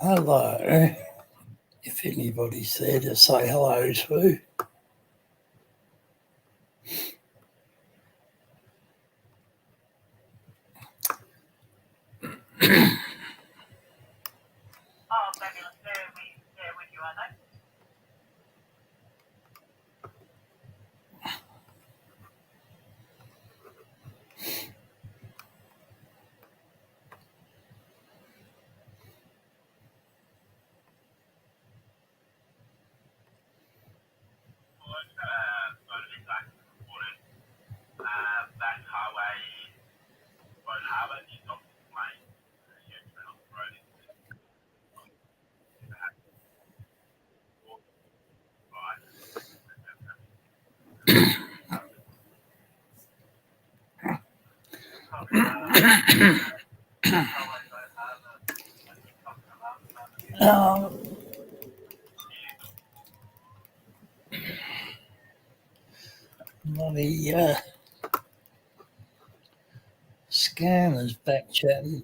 Hello. If anybody's there to say hello to. Bloody scanner's back chatting.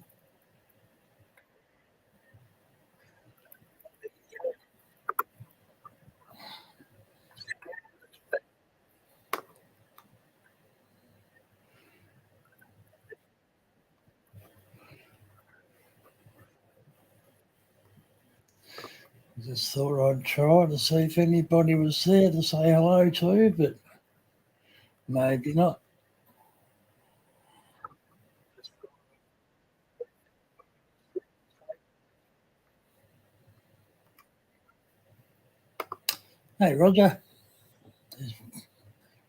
Just thought I'd try to see if anybody was there to say hello to, but maybe not. Hey, Roger.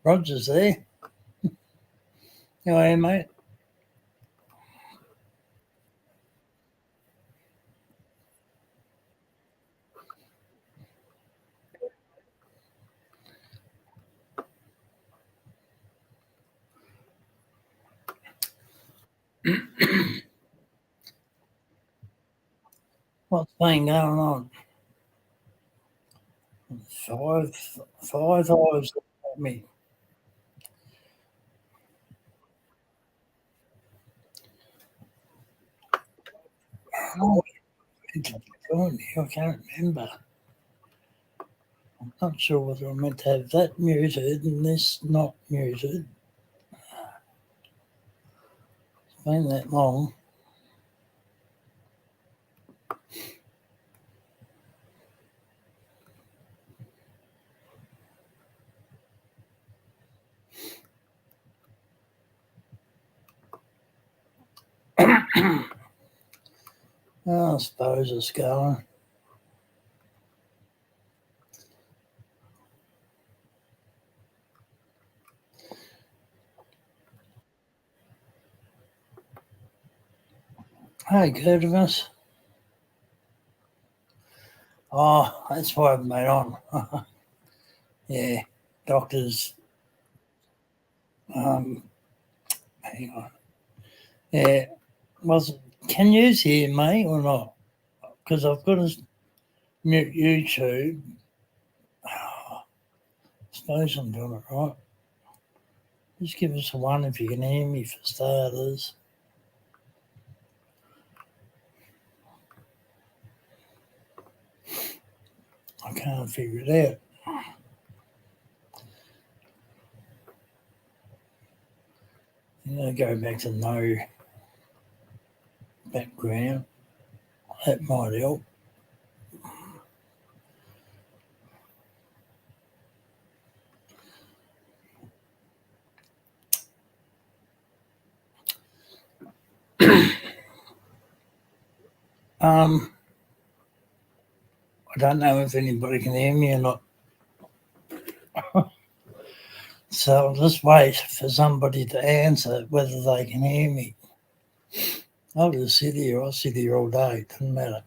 Roger's there. How are you, mate? What's been going on? Five hours at me. Oh, I can't remember. I'm not sure whether I meant to have that muted and this not muted. It's been that long. I suppose it's going. Hey, Curtis. Oh, that's why I've been on. Yeah, doctors. Hang on. Yeah, can you hear me or not? Because I've got to mute YouTube. I suppose I'm doing it right. Just give us a one if you can hear me for starters. I can't figure it out. Go back to no background. That might help. I don't know if anybody can hear me or not. So I'll just wait for somebody to answer whether they can hear me. I'll just sit here. I'll sit here all day. It doesn't matter.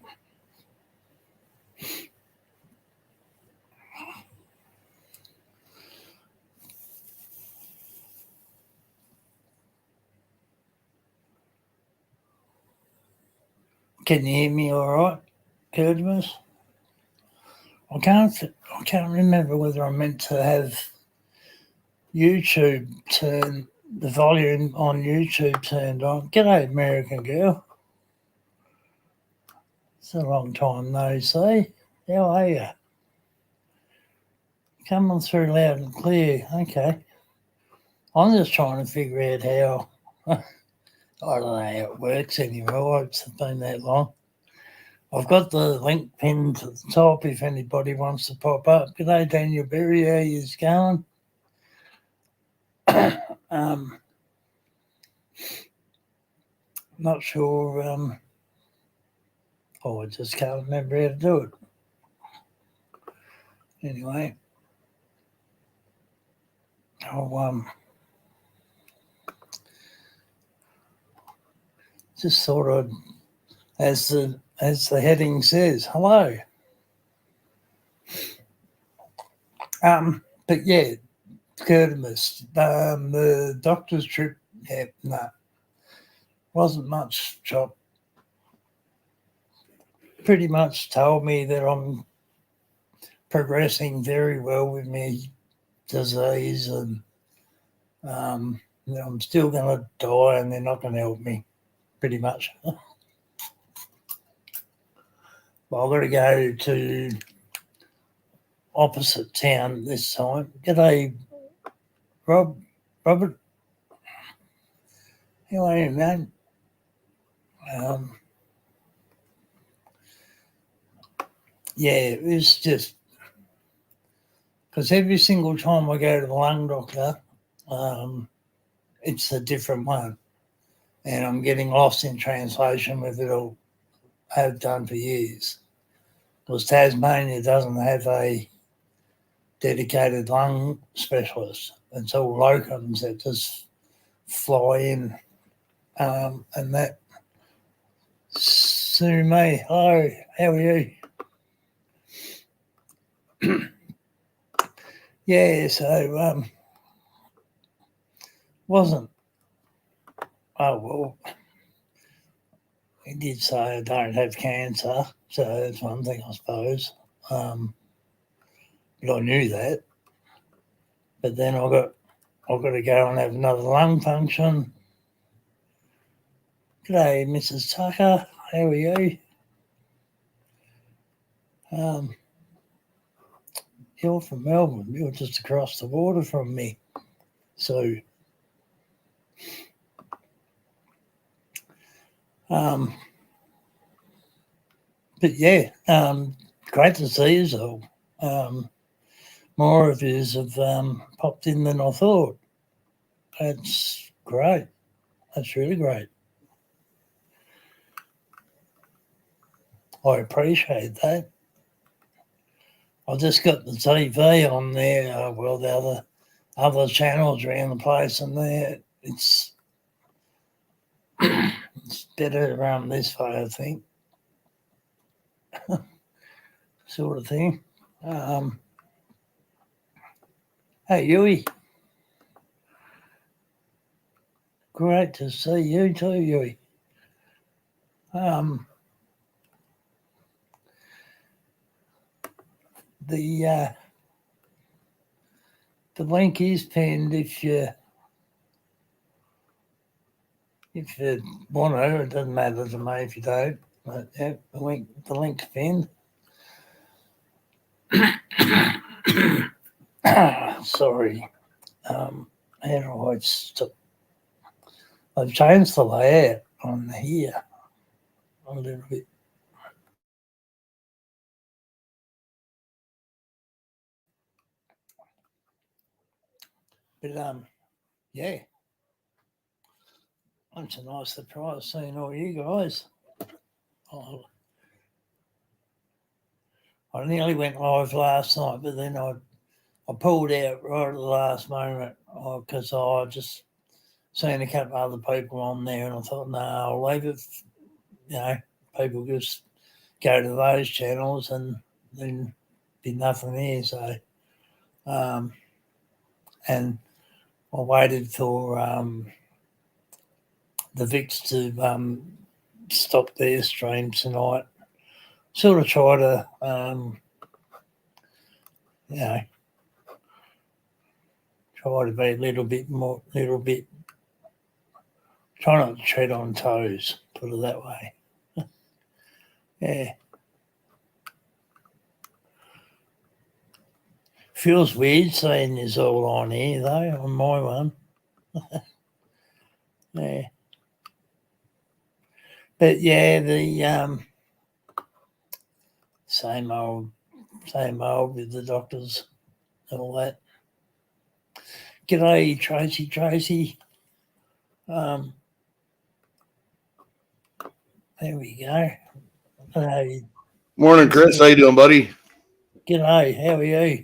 Can you hear me all right, Curtis? I can't remember whether I meant to have YouTube turn the volume on YouTube turned on. G'day, American girl. It's a long time no see. How are you? Coming through loud and clear. Okay. I'm just trying to figure out how. I don't know how it works anymore. It's been that long. I've got the link pinned to the top if anybody wants to pop up. G'day, Daniel Berry. How you going? Not sure. I just can't remember how to do it. Anyway, just thought I'd, as the heading says, hello. But yeah, Curtimus, the doctor's trip, wasn't much chop. Pretty much told me that I'm progressing very well with my disease and I'm still going to die and they're not going to help me, pretty much. Well, I've got to go to opposite town this time. G'day, Robert. How are you, man? Yeah, it's just because every single time I go to the lung doctor, it's a different one. And I'm getting lost in translation with it all. I have done for years. Because Tasmania doesn't have a dedicated lung specialist. It's all locums that just fly in. And that, Sue May, hello, how are you? Yeah, so wasn't, well, he did say I don't have cancer, so that's one thing, I suppose. But I knew that. But then I've got to go and have another lung function. G'day, Mrs. Tucker. How are you? You're from Melbourne. You're just across the water from me. So, but yeah, great to see you all. More of yous have popped in than I thought. That's great. That's really great. I appreciate that. I just got the TV on there. The other channels around the place, and there it's better around this way, I think. Sort of thing. Hey, Yui. Great to see you too, Yui. The link is pinned if you want to. It doesn't matter to me if you don't. But yeah, the link's pinned. Sorry. How do I stop? I've changed the layout on here a little bit. But yeah, it's a nice surprise seeing all you guys. I nearly went live last night, but then I pulled out right at the last moment because I just seen a couple of other people on there, and I thought, no, I'll leave it. People just go to those channels, and then be nothing there. So, and I waited for the Vics to stop their stream tonight. Sort of try to, try to be a little bit, try not to tread on toes, put it that way. Yeah. Feels weird saying this all on here, though, on my one. Yeah. But yeah, the same old with the doctors and all that. G'day, Tracy. There we go. Hello. Morning, Chris. How you doing, buddy? G'day, how are you?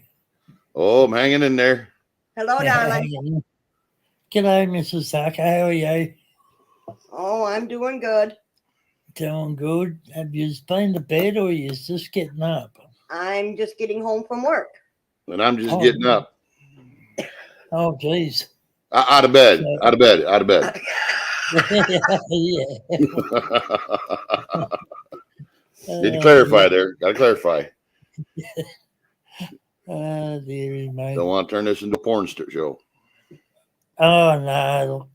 Oh, I'm hanging in there. Hello, darling. G'day, Mrs. Tucker. How are you? Oh, I'm doing good. Doing good. Have you been to bed or are you just getting up? I'm just getting home from work. And I'm just getting up. Oh, geez. Out of bed. Out of bed. Yeah. Need to clarify there. Got to clarify. Dearie mate. Don't want to turn this into a porn show. Oh, no.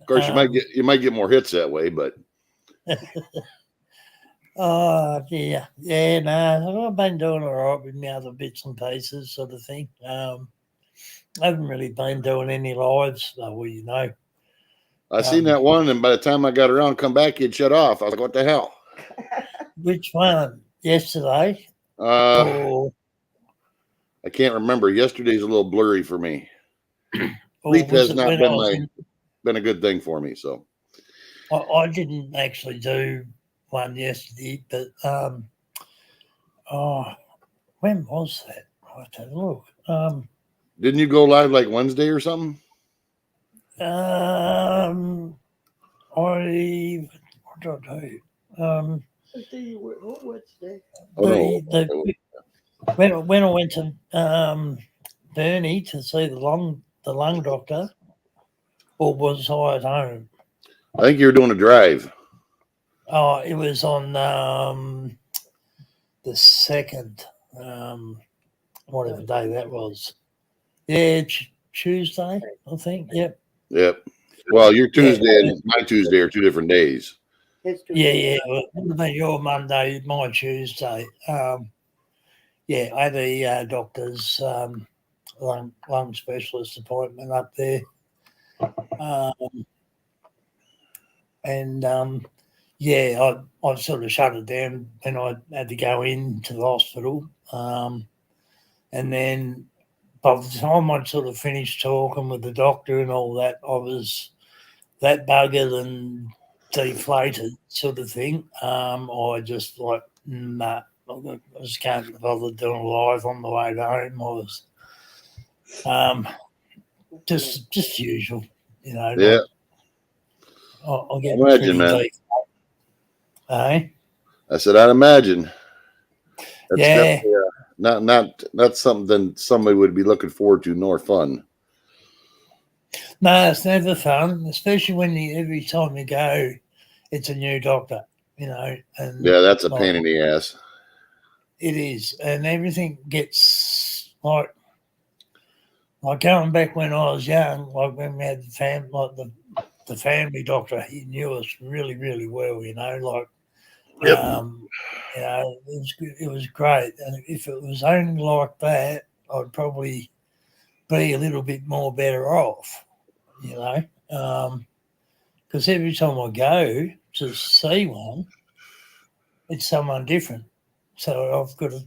Of course, you might get more hits that way, but. Oh, yeah. Yeah, no. I've been doing all right with my other bits and pieces sort of thing. I haven't really been doing any lives, well, you know. I seen that one, and by the time I got around, come back, you'd shut off. I was like, what the hell? Which one? Yesterday? I can't remember. Yesterday's a little blurry for me. Sleep has not been a good thing for me, so. I didn't actually do one yesterday, but when was that? I have to look. Didn't you go live like Wednesday or something? What did I do? What's today? When I went to Burnie to see the lung doctor, or was I at home? I think you were doing a drive. Oh, it was on the 2nd, whatever day that was. Yeah, Tuesday, I think. Yep. Well, your Tuesday and my Tuesday are 2 different days. Yeah. Well, your Monday, my Tuesday. I had a doctor's lung specialist appointment up there. I sort of shut it down when I had to go into the hospital. And then by the time I'd sort of finished talking with the doctor and all that, I was that buggered and deflated sort of thing. I just like, nah, I just can't bother doing live on the way home. I was just usual, you know. Yeah. I'll get imagine, man. Hey? I said, I'd imagine. That's not something somebody would be looking forward to, nor fun. No, it's never fun, especially when every time you go, it's a new doctor, you know. And that's a pain in the ass. It is, and everything gets like going back when I was young, like when we had the family doctor. He knew us really, really well, you know. Like, you know, it was great, and if it was only like that, I'd probably be a little bit more better off. You know, because every time I go to see one, it's someone different. So I've got to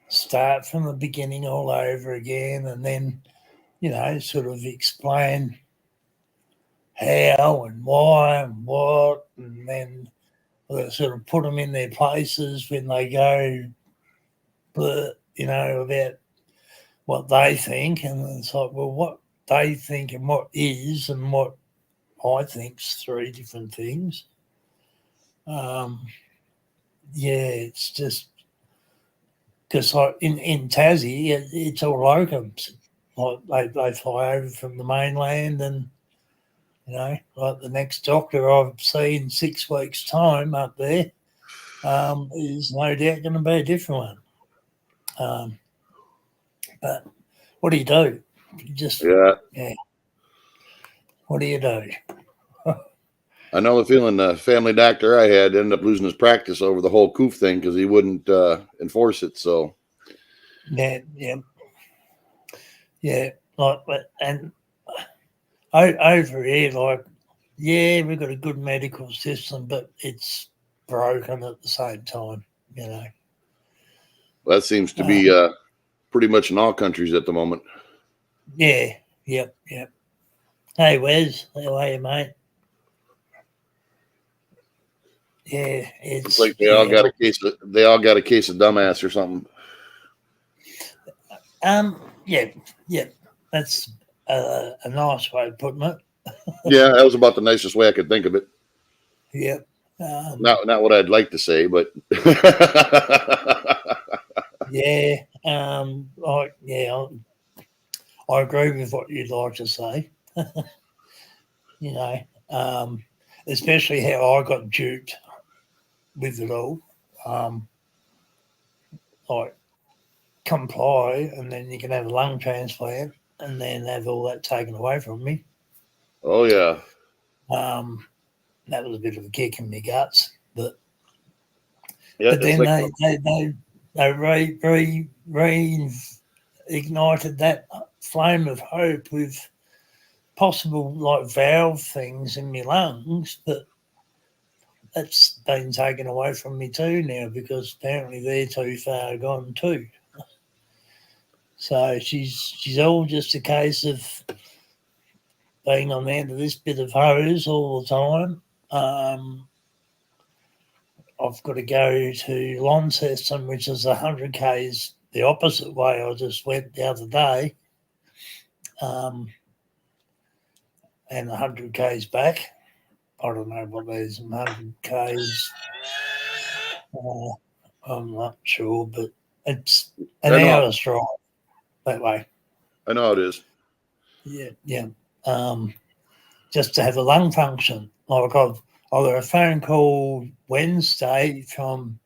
start from the beginning all over again, and then, you know, sort of explain how and why and what, and then sort of put them in their places when they go, you know, about what they think. And it's like, well, what they think and what is and what I think's 3 different things. It's just because in Tassie, it's all locums. Like they fly over from the mainland, and you know, like the next doctor I've seen 6 weeks' time up there is no doubt going to be a different one. But what do you do? You just What do you do? I know the feeling. The family doctor I had ended up losing his practice over the whole coof thing because he wouldn't enforce it. So Yeah. And over here, like, yeah, we've got a good medical system, but it's broken at the same time. that seems to be pretty much in all countries at the moment. Yeah. Yep. Hey, Wes, how are you, mate? Yeah, It's like they all got a case of dumbass or something. Yeah. That's a nice way of putting it. Yeah, that was about the nicest way I could think of it. Yep. Not what I'd like to say, but Yeah. I agree with what you'd like to say. Especially how I got duped with it all. Like, comply, and then you can have a lung transplant, and then have all that taken away from me. oh yeah. That was a bit of a kick in my guts, but Yeah, then they reignited that flame of hope with possible like valve things in my lungs, but that's been taken away from me too now because apparently they're too far gone too. So she's all just a case of being on the end of this bit of hose all the time. I've got to go to Launceston, which is 100 k's the opposite way I just went the other day, and 100 k's back. I don't know what that is, 100 k's. I'm not sure, but it's an hour's drive that way. I know how it is. Yeah. Just to have a lung function. Like I got a phone call Wednesday from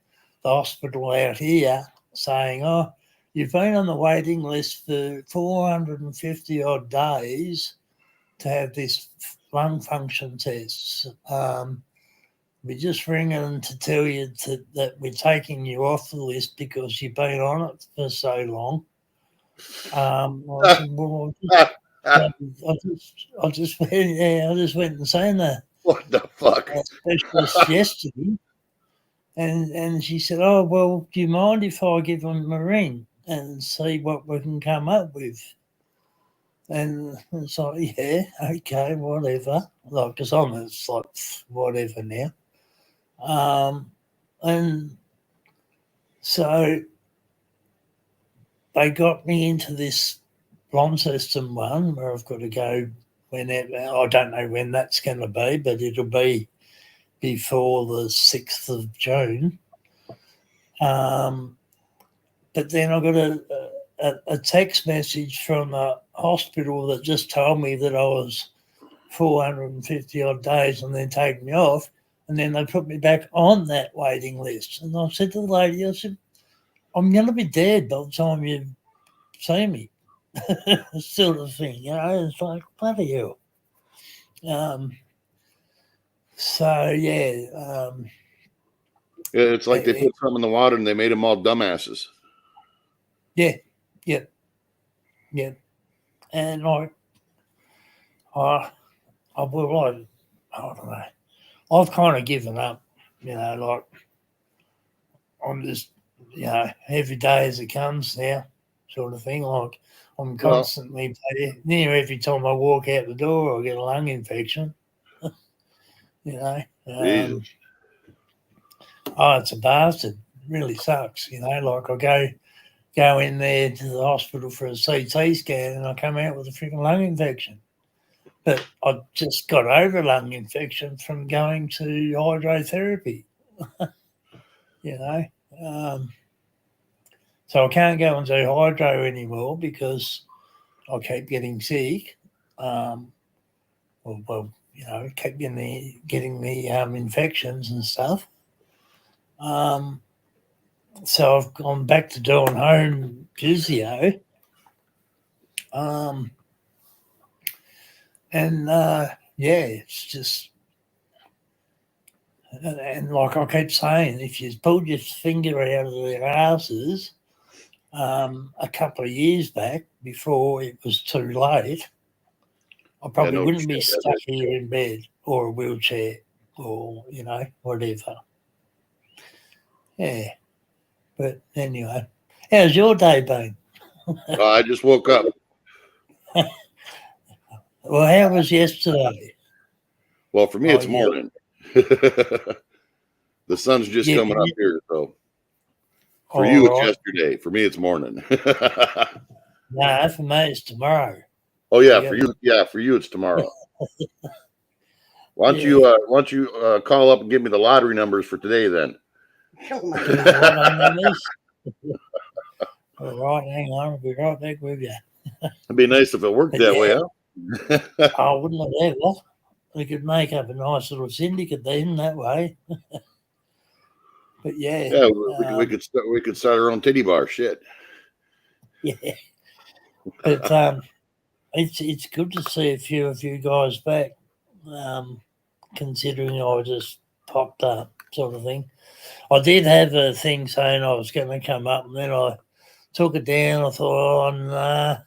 the hospital out here saying, "Oh, you've been on the waiting list for 450 odd days to have this lung function test. We're just ringing to tell you that we're taking you off the list because you've been on it for so long." I said, "Well, I just went and seen the What the fuck? specialist yesterday, and she said, "Oh well, do you mind if I give them a ring and see what we can come up with?" And it's like, yeah, okay, whatever. Like, because it's like whatever now. And so they got me into this Launceston one where I've got to go whenever. I don't know when that's going to be, but it'll be before the 6th of June. But then I got a text message from a hospital that just told me that I was 450 odd days and then taken me off. And then they put me back on that waiting list. And I said to the lady, I said, "I'm going to be dead by the time you see me," sort of thing. It's like, bloody hell. So, yeah. It's like they put something in the water and they made them all dumbasses. Yeah. And like, I don't know. I've kind of given up, like I'm just, every day as it comes now, sort of thing. Like I'm constantly near every time I walk out the door, I get a lung infection. Jesus. Oh, it's a bastard. It really sucks. Like I go in there to the hospital for a CT scan and I come out with a freaking lung infection. But I just got over lung infection from going to hydrotherapy. So I can't go and do hydro anymore because I keep getting sick. Keep getting the infections and stuff. So I've gone back to doing home physio. It's just And like I keep saying, if you pulled your finger out of their asses a couple of years back before it was too late, I probably no wouldn't be shit, that stuck is here in bed or a wheelchair or, whatever. Yeah. But anyway, how's your day been? I just woke up. Well, how was yesterday? Well, for me, Oh, it's yeah. morning. The sun's just Yeah, coming up here, so for all you, it's right. yesterday. For me, it's morning. No, for me, it's tomorrow. Oh yeah, Yeah. for you, it's tomorrow. Why don't Yeah. you call up and give me the lottery numbers for today then? Oh my Do God. the lotto numbers. All right, hang on. I'll be right back with you. It'd be nice if it worked But that way, yeah, huh? I wouldn't have ever. We could make up a nice little syndicate then that way. But yeah, Yeah, we could start our own titty bar. Shit. yeah. But it's good to see a few of you guys back. Considering I just popped up, sort of thing. I did have a thing saying I was going to come up, and then I took it down. I thought, oh no.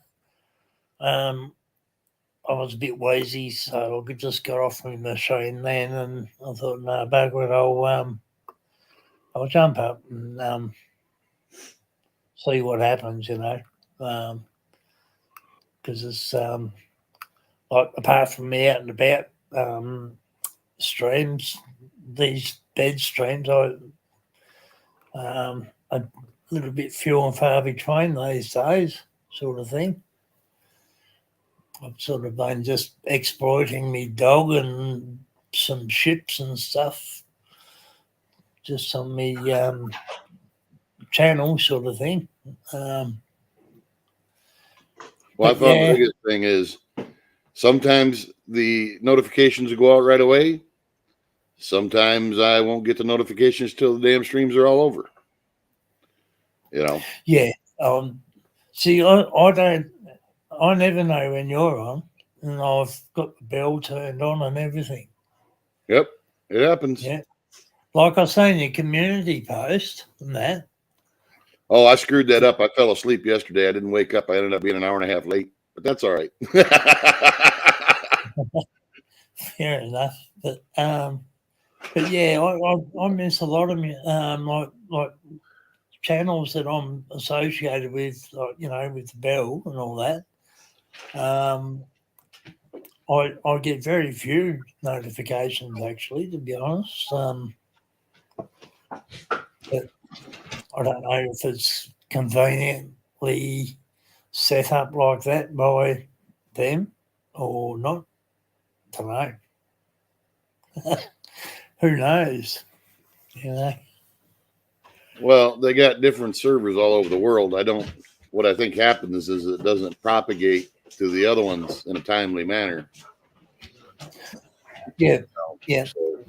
I was a bit wheezy, so I just got off my machine then, and I thought, no, backward, I'll jump up and see what happens, because it's like apart from me out and about streams, these bed streams, a little bit few and far between these days, sort of thing. I've sort of been just exploiting me dog and some ships and stuff, just on me channel, sort of thing. Well, I But found the yeah, biggest thing is sometimes the notifications will go out right away. Sometimes I won't get the notifications till the damn streams are all over. yeah. See, I don't. I never know when you're on, and I've got the bell turned on and everything. Yep, it happens. Yeah, like I seen your community post and that. Oh, I screwed that up. I fell asleep yesterday. I didn't wake up. I ended up being an hour and a half late, but that's all right. Fair enough, but yeah, I miss a lot of like channels that I'm associated with, like with the bell and all that. I get very few notifications actually, to be honest. But I don't know if it's conveniently set up like that by them or not. Don't know. Who knows? Well, they got different servers all over the world. What I think happens is it doesn't propagate to the other ones in a timely manner. Yeah. So,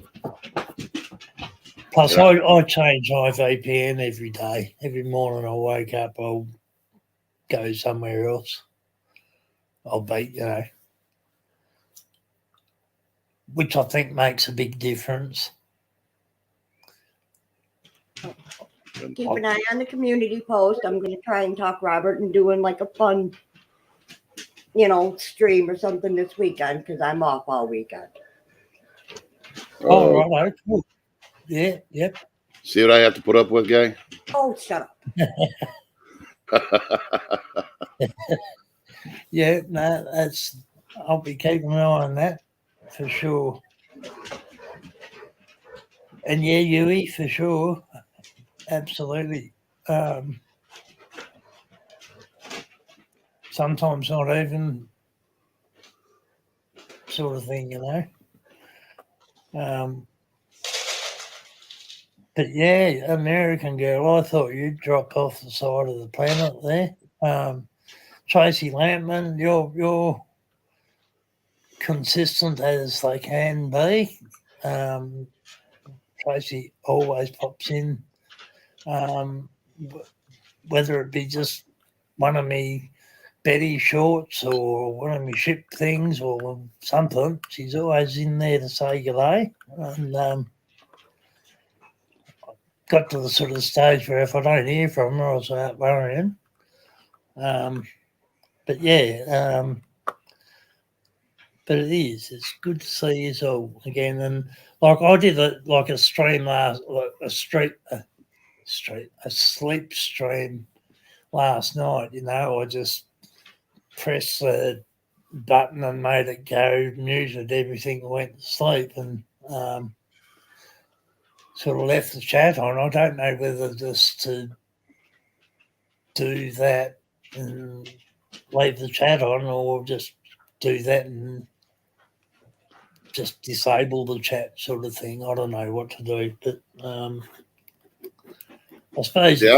Plus, I change my VPN every day. Every morning I wake up, I'll go somewhere else. I'll be, which I think makes a big difference. Keep an eye on the community post. I'm going to try and talk Robert and doing like a fun, stream or something this weekend because I'm off all weekend. Oh, right. Cool. Yeah, yep. See what I have to put up with, guy? Oh, shut up. Yeah, no, I'll be keeping an eye on that for sure. And yeah, Yui, for sure. Absolutely. Sometimes not even sort of thing, But yeah, American Girl, I thought you'd drop off the side of the planet there. Tracy Lampman, you're consistent as they can be. Tracy always pops in, whether it be just one of me Betty shorts or one of me ship things or something. She's always in there to say good day. And got to the sort of stage where if I don't hear from her, I'll start worrying. But yeah, but it is. It's good to see you all again. And like I did a stream last, a sleep stream last night. You know, I just pressed the button and made it go, muted everything, went to sleep, and sort of left the chat on. I don't know whether just to do that and leave the chat on, or just do that and just disable the chat sort of thing. I don't know what to do, but I suppose Yeah, I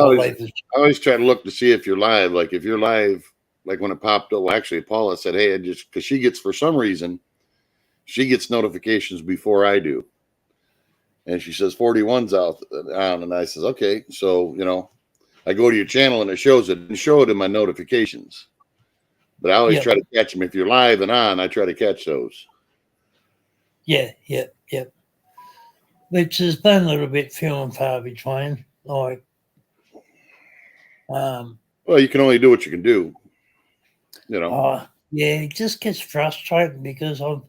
always try to look to see if you're live. Like if you're live, like when it popped up. Well, actually, Paula said, "Hey, I just," because she gets, for some reason, she gets notifications before I do, and she says 41's out on, and I says, "Okay." So I go to your channel and it shows it. And show it in my notifications, but I always try to catch them if you're live and on. I try to catch those. Yeah. Which has been a little bit few and far between. Like, well, you can only do what you can do. Yeah, it just gets frustrating because I'll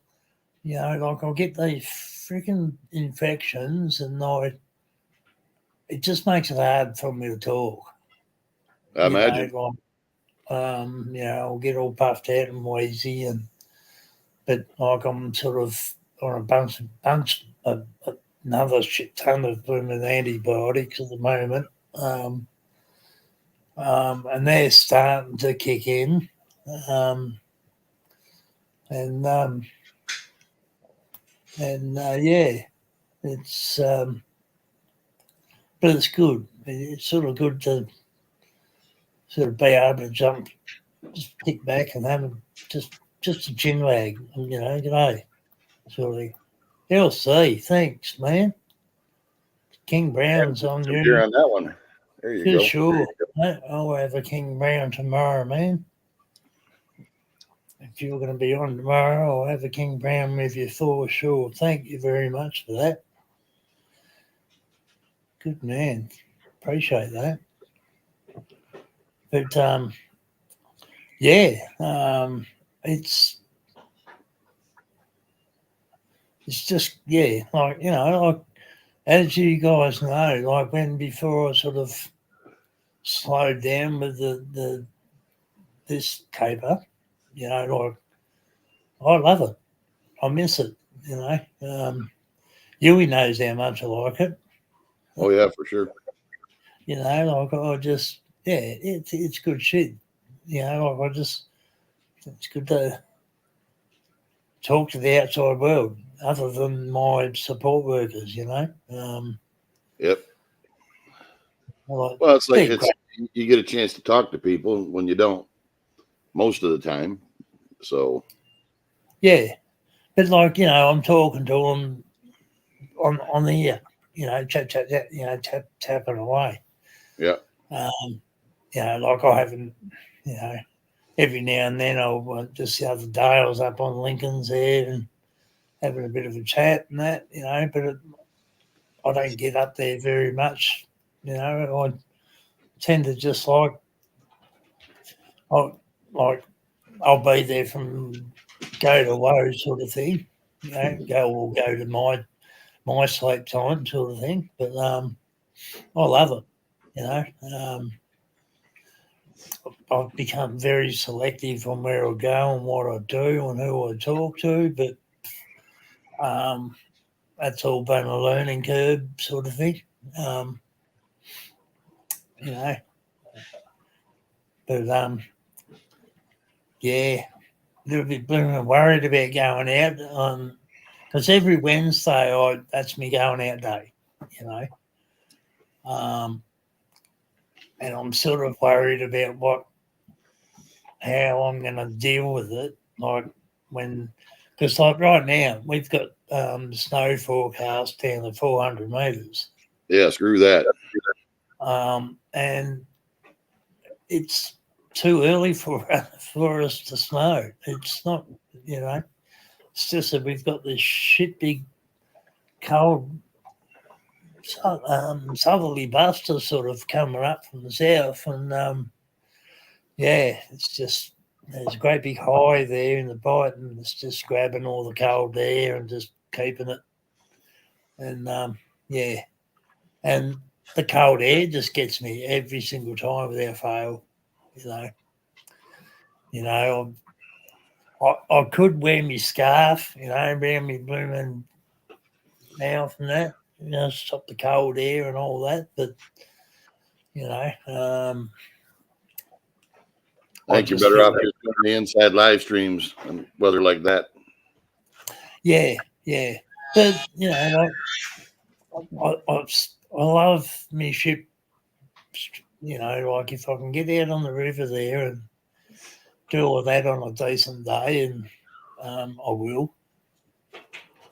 get these freaking infections, and it just makes it hard for me to talk. I imagine. I'll get all puffed out and wheezy, but like I'm sort of on a bunch of another shit ton of blooming antibiotics at the moment, and they're starting to kick in, it's but it's good. It's sort of good to sort of be able to just kick back and have just a chin wag, g'day, sort of. LC, thanks, man. King Brown's on you. Here on that one. There you For go. sure. I'll have a King Brown tomorrow, man. If you're going to be on tomorrow, I'll have a King Brown with you for sure. Thank you very much for that. Good man. Appreciate that. But it's just like as you guys know, like when before I sort of slowed down with this caper, like I love it. I miss it, Yui knows how much I like it. Oh yeah, for sure. Like I just it's good shit. Like it's good to talk to the outside world other than my support workers, Yep. Well, it's like you get a chance to talk to people when you don't most of the time. So yeah, but like I'm talking to them on the ear, chat, tapping away. Yeah. Like I haven't, every now and then just the other day I was up on Lincoln's there and having a bit of a chat and that, but I don't get up there very much, I tend to just I'll be there from go to woe sort of thing, go to my sleep time sort of thing, but I love it, I've become very selective on where I go and what I do and who I talk to, but that's all been a learning curve sort of thing, but yeah, a little bit worried about going out because every Wednesday that's me going out day, and I'm sort of worried about how I'm going to deal with it, like because like right now we've got snow forecast down to 400 metres. Yeah, screw that. And it's too early for us to snow. It's not, it's just that we've got this shit big cold southerly buster sort of coming up from the south, and it's just there's a great big high there in the bight, and it's just grabbing all the cold air and just keeping it. And and the cold air just gets me every single time without fail. I could wear my scarf, around my blooming mouth and that, stop the cold air and all that. But I think you're better off just doing the inside live streams and weather like that. Yeah. But I love me ship. Like if I can get out on the river there and do all that on a decent day, and I will.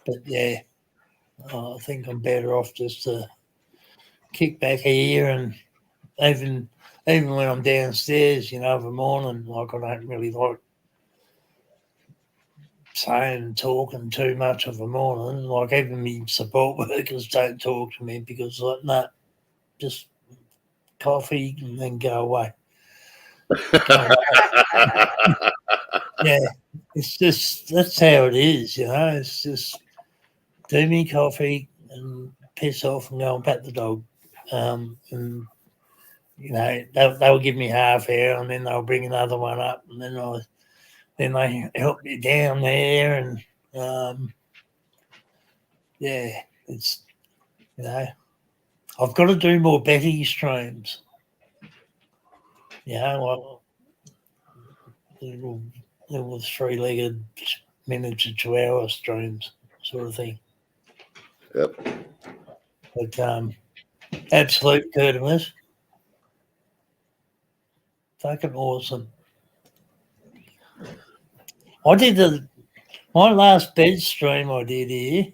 But I think I'm better off just to kick back here, and even when I'm downstairs, of a morning, like I don't really like saying and talking too much of a morning. Like even my support workers don't talk to me because like no, just coffee and then go away. Yeah, it's just that's how it is, It's just do me coffee and piss off and go and pat the dog. And they'll give me half hour, and then they'll bring another one up, and then they help me down there, and it's I've got to do more Betty streams. Like little 3-legged miniature 2-hour streams, sort of thing. Yep. But absolute Curtimus. Fucking awesome. I did my last bed stream I did here.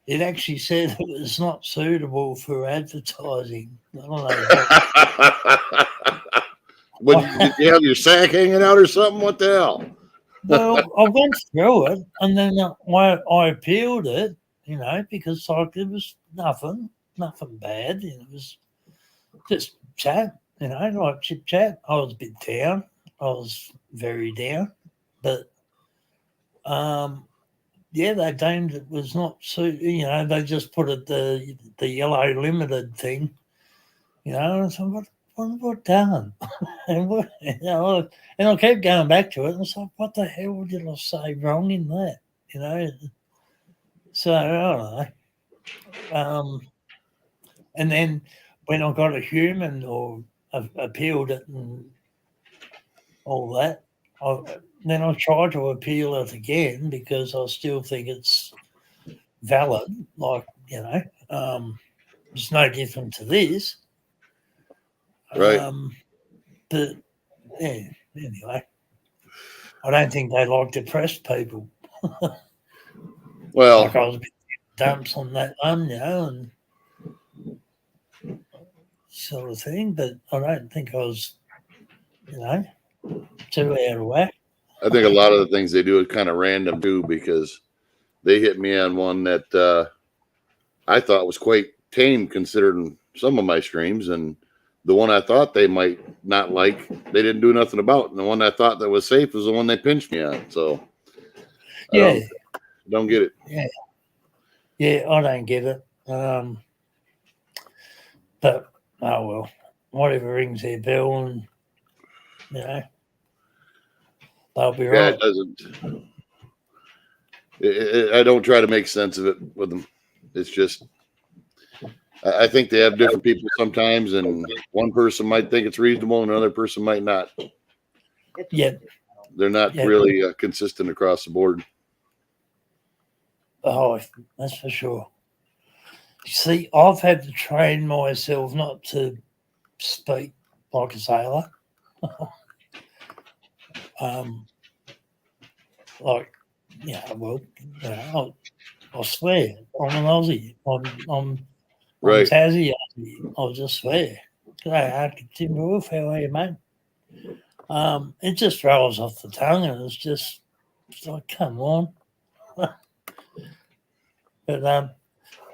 It actually said it was not suitable for advertising. I don't know. Did you have your sack hanging out or something? What the hell? Well, I went through it, and then I appealed it, because like it was nothing bad. It was just chat, like chit chat. I was a bit down. I was very down, but they deemed it was not so. They just put it the yellow limited thing, and so what have I done? and I kept going back to it, and I was like, what the hell did I say wrong in that? So I don't know. And then when I got a human or appealed it and all that, then I tried to appeal it again because I still think it's valid. Like, it's no different to this. Right. But anyway, I don't think they like depressed people. Well, like I was a bit dumps on that one, and sort of thing. But I don't think I was, too out of whack. I think a lot of the things they do is kind of random too, because they hit me on one that I thought was quite tame considering some of my streams, and the one I thought they might not like, they didn't do nothing about, and the one I thought that was safe was the one they pinched me on. So, I don't get it. I don't get it. But oh well, whatever rings their bell, and they'll be right. It doesn't. I don't try to make sense of it with them. It's just, I think they have different people sometimes, and one person might think it's reasonable, and another person might not. Yeah, they're not really consistent across the board. Oh, that's for sure. See, I've had to train myself not to speak like a sailor. I'll swear. I'm an Aussie. I'm right. Tassie Aussie. I'll just swear. Hey, Tim Wolf, how are you, mate? It just rolls off the tongue, and it's like, come on. But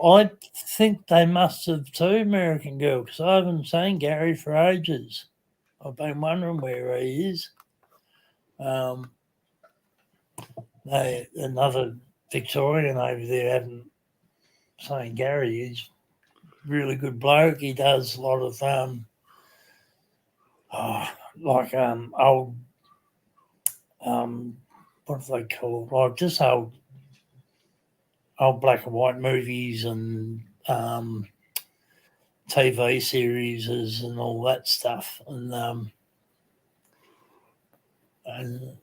I think they must have too, American Girl, because I haven't seen Gary for ages. I've been wondering where he is. Another Victorian over there hadn't seen Gary. He's a really good bloke. He does a lot of old what do they call, like just old black and white movies and TV series and all that stuff. And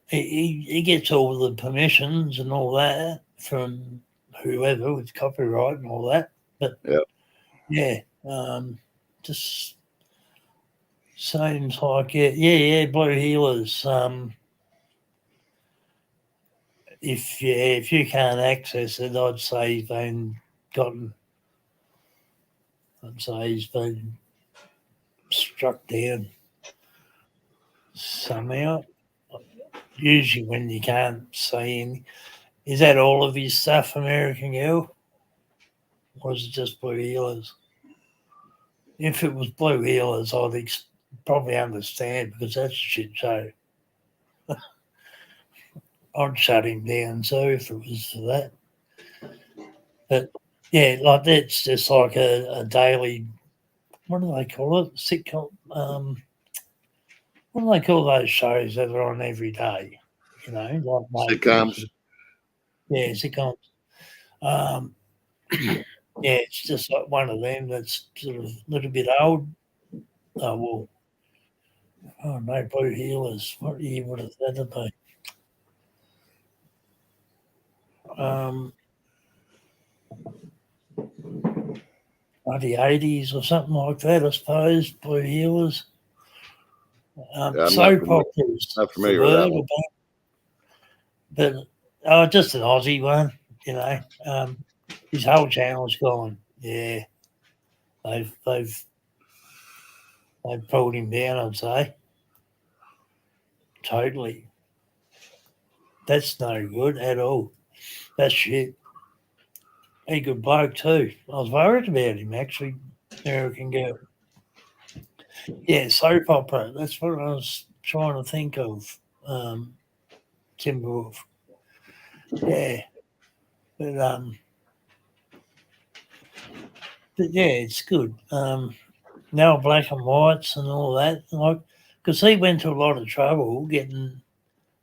he gets all the permissions and all that from whoever with copyright and all that. But just seems like Blue Healers. If you can't access it, I'd say he's been struck down somehow. Usually when you can't see him. Is that all of his stuff, American Girl? Or is it just Blue Healers? If it was Blue Healers, I'd probably understand because that's a shit show. I'd shut him down too if it was for that. But yeah, like that's just like a daily, what do they call it? Sitcom. What do they call those shows that are on every day? You know, like Sitcoms. Yeah, sitcoms. Yeah, it's just like one of them that's sort of a little bit old. Oh no, Blue Healers. What year would have that be? The 80s or something like that, I suppose. Blue Healers. Soap operas. Not familiar with that one. But just an Aussie one, you know. His whole channel's gone. Yeah, they've pulled him down, I'd say. Totally. That's no good at all. That's shit. He good bloke too. I was worried about him actually. American Girl. Yeah, soap opera. That's what I was trying to think of. Timberwolf. Yeah. But yeah, it's good. Now black and whites and all that, like, because he went to a lot of trouble getting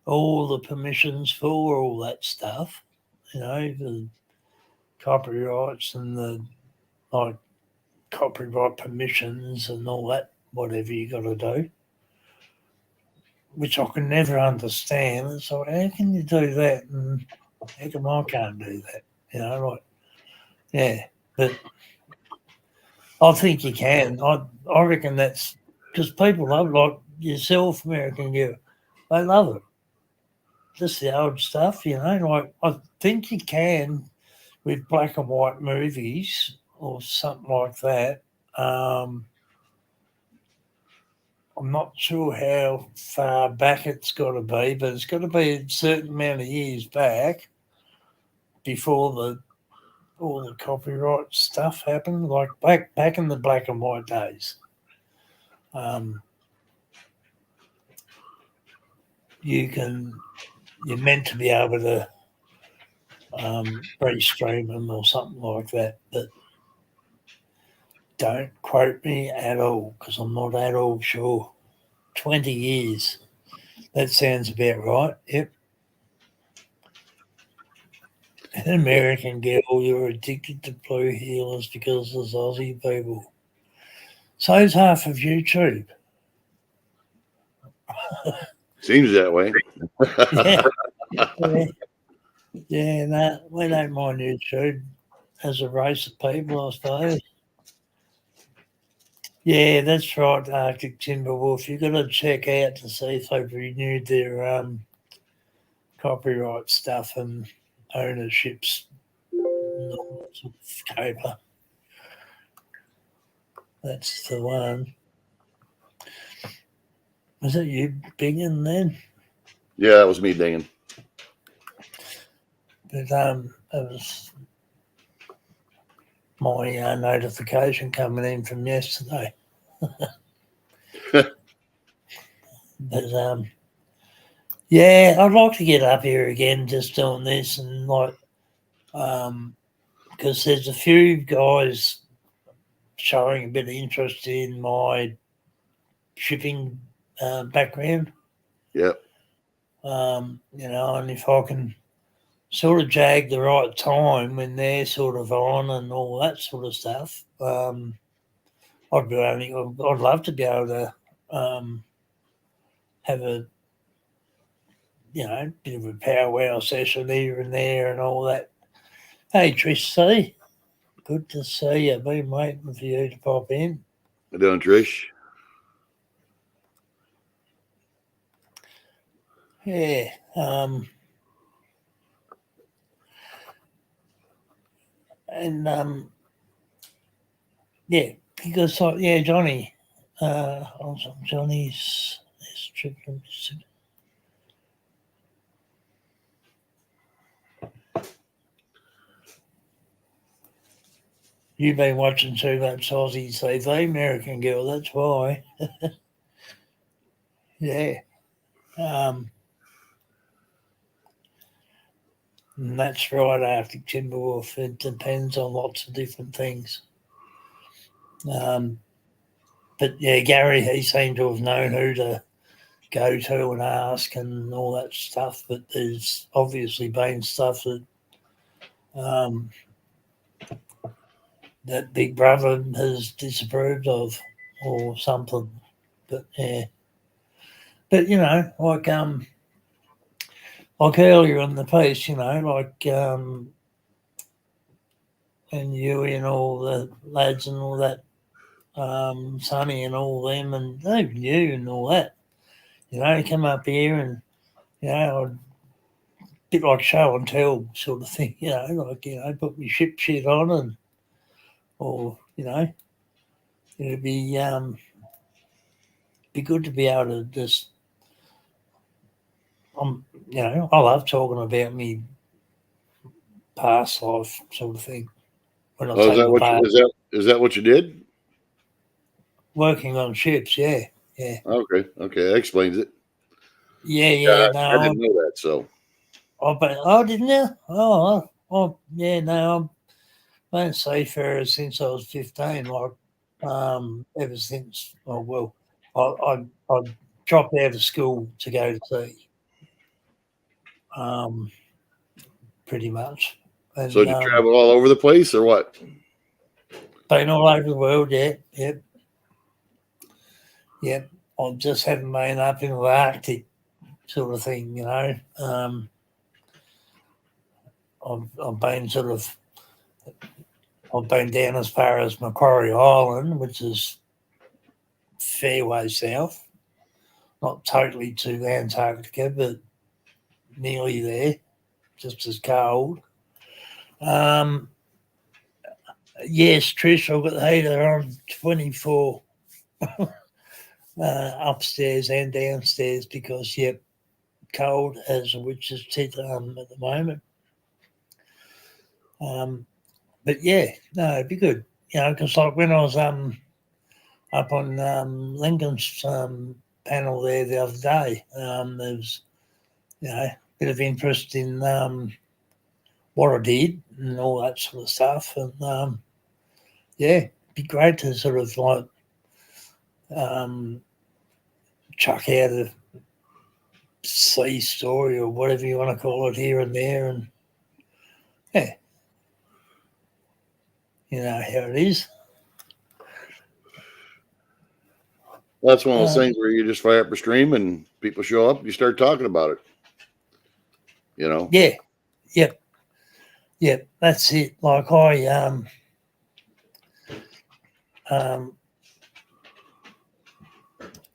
all the permissions for all that stuff, you know, the copyrights and the like copyright permissions and all that, whatever you got to do, which I can never understand. So how can you do that and how come I can't do that? You know, like, yeah, but I think you can. I reckon that's because people love, like yourself, American Girl. They love it. Just the old stuff, you know. Like I think you can with black and white movies or something like that. I'm not sure how far back it's got to be, but it's got to be a certain amount of years back before all the copyright stuff happened, like back in the black and white days. You're meant to be able to restream them or something like that, but don't quote me at all because I'm not at all sure. 20 years. That sounds about right. Yep. An American Girl, you're addicted to Blue Healers because there's Aussie people. So's half of YouTube. Seems that way. Yeah, no, we don't mind YouTube as a race of people, I suppose. Yeah, that's right, Arctic Timberwolf. You've got to check out to see if they've renewed their copyright stuff and ownerships of Copa. That's the one. Was it you binging then? Yeah, that was me dinging. But it was my notification coming in from yesterday. But yeah, I'd like to get up here again, just doing this, and like, because there's a few guys showing a bit of interest in my shipping background. Yep. And if I can sort of jag the right time when they're sort of on and all that sort of stuff, I'd love to be able to have a bit of a powwow session here and there and all that. Hey, Trish C, good to see you. Been waiting for you to pop in. How you doing, Trish? Yeah. Yeah, because Johnny, Johnny's trip. You've been watching too much Aussie TV, American Girl. That's why. Yeah. And that's right, Arctic Timberwolf. It depends on lots of different things. But yeah, Gary, he seemed to have known who to go to and ask and all that stuff. But there's obviously been stuff that that Big Brother has disapproved of or something. But yeah. But like earlier in the piece, and you and all the lads and all that, Sonny and all them, and even you and all that, come up here and, a bit like show and tell sort of thing, put my shit on and, or, it'd be good to be able to just, I love talking about me past life sort of thing. When I Oh, is that what you did? Working on ships, yeah. Okay, that explains it. Yeah. I didn't know that. So. Didn't you? Yeah. No, I've been seafarer since I was 15. Like, ever since. Oh well, I dropped out of school to go to sea. Pretty much. And, So did you travel all over the place or what? Been all over the world, yeah. Yep. I just haven't been up in the Arctic sort of thing, I've been I've been down as far as Macquarie Island, which is fair way south. Not totally to Antarctica, but nearly there, just as cold. Yes, Trish, I've got the heater on 24 upstairs and downstairs because, cold as a witch's tit at the moment. But yeah, no, it'd be good. Because like when I was up on Lincoln's panel there the other day, there was, a bit of interest in what I did and all that sort of stuff. And it'd be great to sort of like chuck out a sea story or whatever you want to call it here and there. And yeah, you know how it is. Well, that's one of those things where you just fire up a stream and people show up, you start talking about it. Yeah. Yep. That's it. Like I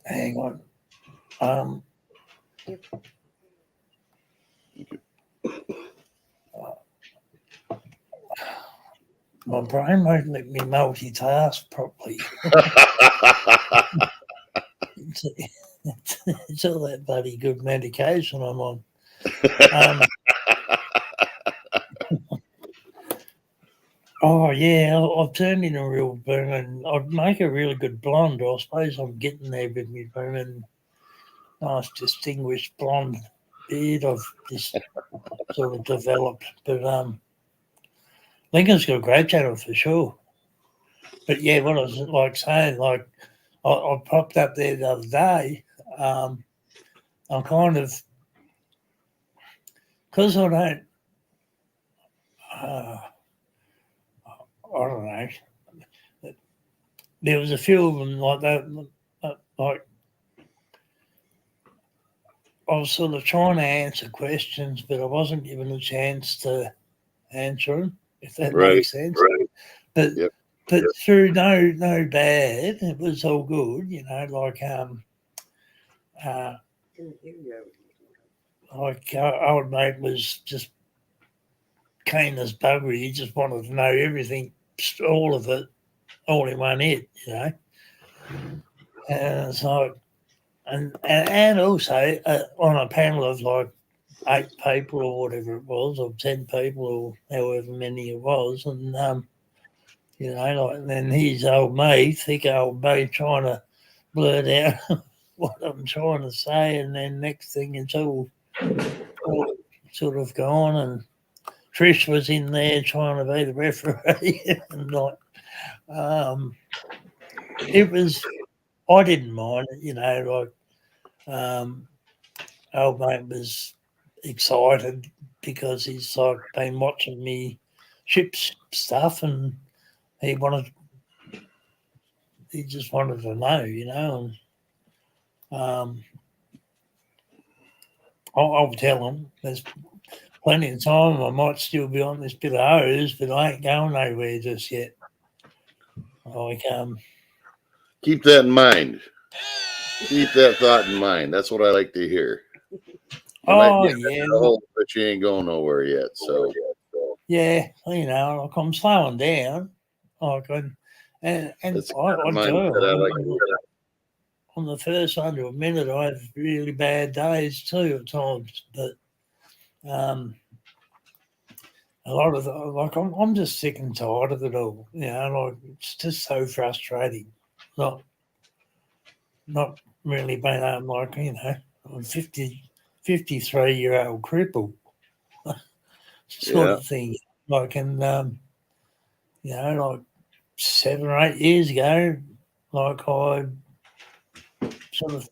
hang on. My brain won't let me multitask properly. It's all that bloody good medication I'm on. Oh yeah, I've turned in a real blooming. I'd make a really good blonde. I suppose I'm getting there with me blooming nice, distinguished blonde beard. I've just sort of developed, but Lincoln's got a great channel for sure. But yeah, what I was like saying, like I popped up there the other day. I'm kind of because I don't. Uh, I don't know. There was a few of them like that. Like I was sort of trying to answer questions, but I wasn't given a chance to answer them, if that Right. makes sense. Right. But Yep. but through no bad, it was all good. You know, like old mate was just keen as buggery. He just wanted to know everything, all of it, all in one hit. You know, and it's like. And also on a panel of like 8 people or whatever it was, or 10 people or however many it was, and you know, like, and then here's old me, thick old me, trying to blurt out what I'm trying to say, and then next thing it's all sort of gone, and Trish was in there trying to be the referee, and like, it was, I didn't mind it, you know, like, old mate was excited because he's like been watching me ships stuff, and he just wanted to know, you know, and I'll tell him there's plenty of time. I might still be on this bit of hose, but I ain't going nowhere just yet. Like Keep that in mind. Keep that thought in mind. That's what I like to hear. yeah, But you ain't going nowhere yet. So yeah, you know, like I'm slowing down, like and I do. On the first under a minute, I have really bad days too at times, but a lot of like I'm just sick and tired of it all. You know, like it's just so frustrating. Not really being able, like, you know, I'm 53-year-old cripple sort of thing. Like, and you know, like 7 or 8 years ago, like I sort of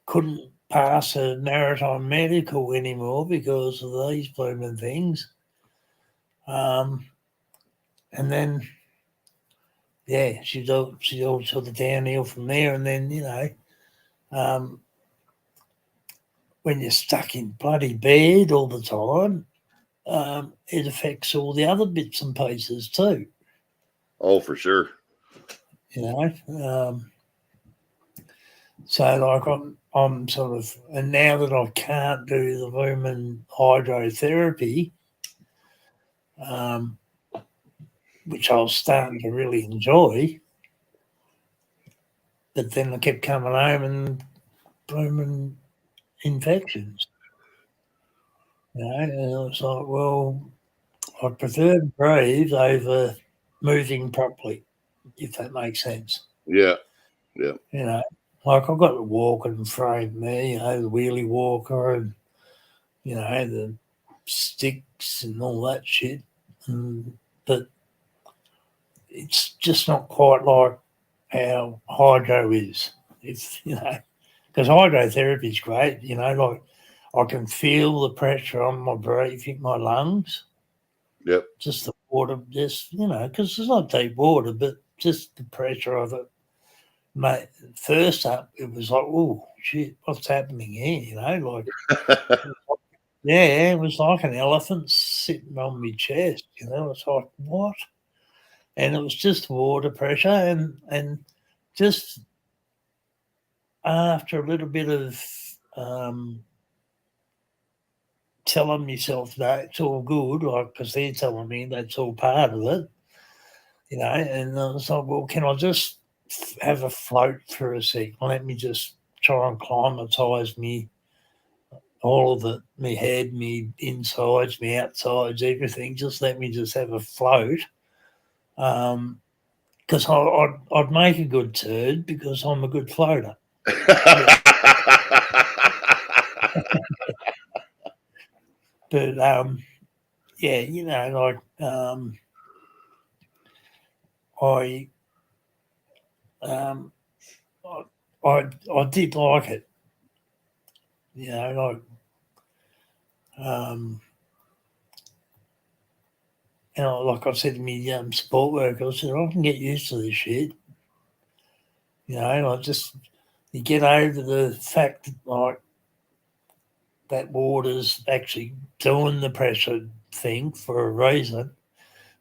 couldn't pass a maritime medical anymore because of these blooming things. And then, yeah, she's all sort of downhill from there. And then, you know, when you're stuck in bloody bed all the time, it affects all the other bits and pieces too. Oh, for sure. You know, so like I'm sort of, and now that I can't do the women hydrotherapy, which I was starting to really enjoy, but then I kept coming home and blooming infections. You know, and I was like, well, I prefer to breathe over moving properly, if that makes sense. Yeah. Yeah. You know, like I've got the walker in front of me, you know, the wheelie walker and, you know, the sticks and all that shit. But it's just not quite like how hydro is. It's, you know, because hydrotherapy is great, you know, like I can feel the pressure on my breathing, my lungs. Yep. Just the water, just, you know, because it's not deep water, but just the pressure of it. Mate, first up, it was like, oh, shit, what's happening here? You know, like, yeah, it was like an elephant sitting on my chest, you know, it's like, what? And it was just water pressure and just after a little bit of telling myself that it's all good, like, because they're telling me that's all part of it, you know, and I was like, well, can I just have a float for a sec? Let me just try and climatise me all of it, me head, me insides, me outsides, everything. Just let me just have a float. Because I'd make a good turd because I'm a good floater. But yeah, you know, like I um, I did like it. You know, like I said to me support worker, I said I can get used to this shit. You know, you get over the fact that like that water's actually doing the pressure thing for a reason,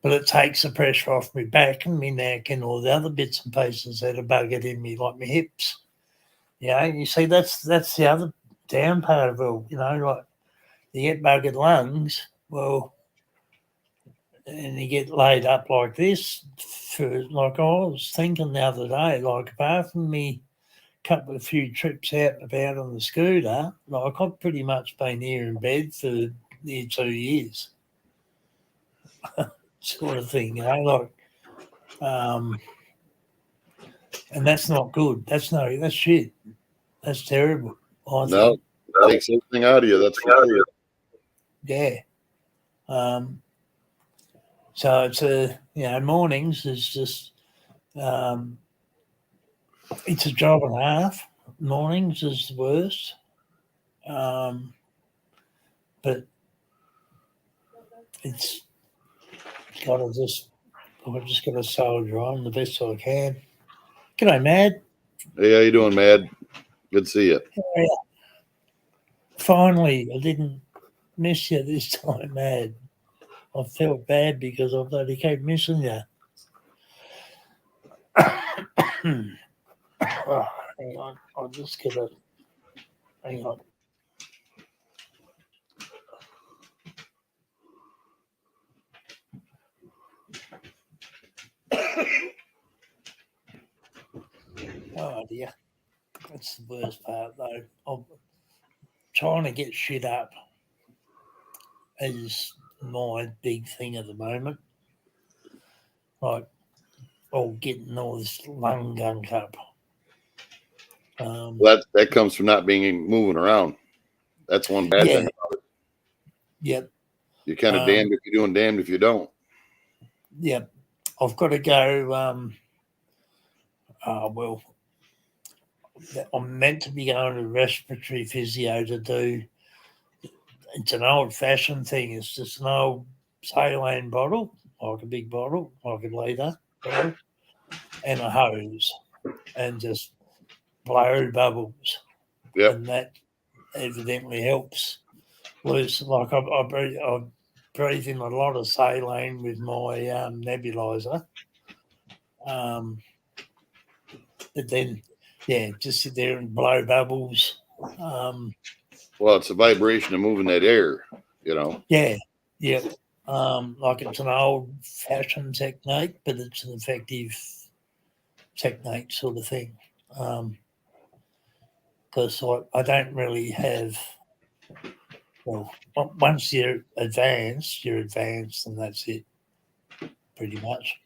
but it takes the pressure off my back and my neck and all the other bits and pieces that are buggered in me, like my hips. You know, you see, that's the other down part of it. You know, like you get buggered lungs, well, and you get laid up like this. For like I was thinking the other day, like apart from me couple of few trips out and about on the scooter, like I've pretty much been here in bed for near 2 years, sort of thing. You know, like and that's not good. That's shit. That's terrible. I No, think. takes everything out of you. That's for sure. Yeah. So it's mornings is just it's a job and a half. Mornings is the worst. But it's gotta I've just got to soldier on the best I can. G'day, Mad. Hey, how you doing, Mad? Good to see you. Yeah. Finally, I didn't miss you this time, Mad. I felt bad because I bloody kept missing you. Oh, hang on. I'll just get a. Hang on. Oh, dear. That's the worst part, though. I'm trying to get shit up is my big thing at the moment. Like, getting all this lung gunk up. Well, that comes from not being moving around. That's one bad thing about it. Yep. You're kind of damned if you're doing, damned if you don't. Yep. I've got to go. Well, I'm meant to be going to respiratory physio to do. It's an old-fashioned thing. It's just an old saline bottle, like a big bottle, like a litre bottle, and a hose, and just blow bubbles. Yep. And that evidently helps loose. Like I breathe in a lot of saline with my nebulizer. But then, yeah, just sit there and blow bubbles. Well, it's the vibration of moving that air, you know. Yeah. Like it's an old-fashioned technique, but it's an effective technique sort of thing. Because I don't really have. Well, once you're advanced, and that's it, pretty much.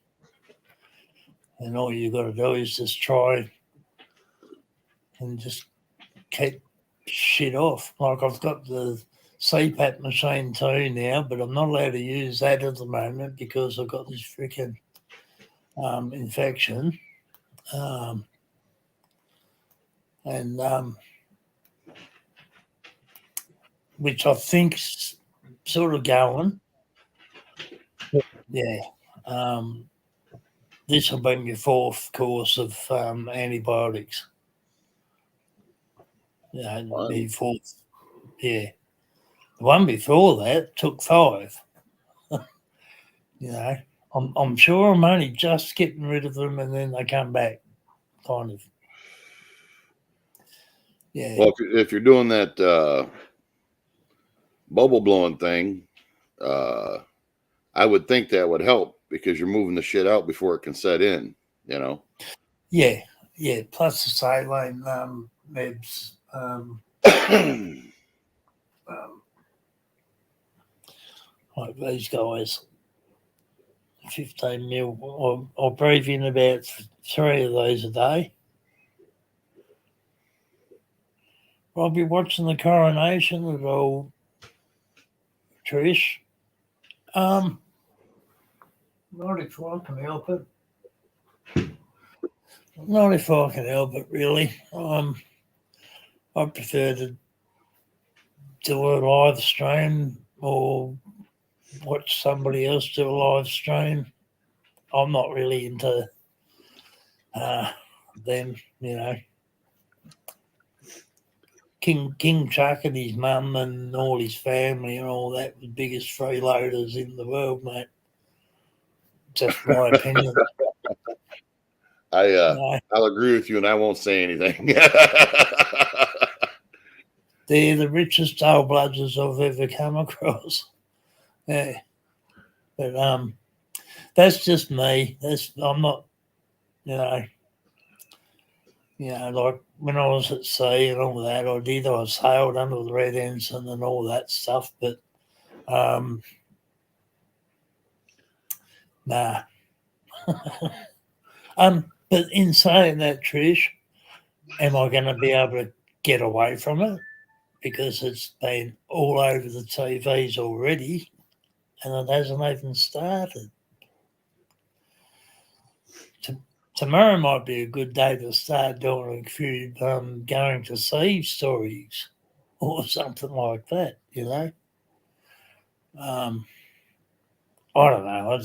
And all you got to do is just try and just keep shit off. Like I've got the CPAP machine too now, but I'm not allowed to use that at the moment because I've got this freaking infection. Which I think's sort of going. Yeah. This will be my fourth course of antibiotics. My fourth. Yeah. The one before that took 5. I'm sure I'm only just getting rid of them and then they come back, kind of. Yeah. Well, if you're doing that bubble blowing thing, I would think that would help because you're moving the shit out before it can set in, you know. Yeah. Plus the saline meds. like these guys, 15 mil. I'll breathe in about 3 of those a day. I'll be watching the coronation with old Trish. Not if I can help it. Not if I can help it, really. I prefer to do a live stream or watch somebody else do a live stream. I'm not really into them, you know. King Chuck and his mum and all his family and all that, the biggest freeloaders in the world, mate. Just my opinion. I'll agree with you, and I won't say anything. They're the richest tail bludgers I've ever come across. Yeah, but that's just me. I'm not, you know, like when I was at sea and all that, I sailed under the Red Ensign and all that stuff, but nah. But in saying that, Trish, am I going to be able to get away from it? Because it's been all over the TVs already and it hasn't even started. Tomorrow might be a good day to start doing a few going to sea stories or something like that, you know. I don't know.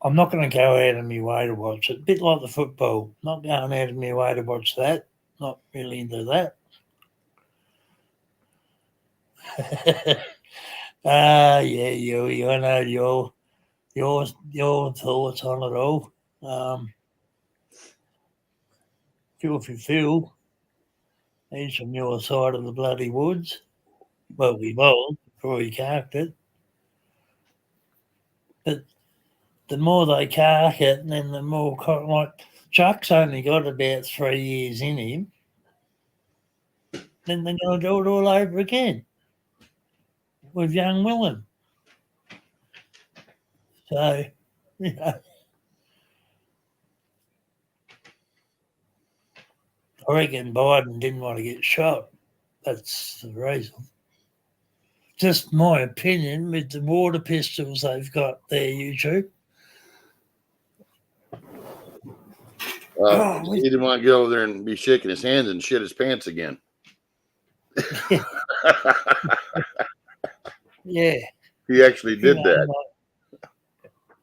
I'm not going to go out of my way to watch it. A bit like the football. Not going out of my way to watch that. Not really into that. Yeah, you. I know your thoughts on it all. Phil, he's from your side of the bloody woods. Well, we was before he carked it. But the more they cark it, then the more, like, Chuck's only got about 3 years in him. Then they're going to do it all over again with young Willem. So, you know, I reckon Biden didn't want to get shot. That's the reason. Just my opinion with the water pistols they've got there, YouTube. He didn't want to get over there and be shaking his hands and shit his pants again. Yeah. He actually did that.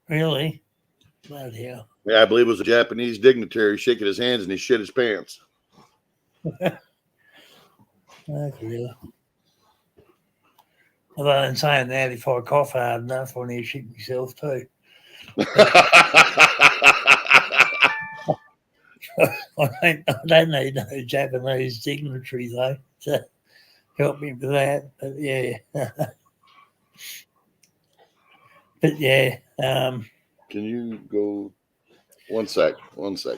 Really? Bloody hell. Yeah, I believe it was a Japanese dignitary shaking his hands and he shit his pants. Okay. Although in saying that, if I cough hard enough, I need to shit myself too. I don't need no Japanese dignitary though to help me with that. But yeah. But yeah. Can you go 1 sec? 1 sec.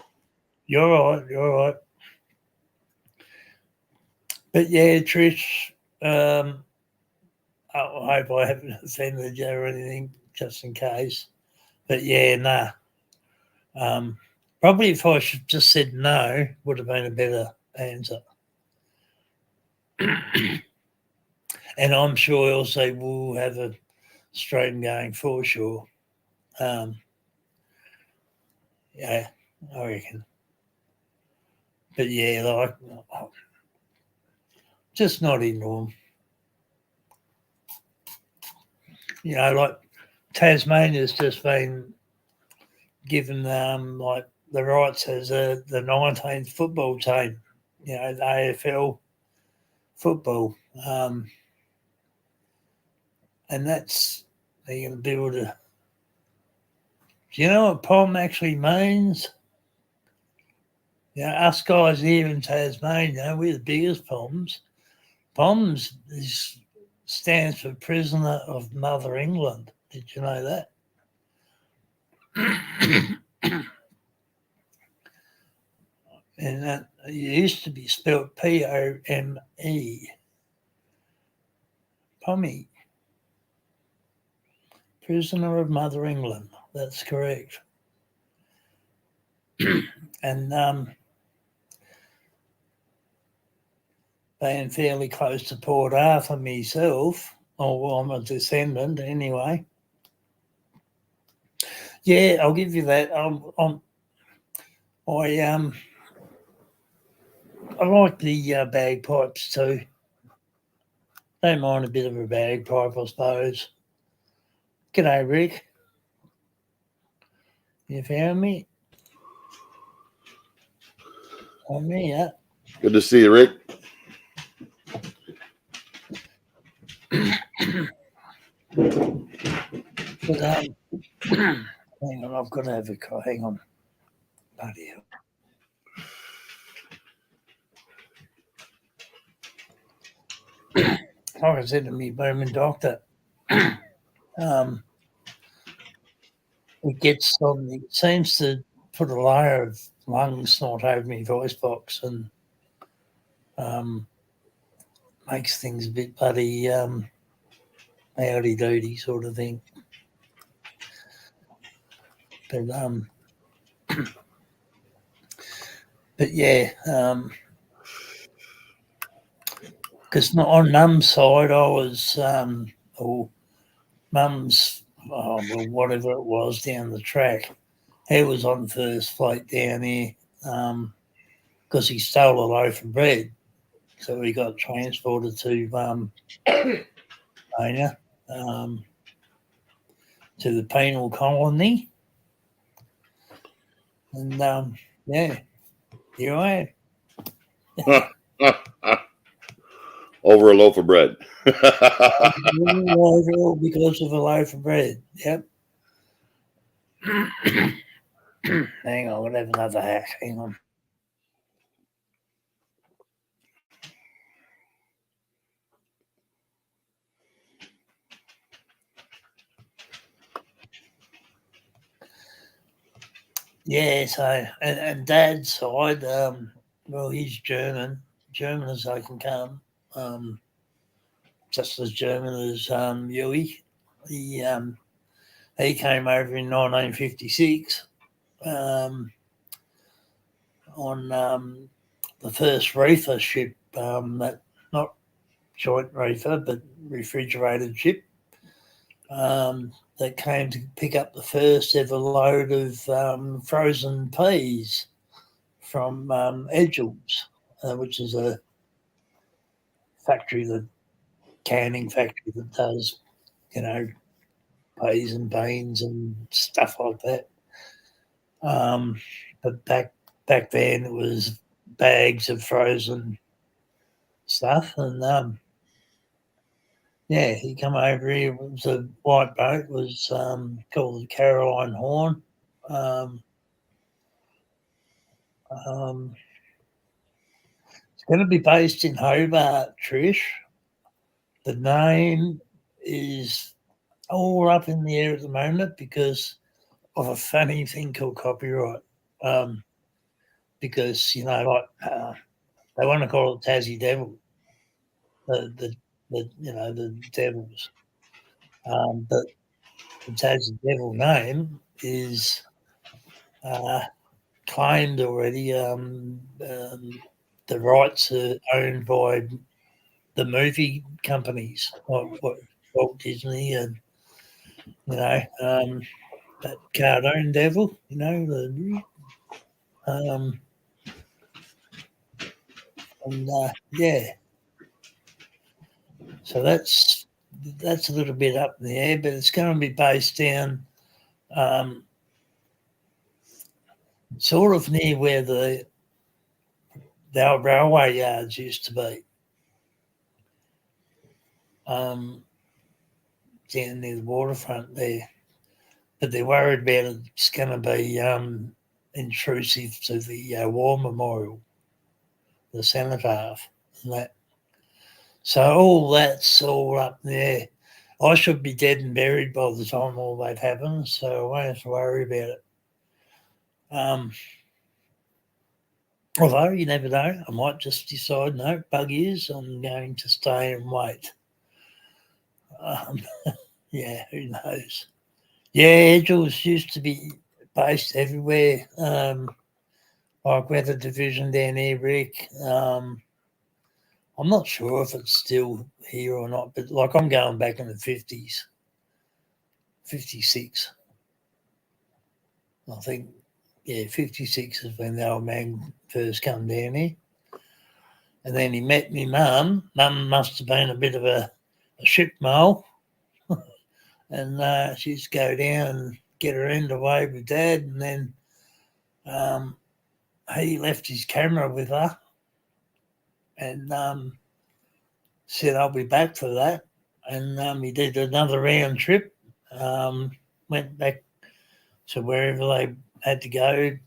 You're all right. But yeah, Trish, I hope I haven't offended you or anything, just in case. But yeah, nah. Probably if I should just said no, would have been a better answer. And I'm sure also we'll have a stream going for sure. Yeah, I reckon. But yeah, like, just not into them. You know, like Tasmania's just been given like the rights as the 19th football team. You know, the AFL football, and that's they're going to build a. Do you know what POM actually means? You know, us guys here in Tasmania, we're the biggest POMs. POMs stands for Prisoner of Mother England. Did you know that? And that it used to be spelled POME. Pommy. Prisoner of Mother England. That's correct. And being fairly close to Port Arthur myself, or I'm a descendant anyway. Yeah, I'll give you that. I like the bagpipes too. Don't mind a bit of a bagpipe, I suppose. G'day, Rick. You found me? On me, yeah. Good to see you, Rick. But hang on, I've got to have a hang on. Bloody hell. Like I said to me booming doctor, it seems to put a layer of lung snot over my voice box and makes things a bit bloody howdy-doody sort of thing. But yeah, because on Mum's side, I was, or Mum's, whatever it was down the track, he was on first flight down here because he stole a loaf of bread. So he got transported to Mania, to the penal colony. And yeah, here I am. Over a loaf of bread. All because of a loaf of bread. Yep. Hang on, we'll have another hack. Hang on. Yeah, so and Dad's side, well, he's German as they can come, just as German as Yui. He came over in 1956 on the first reefer ship, that not joint reefer but refrigerated ship. That came to pick up the first ever load of frozen peas from Edgel's, which is a canning factory that does, peas and beans and stuff like that. But back then it was bags of frozen stuff, and yeah, he come over here. It was a white boat. It was called the Caroline Horn. It's going to be based in Hobart, Trish. The name is all up in the air at the moment because of a funny thing called copyright. Because they want to call it Tassie Devil, the Devils, but the Tassie Devil name is claimed already. The rights are owned by the movie companies, like Walt Disney and that cartoon devil, yeah. So that's a little bit up in the air, but it's going to be based down sort of near where the old railway yards used to be. Down near the waterfront there. But they're worried about it's going to be intrusive to the war memorial, the cenotaph, and that. So all that's all up there. I should be dead and buried by the time all that happens, so I won't have to worry about it. Although you never know, I might just decide, no, bug is, I'm going to stay and wait. Um, yeah, who knows? Yeah, Edgels used to be based everywhere. Like Weather Division down here, Rick. I'm not sure if it's still here or not, but like I'm going back in the 50s, 56. I think, yeah, 56 is when the old man first come down here. And then he met me mum. Mum must have been a bit of a ship mole. And she used to go down and get her end away with Dad. And then he left his camera with her and said, I'll be back for that. And he did another round trip, went back to wherever they had to go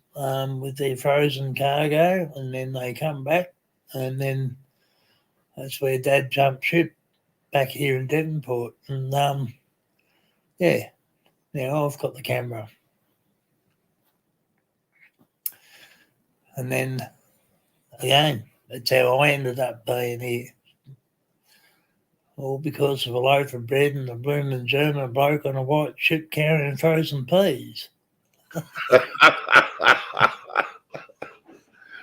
with their frozen cargo, and then they come back, and then that's where Dad jumped ship back here in Devonport. And yeah, now I've got the camera. And then again, that's how I ended up being here. All because of a loaf of bread and a blooming German bloke on a white ship carrying frozen peas.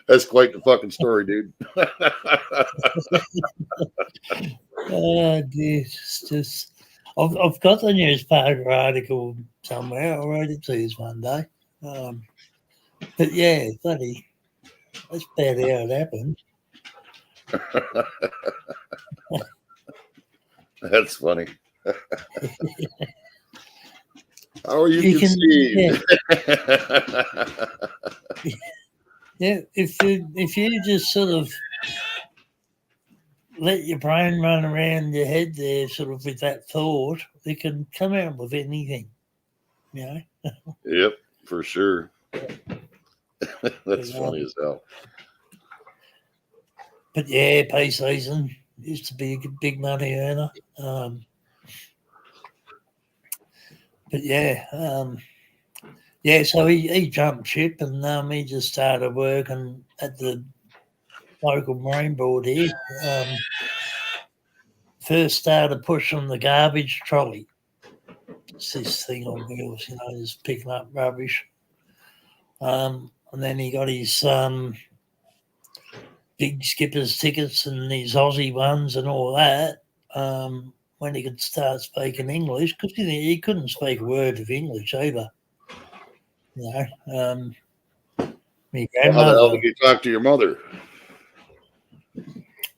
That's quite the fucking story, dude. Oh, dear. It's just, I've got the newspaper article somewhere. I'll read it to you one day. But yeah, bloody, that's about how it happened. That's funny. How are you conceived? Yeah, if you just sort of let your brain run around your head there, sort of with that thought, it can come out with anything, you know. Yep, for sure. That's funny as hell. But yeah, pay season used to be a big money earner. But yeah, so he jumped ship and he just started working at the local marine board here. First started pushing the garbage trolley. It's this thing on wheels, you know, just picking up rubbish. And then he got his big skipper's tickets and his Aussie ones and all that when he could start speaking English, because he couldn't speak a word of English either. You know, my grandmother. How the hell did you talk to your mother?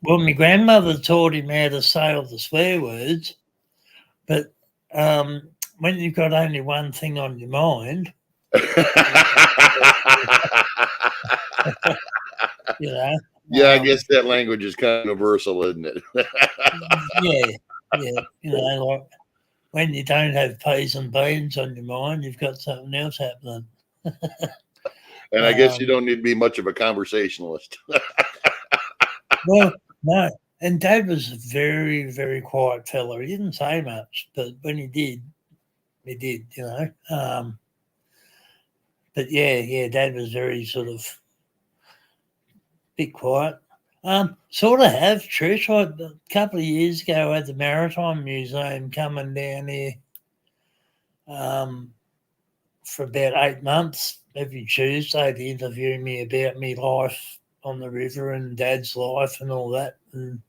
Well, my grandmother taught him how to say all the swear words, but when you've got only one thing on your mind, you know. Yeah, I guess that language is kind of universal, isn't it? yeah. You know, like when you don't have peas and beans on your mind, you've got something else happening. And I guess you don't need to be much of a conversationalist. Well, no. And Dad was a very, very quiet fella. He didn't say much, but when he did, you know. But yeah, Dad was very sort of bit quiet. Sort of have, Trish. A couple of years ago, I had the Maritime Museum coming down here for about 8 months every Tuesday to interview me about my life on the river and Dad's life and all that. And,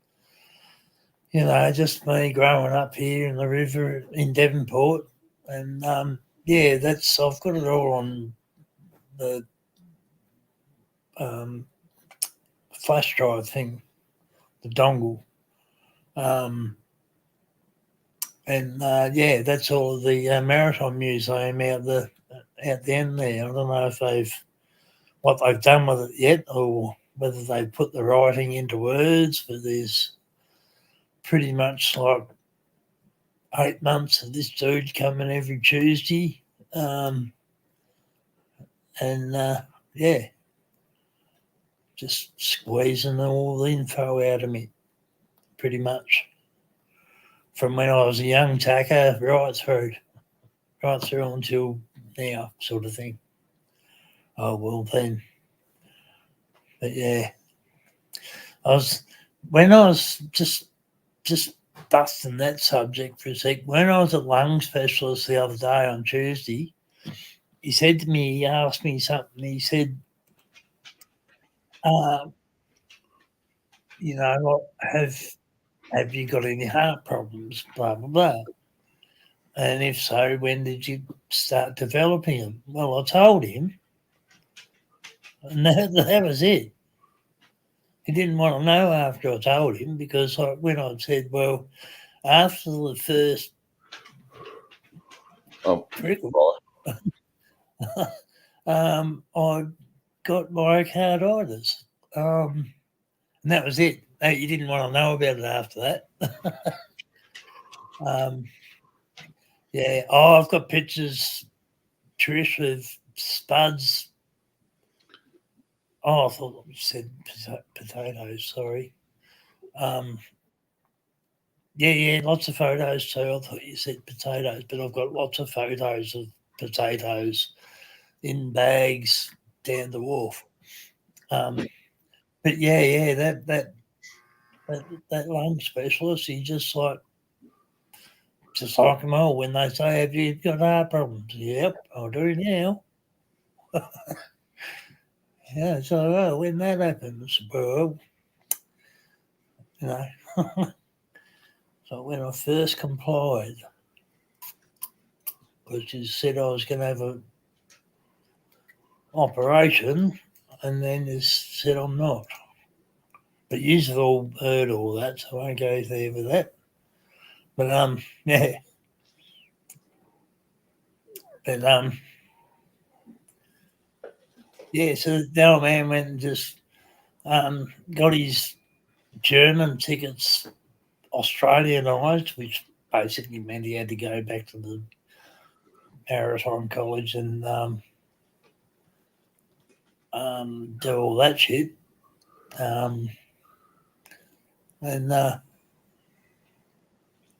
you know, just me growing up here in the river in Devonport. And, I've got it all on the flash drive thing, the dongle. That's all the Maritime Museum out the end there. I don't know if what they've done with it yet, or whether they put the writing into words. But there's pretty much like 8 months of this dude coming every Tuesday, just squeezing all the info out of me, pretty much. From when I was a young tacker right through until now, sort of thing. Oh, well then. But yeah, when I was just busting that subject for a sec. When I was at lung specialist the other day on Tuesday, he said to me, he asked me something. He said, you know, like, have you got any heart problems? Blah blah blah. And if so, when did you start developing them? Well, I told him, and that was it. He didn't want to know after I told him because when I said, well, after the first trickle, I got myocarditis. And that was it. You didn't want to know about it after that. Yeah. Oh, I've got pictures, Trish, of spuds. Oh, I thought you said potatoes. Sorry. Yeah, lots of photos too. I thought you said potatoes, but I've got lots of photos of potatoes in bags down the wharf. But yeah, that lung specialist, he just like them all when they say, "Have you got heart problems?" Yep, I do now. Yeah, so when that happens, well, you know, so when I first complied, because you said I was going to have an operation, and then you said I'm not. But you've all heard all that, so I won't go there with that. But yeah. But yeah, so the old man went and just got his German tickets Australianised, which basically meant he had to go back to the Maritime College and do all that shit.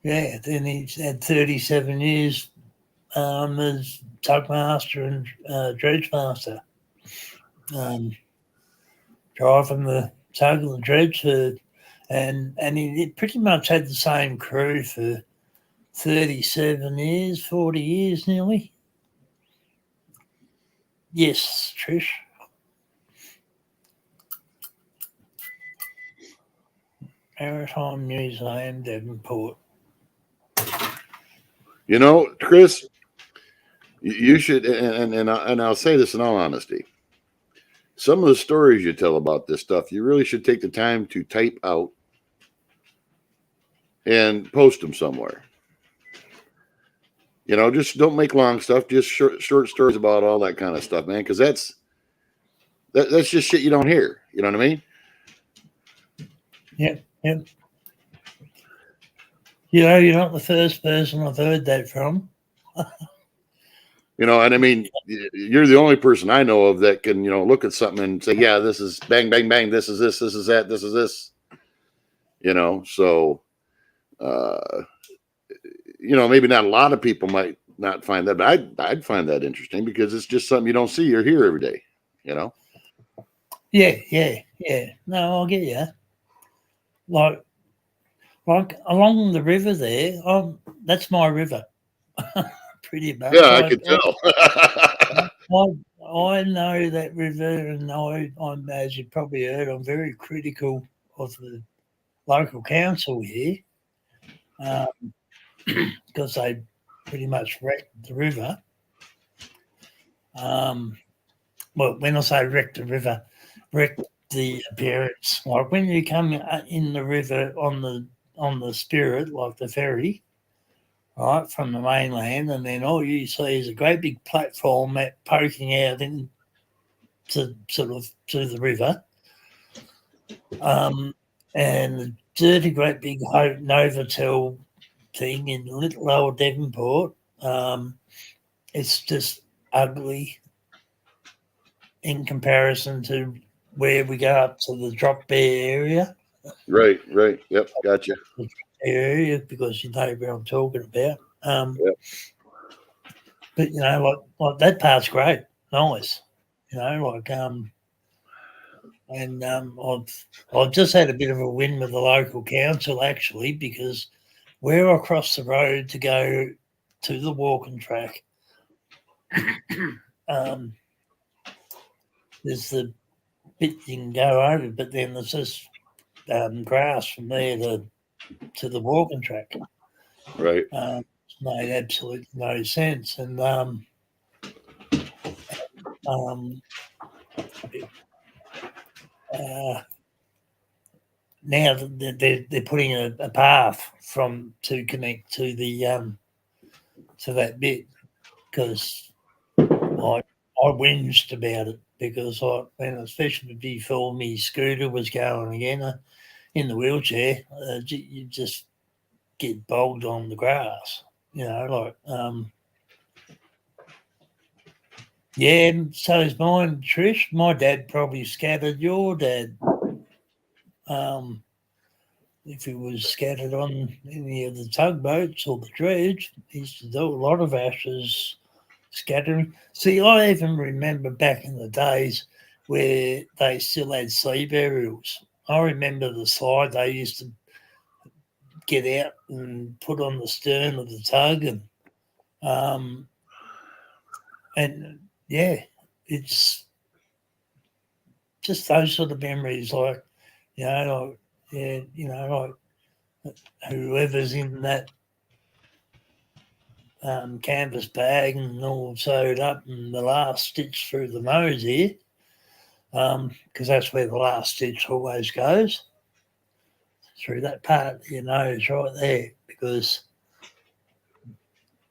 Yeah, then he's had 37 years as tug master and dredge master. Driving the tug and the dredge and he pretty much had the same crew for 37 years, 40 years nearly. Yes, Trish. Maritime Museum, Devonport. You know, Chris, you should, and I'll say this in all honesty. Some of the stories you tell about this stuff, you really should take the time to type out and post them somewhere. You know, just don't make long stuff, just short stories about all that kind of stuff, man, because that's just shit you don't hear. You know what I mean? Yep. You know, you're not the first person I've heard that from. You know, and I mean, you're the only person I know of that can, you know, look at something and say, yeah, this is bang, bang, bang. This is this is that, this is this. You know, so, you know, maybe not a lot of people might not find that, but I'd find that interesting because it's just something you don't see or hear every day, you know? Yeah. No, I'll get you. Like along the river there, that's my river. Pretty much. Yeah, I can tell. I know that river, and I'm, as you probably heard, I'm very critical of the local council here because they pretty much wrecked the river. Well, when I say wrecked the river, wrecked the appearance. Like when you come in the river on the Spirit, like the ferry, right, from the mainland, and then all you see is a great big platform poking out into sort of to the river. And the dirty, great big Novotel thing in Little Old Devonport. It's just ugly in comparison to where we go up to the Drop Bear area. Right. Yep, gotcha. Area, because you know where I'm talking about. Yep. But you know, like that part's great, nice. You know, like and I've just had a bit of a win with the local council actually because we're across the road to go to the walking track. There's the bit you can go over, but then there's just grass from there to the walking track. Right. It made absolutely no sense. And now they're putting a path to connect to the to that bit, because I whinged about it, because especially before me scooter was going again in the wheelchair, you just get bogged on the grass, yeah, so is mine, Trish. My dad probably scattered your dad. If he was scattered on any of the tugboats or the dredge, he used to do a lot of ashes scattering. See, I even remember back in the days where they still had sea burials. I remember the slide they used to get out and put on the stern of the tug, and yeah, it's just those sort of memories, like whoever's in that canvas bag and all sewed up, and the last stitch through the nose here, because that's where the last stitch always goes, through that part of your nose right there, because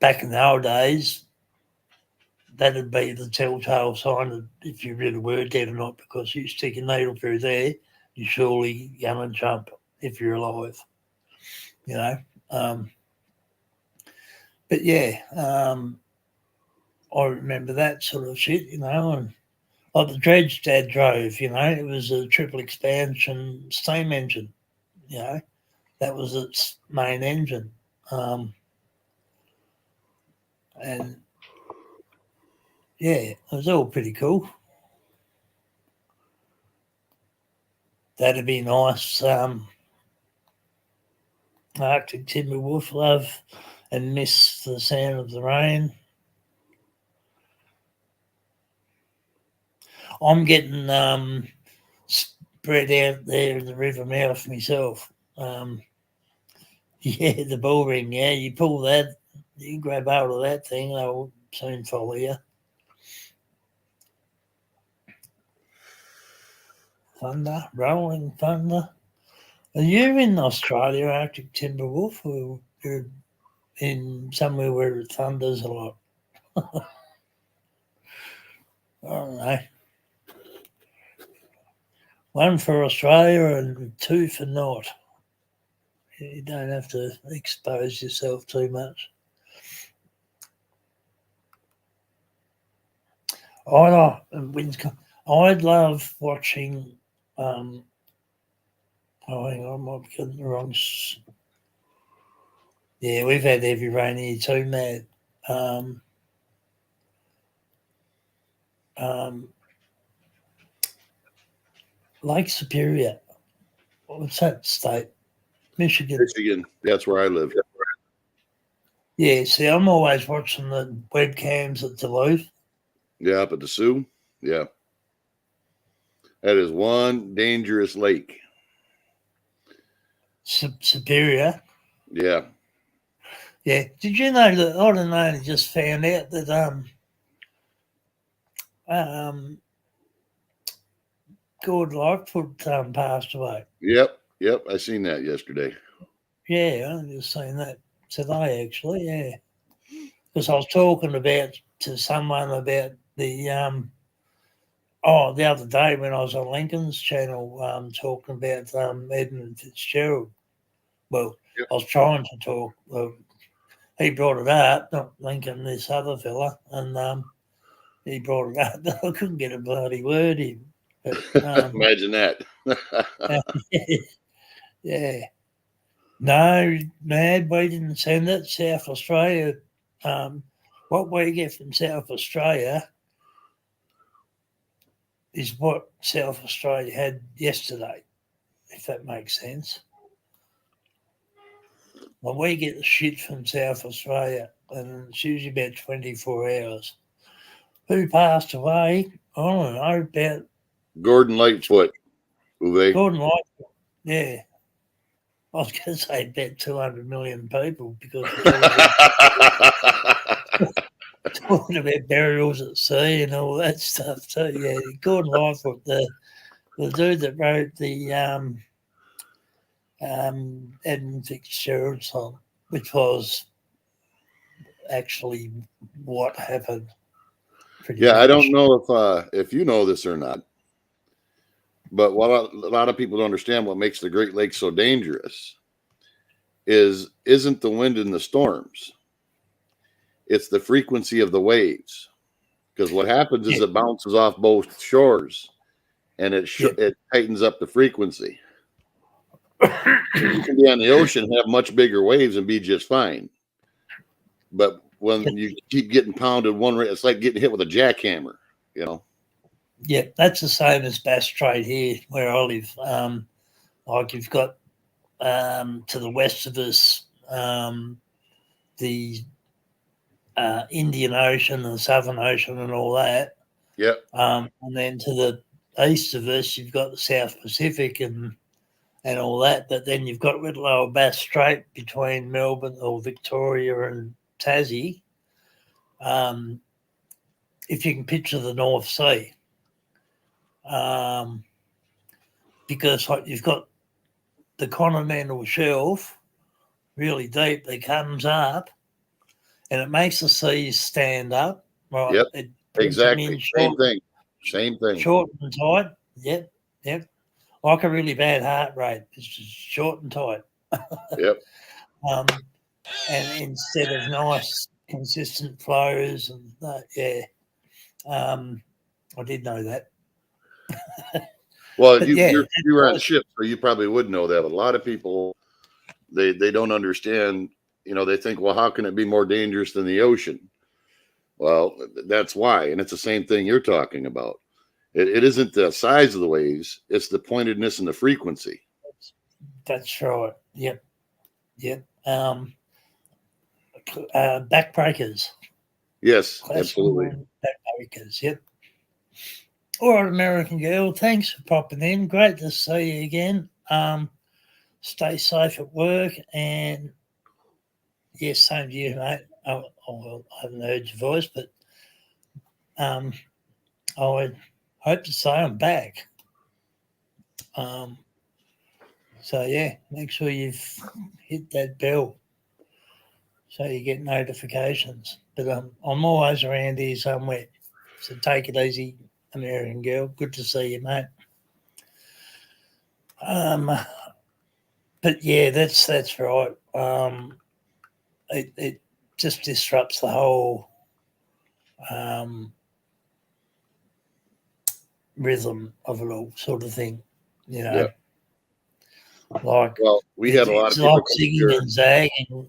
back in the old days, that'd be the telltale sign of if you really were dead or not, because you stick a needle through there, you're surely going to jump if you're alive, But yeah, I remember that sort of shit, and like the dredge Dad drove, it was a triple expansion steam engine, that was its main engine. And yeah, it was all pretty cool. That'd be nice. Arctic timber wolf, love and miss the sound of the rain. I'm getting spread out there in the river mouth myself. Yeah, the bull ring. Yeah, you pull that, you grab hold of that thing, they'll soon follow you. Thunder, rolling thunder. Are you in Australia, Arctic timber wolf, or you're in somewhere where it thunders a lot? I don't know. One for Australia and two for not. You don't have to expose yourself too much. I'd love watching. Hang on, I might be getting the wrong. Yeah, we've had heavy rain here too, Matt. Lake Superior. What's that state? Michigan. Michigan. That's where I live. Yeah, see, I'm always watching the webcams at Duluth. Yeah, up at the Sioux. Yeah. That is one dangerous lake. Superior. Yeah. Yeah. Did you know that I don't know, I just found out that Gord Lightfoot passed away. Yep. I seen that yesterday. Yeah, I just seen that today actually, yeah. Because I was talking to someone about the the other day when I was on Lincoln's channel, talking about Edmund Fitzgerald. Well, yep. I was trying to talk. Well, he brought it up, not Lincoln, this other fella, and he brought it up. I couldn't get a bloody word in. But, imagine that. yeah. No, Mad, we didn't send it. South Australia. What we get from South Australia is what South Australia had yesterday, if that makes sense. Well, we get the shit from South Australia, and it's usually about 24 hours. Who passed away? I don't know, about Gordon Lightfoot, Uwe. Gordon Lightfoot. Yeah. I was going to say about 200 million people because we're talking about burials at sea and all that stuff. So, yeah, Gordon Lightfoot, the dude that wrote the Edmund Fitzgerald song, which was actually what happened. Pretty I much. don't know if you know this or not, but what a lot of people don't understand what makes the Great Lakes so dangerous isn't the wind and the storms. It's the frequency of the waves. Because what happens is it bounces off both shores and it tightens up the frequency. You can be on the ocean and have much bigger waves and be just fine. But when you keep getting pounded one rate, it's like getting hit with a jackhammer, you know? Yeah, that's the same as Bass Strait here where I live. Like you've got to the west of us the Indian Ocean and the Southern Ocean and all that. Yep. And then to the east of us, you've got the South Pacific and all that. But then you've got little old Bass Strait between Melbourne or Victoria and Tassie. If you can picture the North Sea. Because you've got the continental shelf really deep that comes up and it makes the seas stand up. Right? Yep. It Exactly. Same thing. Short and tight. Yep. Like a really bad heart rate. It's just short and tight. Yep. And instead of nice, consistent flows and I did know that. Well, you were on ships, so you probably would know that. But a lot of people, they don't understand. You know, they think, well, how can it be more dangerous than the ocean? Well, that's why, and it's the same thing you're talking about. It isn't the size of the waves; it's the pointedness and the frequency. That's right. Yep. Backbreakers. Yes, Classic absolutely. Backbreakers. Yep. All right, American Girl. Thanks for popping in. Great to see you again. Stay safe at work, and yes, same to you, mate. I haven't heard your voice, but I would hope to say I'm back. So yeah, make sure you've hit that bell so you get notifications. But I'm always around here somewhere. So take it easy, American Girl. Good to see you, mate. But yeah, that's right. It just disrupts the whole rhythm of it all, sort of thing. You know, Yeah. like we had a lot of people like singing and zagging.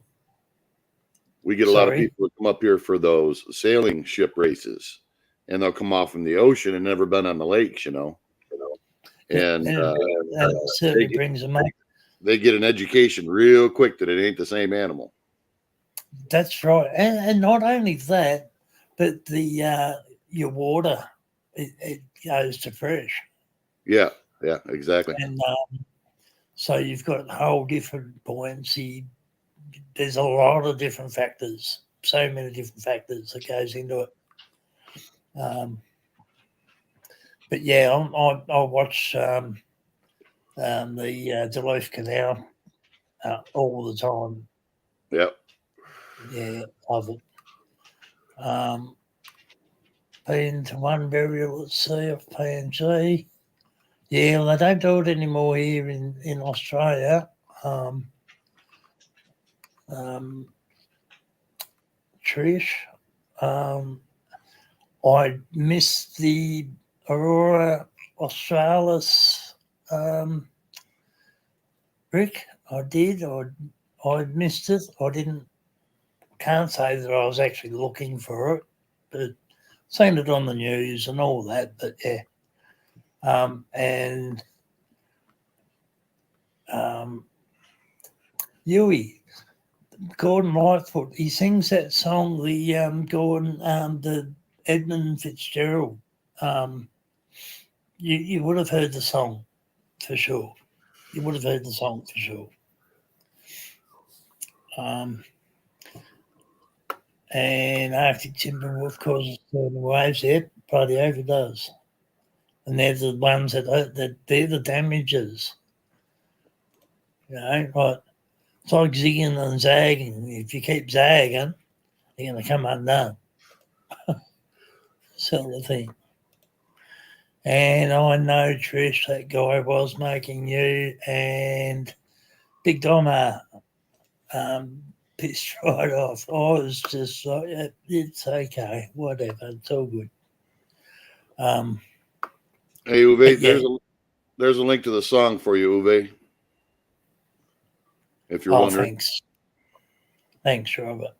We get a lot of people that come up here for those sailing ship races, and they'll come off from the ocean and never been on the lakes, you know. And that certainly brings them up. They get an education real quick that it ain't the same animal. That's right, and not only that, but the your water it goes to fresh. Yeah, exactly. And so you've got a whole different buoyancy. There's a lot of different factors, so many different factors that goes into it. But yeah, I'll watch the Duluth Canal all the time. Yep. Yeah, love it. Been to one burial at sea of PNG. Yeah, well, they don't do it anymore here in Australia. Trish, I missed the Aurora Australis. Rick, I did. I missed it. Can't say that I was actually looking for it, but seen it on the news and all that. But yeah, and Yui, Gordon Lightfoot. He sings that song, the Edmund Fitzgerald. You would have heard the song for sure. You would have heard the song for sure. And Arctic Timberwolf causes certain waves. Yep, bloody overdoes. And they're the ones that they're the damages. You know, like it's like zigging and zagging. If you keep zagging, you're going to come undone. Sort of thing. And I know, Trish, that guy was making you and Big Doma pissed right off. I was just like, yeah, it's okay, whatever, it's all good. Hey, Uwe, yeah. there's a link to the song for you, Uwe. If you're wondering. Thanks, Robert.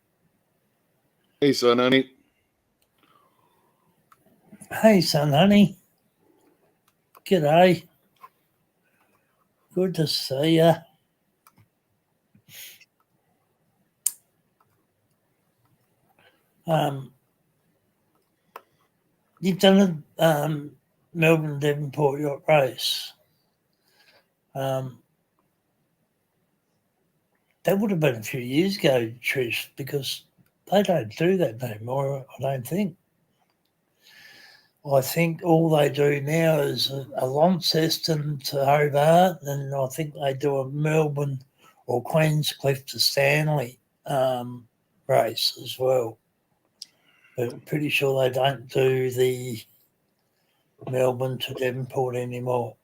Hey, son, honey. Hey, son, honey. G'day. Good to see ya. You've done a Melbourne Devonport yacht race. That would have been a few years ago, Trish, because they don't do that anymore, I don't think. I think all they do now is a Launceston to Hobart, and I think they do a Melbourne or Queenscliff to Stanley race as well. But I'm pretty sure they don't do the Melbourne to Devonport anymore.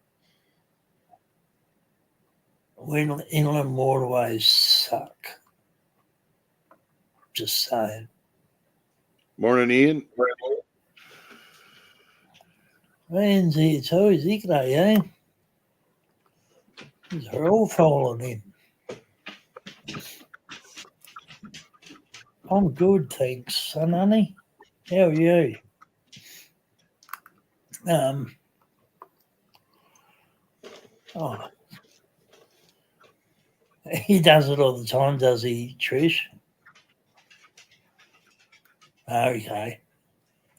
Inland waterways suck. Just saying. Morning, Ian. Ian's here too, is he? G'day, eh? They're all falling in. I'm good, thanks, son, honey. How are you? He does it all the time, does he, Trish? Okay.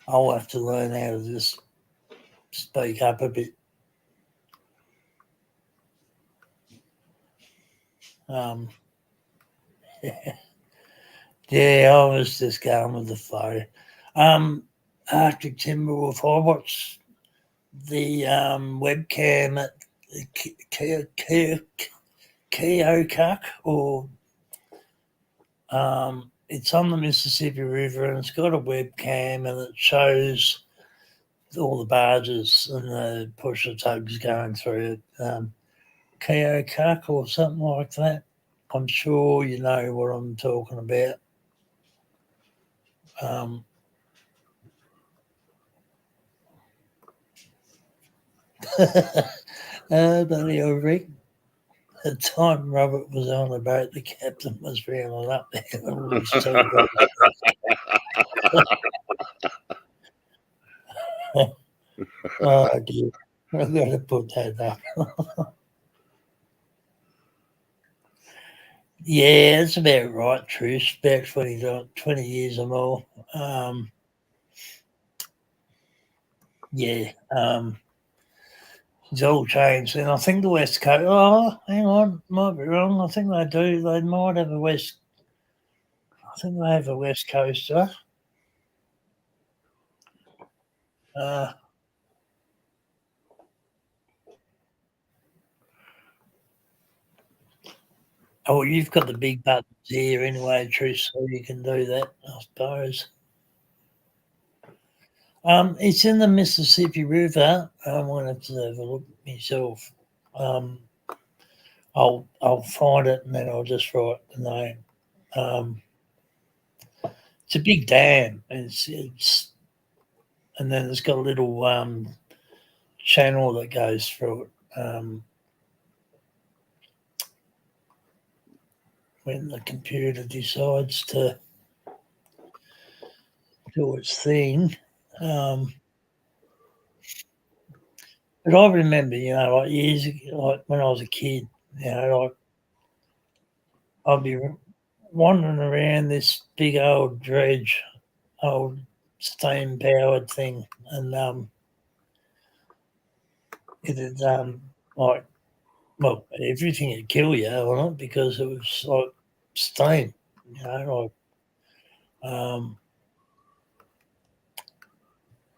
I'll have to learn how to just speak up a bit. Yeah, I was just going with the flow. Arctic Timberwolf, I watched the webcam at Keokuk, or it's on the Mississippi River, and it's got a webcam, and it shows all the barges and the pusher tugs going through it. Keokuk or something like that. I'm sure you know what I'm talking about. Bloody Rick. The time Robert was on the boat, the captain was reeling up there. Oh dear, I've got to put that up. Yeah, that's about right, Trish. About 20 years or more. It's all changed. And I think the West Coast, hang on, might be wrong. I think they do. They might have a West, I think they have a West Coaster. You've got the big buttons here anyway, Trish, so you can do that, I suppose. It's in the Mississippi River. I'm going to have to have a look myself. I'll find it and then I'll just write the name. It's a big dam, and and then it's got a little channel that goes through it. When the computer decides to do its thing. But I remember, like years ago, like when I was a kid, like I'd be wandering around this big old dredge, old steam powered thing, and it had like, well, everything would kill you on it because it was like steam,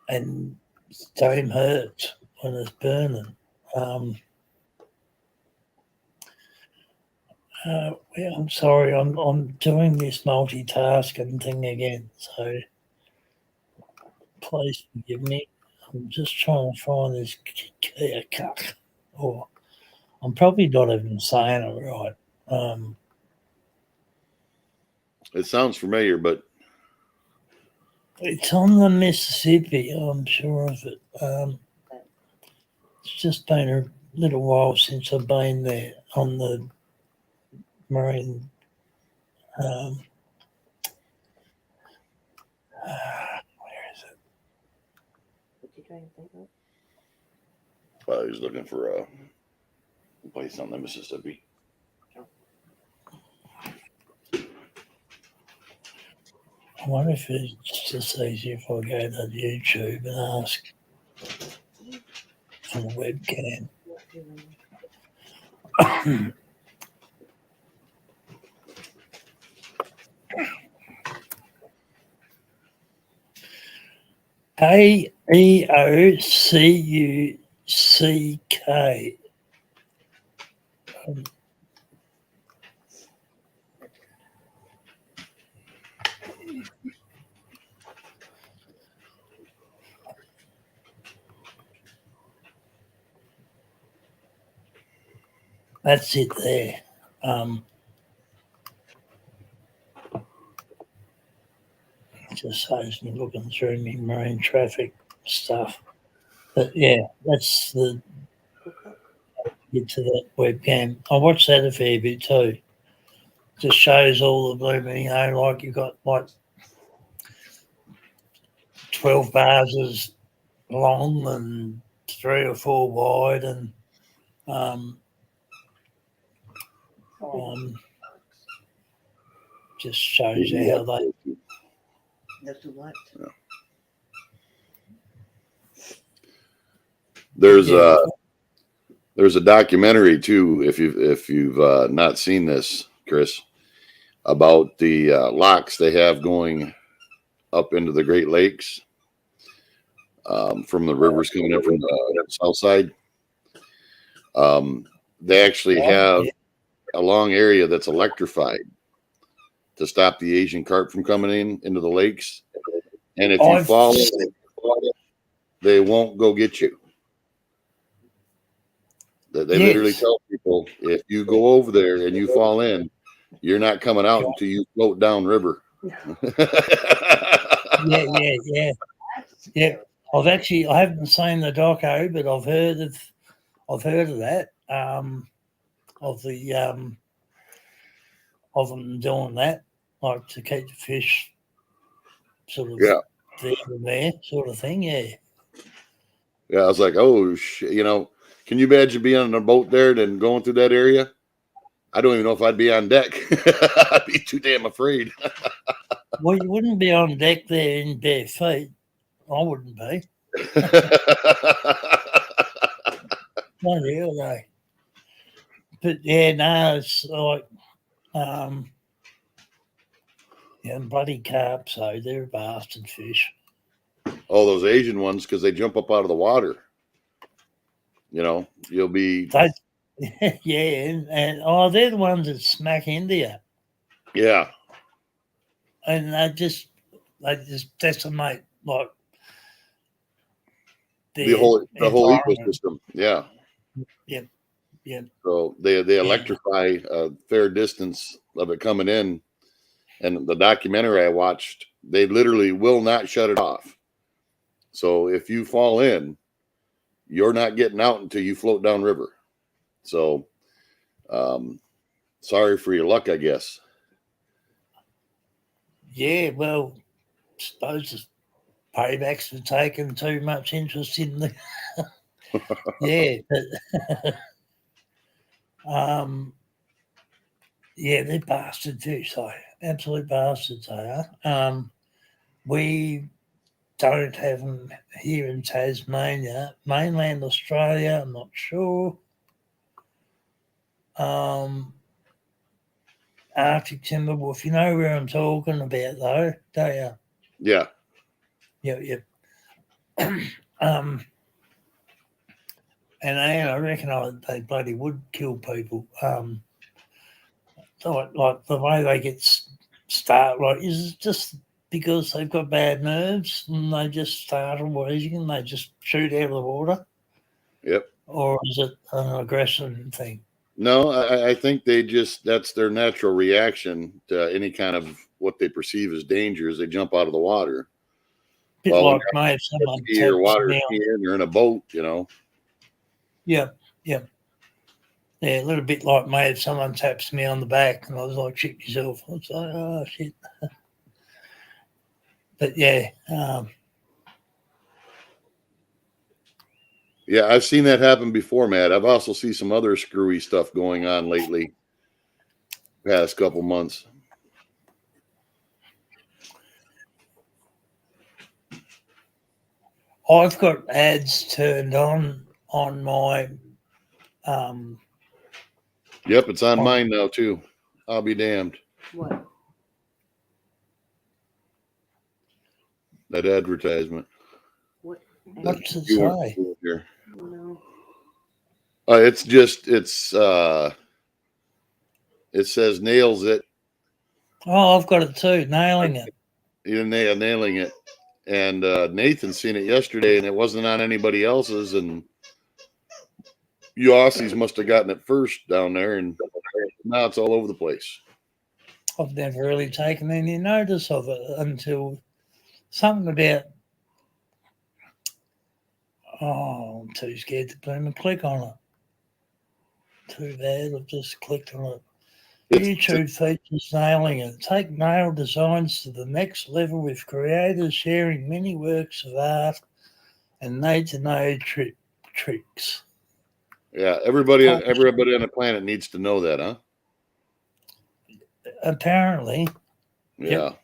and steam hurts when it's burning. Yeah, I'm sorry, I'm doing this multitasking thing again, so please forgive me. I'm just trying to find this cuck, or I'm probably not even saying it right. It sounds familiar, but It's on the Mississippi, I'm sure of it. It's just been a little while since I've been there on the marine. Where is it? What you trying to think of? he's looking for a place on the Mississippi. I wonder if it's just easier if I go to YouTube and ask on the webcam. AEOCUCK. That's it there. Just shows me looking through me marine traffic stuff. But yeah, that's the get to that webcam. I watch that a fair bit too. Just shows all the blooming, like you've got like 12 bars is long and 3 or 4 wide, and just shows you how they. That's a what? Yeah. There's a documentary too, if you've not seen this, Chris, about the locks they have going up into the Great Lakes from the rivers coming in from the south side. They actually have a long area that's electrified to stop the Asian carp from coming into the lakes. And if you fall in, they won't go get you. They literally tell people, if you go over there and you fall in, you're not coming out until you float down river. Yeah. I haven't seen the doco, but I've heard of that. Of them doing that, like to keep the fish sort of there and there, sort of thing. Yeah. Yeah, I was like, oh shit, can you imagine being on a boat there and then going through that area? I don't even know if I'd be on deck. I'd be too damn afraid. Well, you wouldn't be on deck there in bare feet. I wouldn't be. Not really. But yeah, no, it's like, bloody carp, so they're bastard fish. Oh, those Asian ones, because they jump up out of the water. You'll be. Yeah, and they're the ones that smack into you. Yeah. And they just decimate like the whole ecosystem. Yeah. Yep. So they electrify a fair distance of it coming in. And the documentary I watched, they literally will not shut it off. So if you fall in, you're not getting out until you float down river. So sorry for your luck, I guess. Yeah, well, I suppose it's paybacks for taking too much interest in the but Yeah, they're bastards too, so absolute bastards they are. We don't have them here in Tasmania. Mainland Australia, I'm not sure. Arctic timberwolf, you know where I'm talking about though, don't you? Yeah. Yep. And I reckon they bloody would kill people. Like the way they get start, like, is it just because they've got bad nerves and they just start wheezing and they just shoot out of the water? Yep. Or is it an aggression thing? No, I think that's their natural reaction to any kind of what they perceive as danger is they jump out of the water. Bit Well, like mate, someone or water taps me on. skiing or in a boat, you know. Yeah. Yeah, a little bit like me if someone taps me on the back and I was like, shit yourself. I was like, oh, shit. But yeah. Yeah, I've seen that happen before, Matt. I've also seen some other screwy stuff going on lately, past couple months. I've got ads turned on my Yep, it's on mine now too. I'll be damned. What? That advertisement. what's it say? No. It says nails it. Oh, I've got it too, nailing it. You're nailing it. And Nathan seen it yesterday and it wasn't on anybody else's, and you Aussies must have gotten it first down there, and now it's all over the place. I've never really taken any notice of it until something about, I'm too scared to bloom and click on it. Too bad, I've just clicked on it. YouTube features nailing it. Take nail designs to the next level with creators sharing many works of art and need-to-know tricks. Yeah, everybody on the planet needs to know that, huh? Apparently. Yeah. Yep.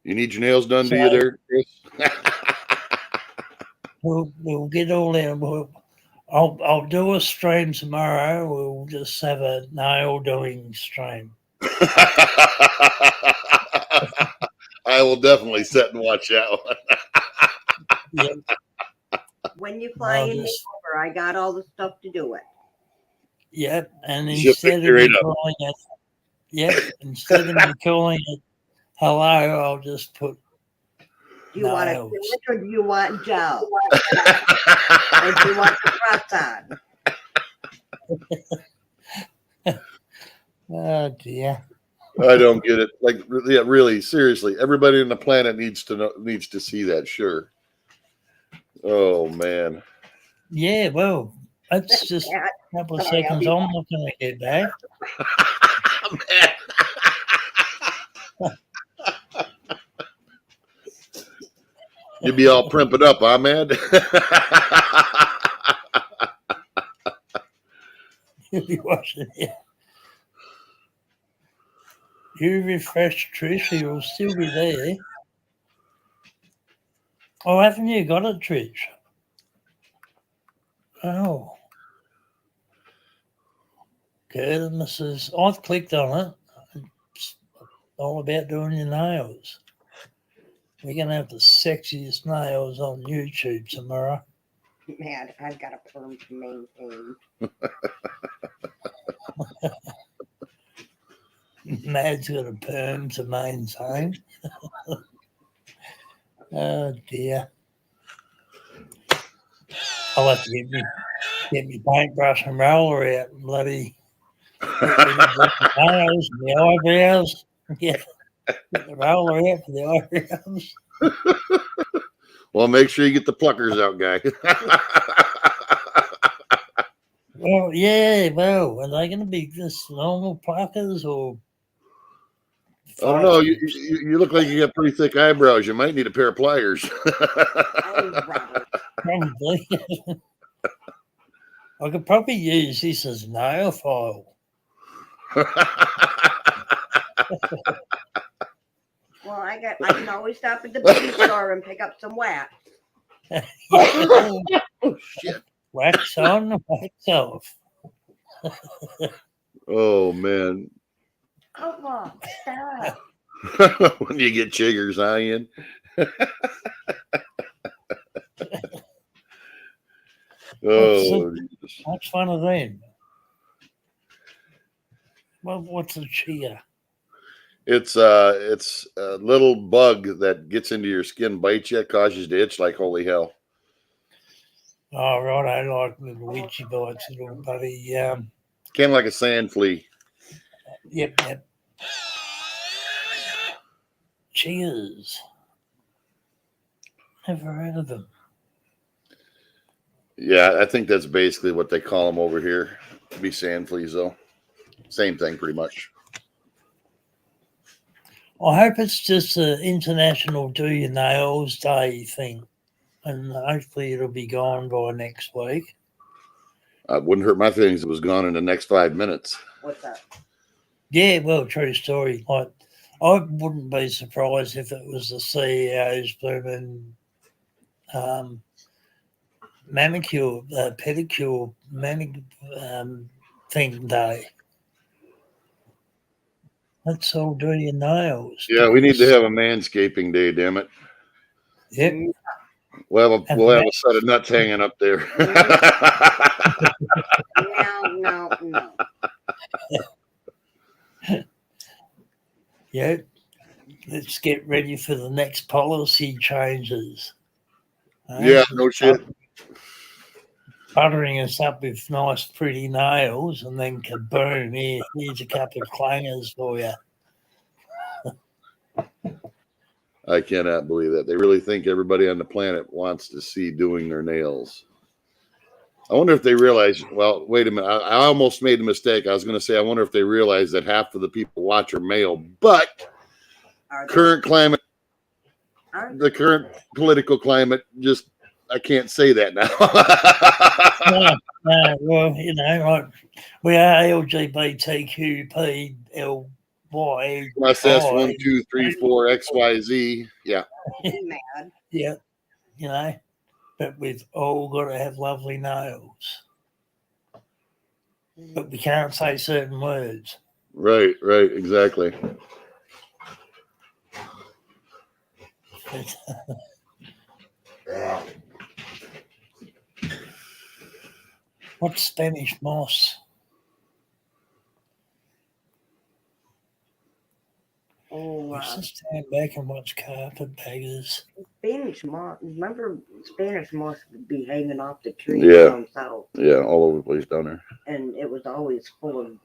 You need your nails done, do you there, Chris? We'll get all that. I'll do a stream tomorrow. We'll just have a nail doing stream. I will definitely sit and watch that one. Yep. When you fly in over, I got all the stuff to do it. Yep, and instead of me calling it hello, I'll just put. Do you want a finish or do you want gel? Or do you want the press on? Oh dear. I don't get it. Like, yeah, really, seriously, everybody on the planet needs to see that. Sure. Oh man. Yeah, well, that's just a couple of seconds. I'm not going to get back. You'd be all primping up, huh, man? You'll be watching it. You refresh Trish, you'll still be there. Oh, haven't you got it, Trish? Oh. Good, Mrs. I've clicked on it. It's all about doing your nails. We're going to have the sexiest nails on YouTube tomorrow. Man, I've got a perm to maintain. Mad's got a perm to maintain. Oh dear. I'll have to get me paintbrush and roller out and bloody get the nails and the eyebrows. Get the roller out for the eyebrows. Well, make sure you get the pluckers out, guy. Well, yeah, well, are they going to be just normal pluckers or? I don't know. You look like you got pretty thick eyebrows. You might need a pair of pliers. Probably. I could probably use this as nail file. Well, I can always stop at the beauty store and pick up some wax. Oh shit! Wax on, wax off. Oh man! Come on, stop. When you get chiggers, huh, Ian? Oh, Jesus. What's one of them? Well, what's a chia? It's a little bug that gets into your skin, bites you, causes you to itch like holy hell. Oh, right, I like little witchy bites, little buddy. Kind of like a sand flea. Yep. Cheers. Never heard of them. Yeah, I think that's basically what they call them over here. Be sand fleas, though. Same thing, pretty much. I hope it's just an international do your nails day thing, and hopefully it'll be gone by next week. Wouldn't hurt my feelings if it was gone in the next 5 minutes. What's that? Yeah, well, true story. Like, I wouldn't be surprised if it was the CEO's blooming manicure, pedicure, thing day. Let's all do your nails. Yeah, we need to have a manscaping day, damn it. Yep. We'll have a set of nuts hanging up there. No. Yep. Let's get ready for the next policy changes. Yeah, no shit. Buttering us up with nice, pretty nails, and then kaboom! Here's a couple of clangers for you. I cannot believe that. They really think everybody on the planet wants to see doing their nails. I wonder if they realize, well, wait a minute. I almost made a mistake. I was going to say, I wonder if they realize that half of the people watch are male, but current climate, the current political climate, just, I can't say that now. No, well, you know, like, we are LGBTQP, LY. SS 1, 2, 3, 4, XYZ. Yeah. Mad. Yeah, you know, but we've all got to have lovely nails. But we can't say certain words. Right, exactly. What's Spanish moss? Oh, Just stand back and watch carpetbaggers. Spanish moss. Remember, Spanish moss would be hanging off the tree down south. Yeah, all over the place down there. And it was always full of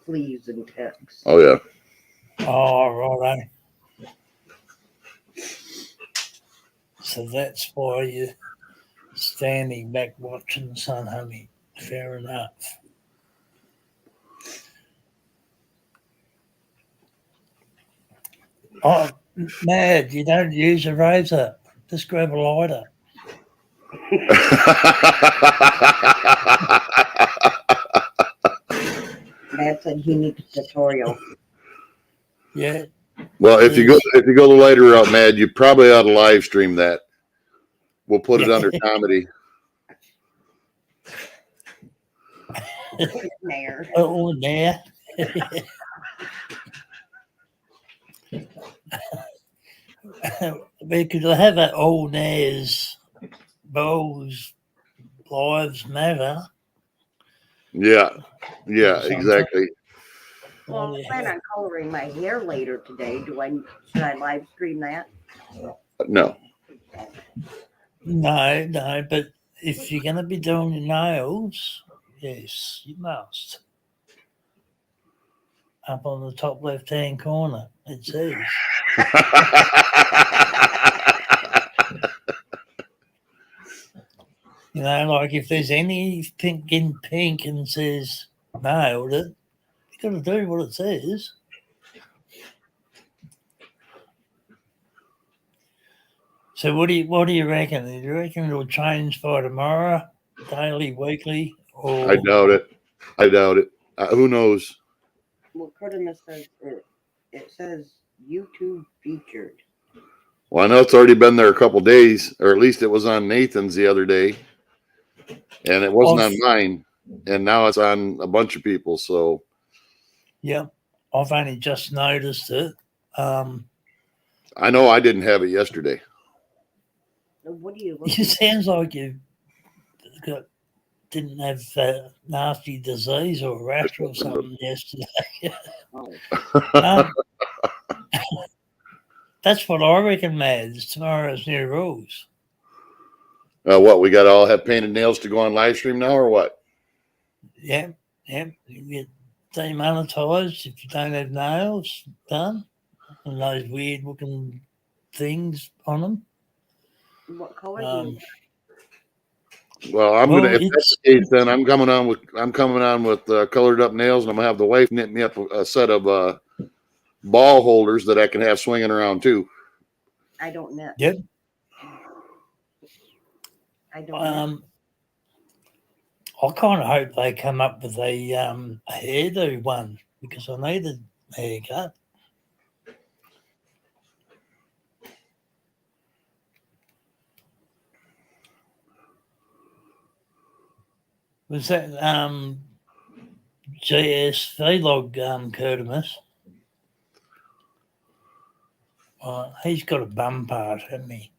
fleas and ticks. Oh, yeah. Oh, right. So that's why you're standing back watching the sun, honey. Fair enough. Oh, Mad, you don't use a razor. Just grab a lighter. Dad said he needs a tutorial. Yeah. Well, if you go the lighter route, Mad, you probably ought to live stream that. We'll put it under comedy. There. Oh, there. We could have it all Nares Bowls Lives Matter. Yeah, exactly. Well, I plan on coloring my hair later today. Should I live stream that? No. No, but if you're going to be doing your nails, yes, you must. Up on the top left-hand corner, it says. You know, like if there's any pink in pink and says nailed it, you got to do what it says. So what do you reckon? Do you reckon it'll change by tomorrow, daily, weekly, or I doubt it. Who knows? Well, Curtimus says it says YouTube featured. Well, I know it's already been there a couple days, or at least it was on Nathan's the other day, and it wasn't on mine, and now it's on a bunch of people. So, yeah, I've only just noticed it. I know I didn't have it yesterday. What do you look It sounds like you didn't have nasty disease or rash or something yesterday. That's what I reckon, Mad. It's tomorrow's new rules. What, we got to all have painted nails to go on live stream now, or what? Yeah. You get demonetized if you don't have nails done and those weird looking things on them. What color do you? Well, if that's the case, then I'm coming on with colored up nails, and I'm gonna have the wife knit me up a set of ball holders that I can have swinging around too. I don't knit. Yep. I don't. I kind of hope they come up with a hairdo one because I need a haircut. Was that GS Vlog Curtimus? He's got a bum part, hasn't he?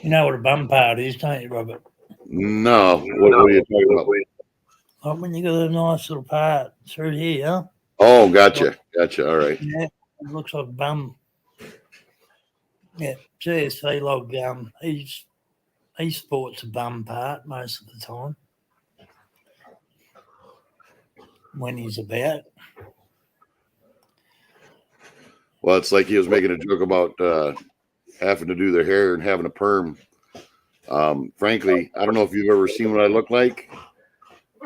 You know what a bum part is, don't you, Robert? No. What are you talking about? Like when you got a nice little part through here. Oh, gotcha. All right. Yeah, it looks like a bum. Yeah, GS Vlog, he sports a bum part most of the time when he's about. Well, it's like he was making a joke about having to do their hair and having a perm. Frankly, I don't know if you've ever seen what I look like,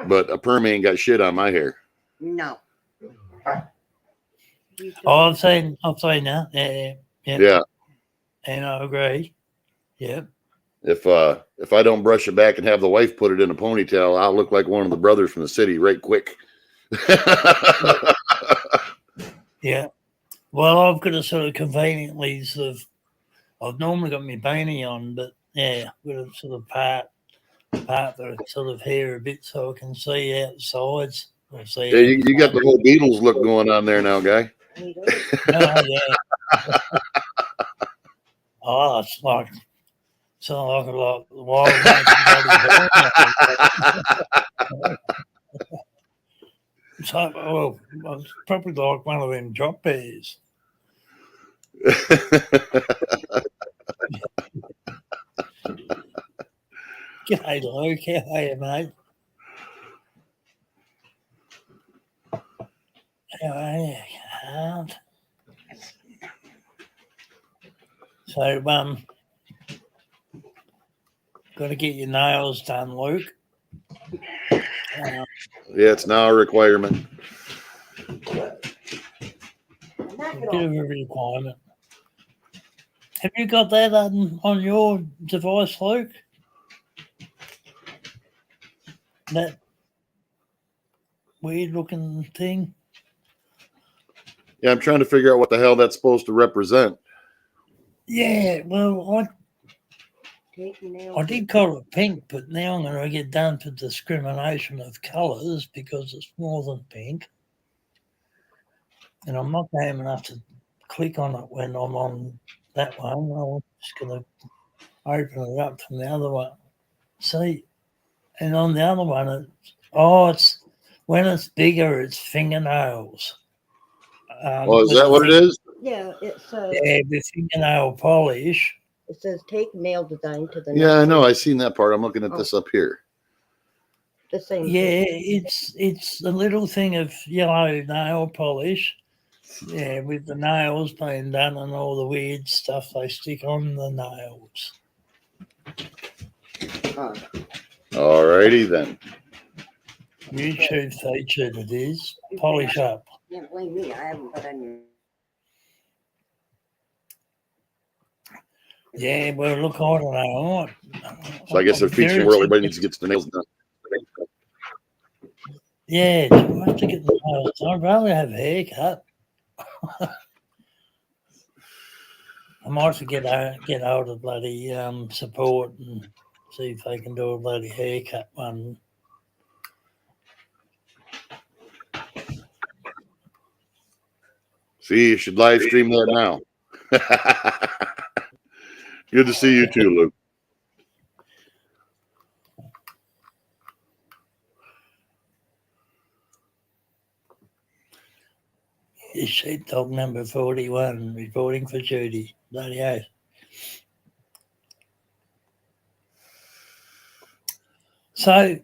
but a perm ain't got shit on my hair. No. Oh, I've seen that. Yeah. And I agree. Yeah. If I don't brush it back and have the wife put it in a ponytail, I'll look like one of the brothers from the city right quick. Yeah. Well, I've got a sort of conveniently I've normally got my beanie on, but yeah, I've got a sort of part the sort of hair a bit so I can see out the sides. Yeah, you got the whole Beatles look going on there now, guy. Oh, yeah. Oh, it's like the wild it's like, it's probably like one of them drop bears. G'day, Luke. How are you, mate? How are you? Can't. So, got to get your nails done, Luke. Yeah, it's now a requirement. A bit of a requirement. Have you got that on your device, Luke? That weird looking thing? Yeah, I'm trying to figure out what the hell that's supposed to represent. Yeah, well, I did call it pink, but now I'm going to get down to discrimination of colours because it's more than pink. And I'm not damn enough to click on it when I'm on that one. I'm just going to open it up from the other one. See, and on the other one, it's when it's bigger, it's fingernails. Is that what it is? Yeah, it says. Yeah, the fingernail polish. It says take nail design to the. Yeah, I know. I seen that part. I'm looking at this up here. The same. Yeah, it's a little thing of yellow nail polish. Yeah, with the nails being done and all the weird stuff they stick on the nails. All righty then. YouTube featured it is. Polish up. Can't blame me. I haven't put any. Yeah, well, look, I don't know. So I guess they're I'm featuring very where everybody sick. needs to get their nails done. Yeah, do I have to get the nails done? I'd rather have a haircut. I might have to get hold of bloody support and see if they can do a bloody haircut one. See, you should live stream that now. Good to see you too, Luke. Is sheepdog number 41 reporting for duty. Bloody oath. So,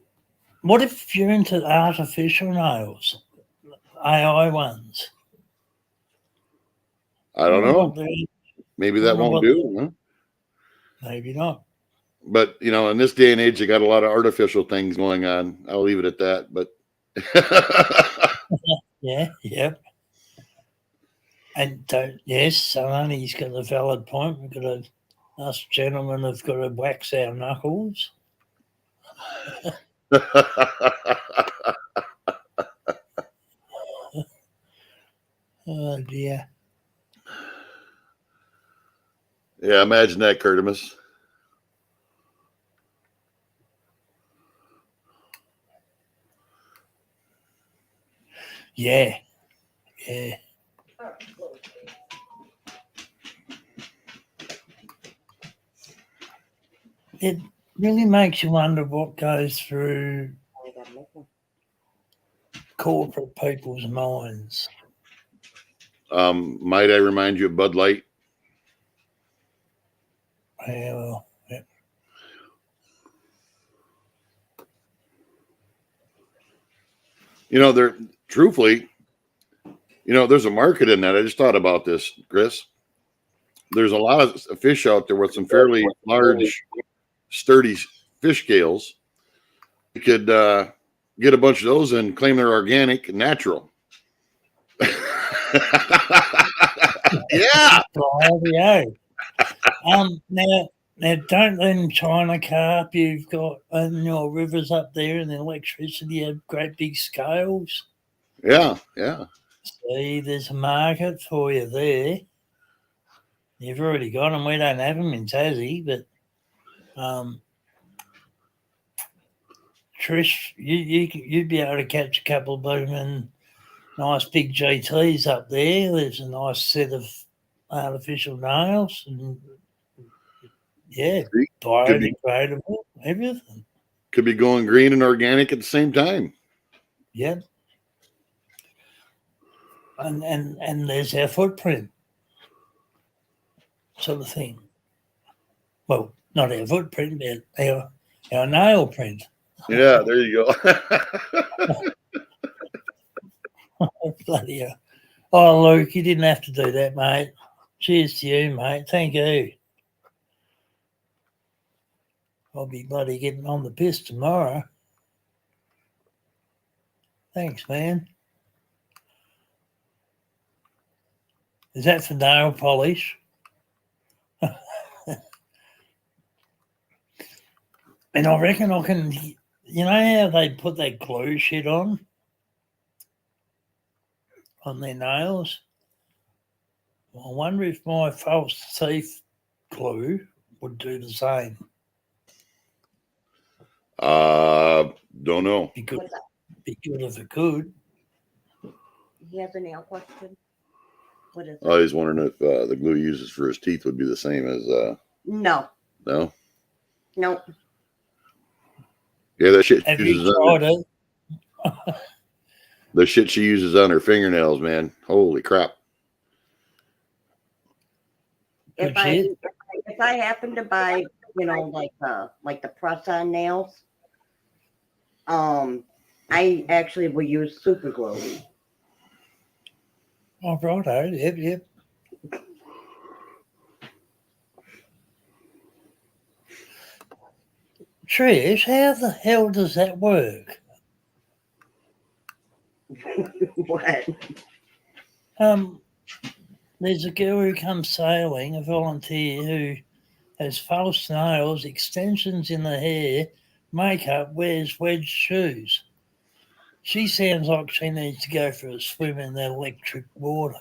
what if you're into artificial nails, AI ones? I don't know. Maybe that won't do. Huh? Maybe not. But in this day and age, you got a lot of artificial things going on. I'll leave it at that. But Yeah, yep. And yes, Sonny's got a valid point. We've got us gentlemen have got to wax our knuckles. Oh dear. Yeah, imagine that, Curtimus. Yeah. Yeah. It really makes you wonder what goes through corporate people's minds. Might I remind you of Bud Light? Yeah, well, yeah. There truthfully, there's a market in that. I just thought about this, Chris. There's a lot of fish out there with some fairly large, sturdy fish scales. You could get a bunch of those and claim they're organic and natural. Yeah. Yeah. Now, don't them China carp you've got in your rivers up there and the electricity have great big scales? Yeah, yeah. See, there's a market for you there. You've already got them. We don't have them in Tassie, but Trish, you'd be able to catch a couple of blooming nice big GTs up there. There's a nice set of artificial nails and yeah, biodegradable, everything. Could be going green and organic at the same time. Yep. And there's our footprint sort of thing. Well, not our footprint, but our nail print. Yeah, there you go. Bloody hell. Oh, Luke, you didn't have to do that, mate. Cheers to you, mate. Thank you. I'll be bloody getting on the piss tomorrow. Thanks, man. Is that for nail polish? And I reckon I can, you know how they put that glue shit on their nails? I wonder if my false teeth glue would do the same. Don't know. Be good if it could. He has a nail question. What is it? I was wondering if the glue he uses for his teeth would be the same as. No. No. Nope. Yeah, that shit. Have you tried it? The shit she uses on her fingernails, man. Holy crap. If I happen to buy, like the press-on nails, I actually will use super glue. Oh, righto. Yep. Trish, how the hell does that work? What? There's a girl who comes sailing, a volunteer who has false nails, extensions in the hair, makeup, wears wedge shoes. She sounds like she needs to go for a swim in that electric water.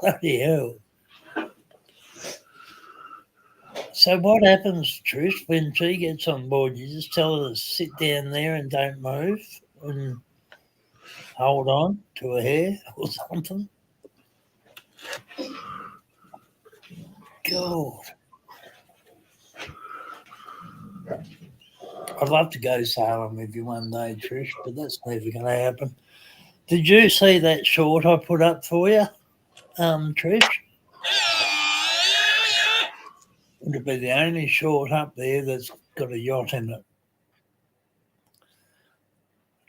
Bloody hell. So what happens, Trish, when she gets on board? You just tell her to sit down there and don't move and hold on to her hair or something? God. I'd love to go sailing with you one day, Trish, but that's never going to happen. Did you see that short I put up for you, Trish? It'll be the only short up there that's got a yacht in it.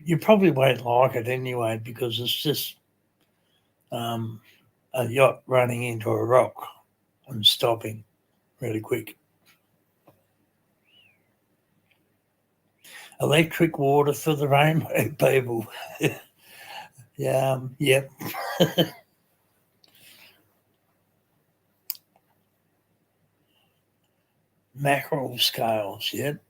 You probably won't like it anyway because it's just a yacht running into a rock and stopping really quick. Electric water for the rainbow people. Yeah, yep. Mackerel scales, yep.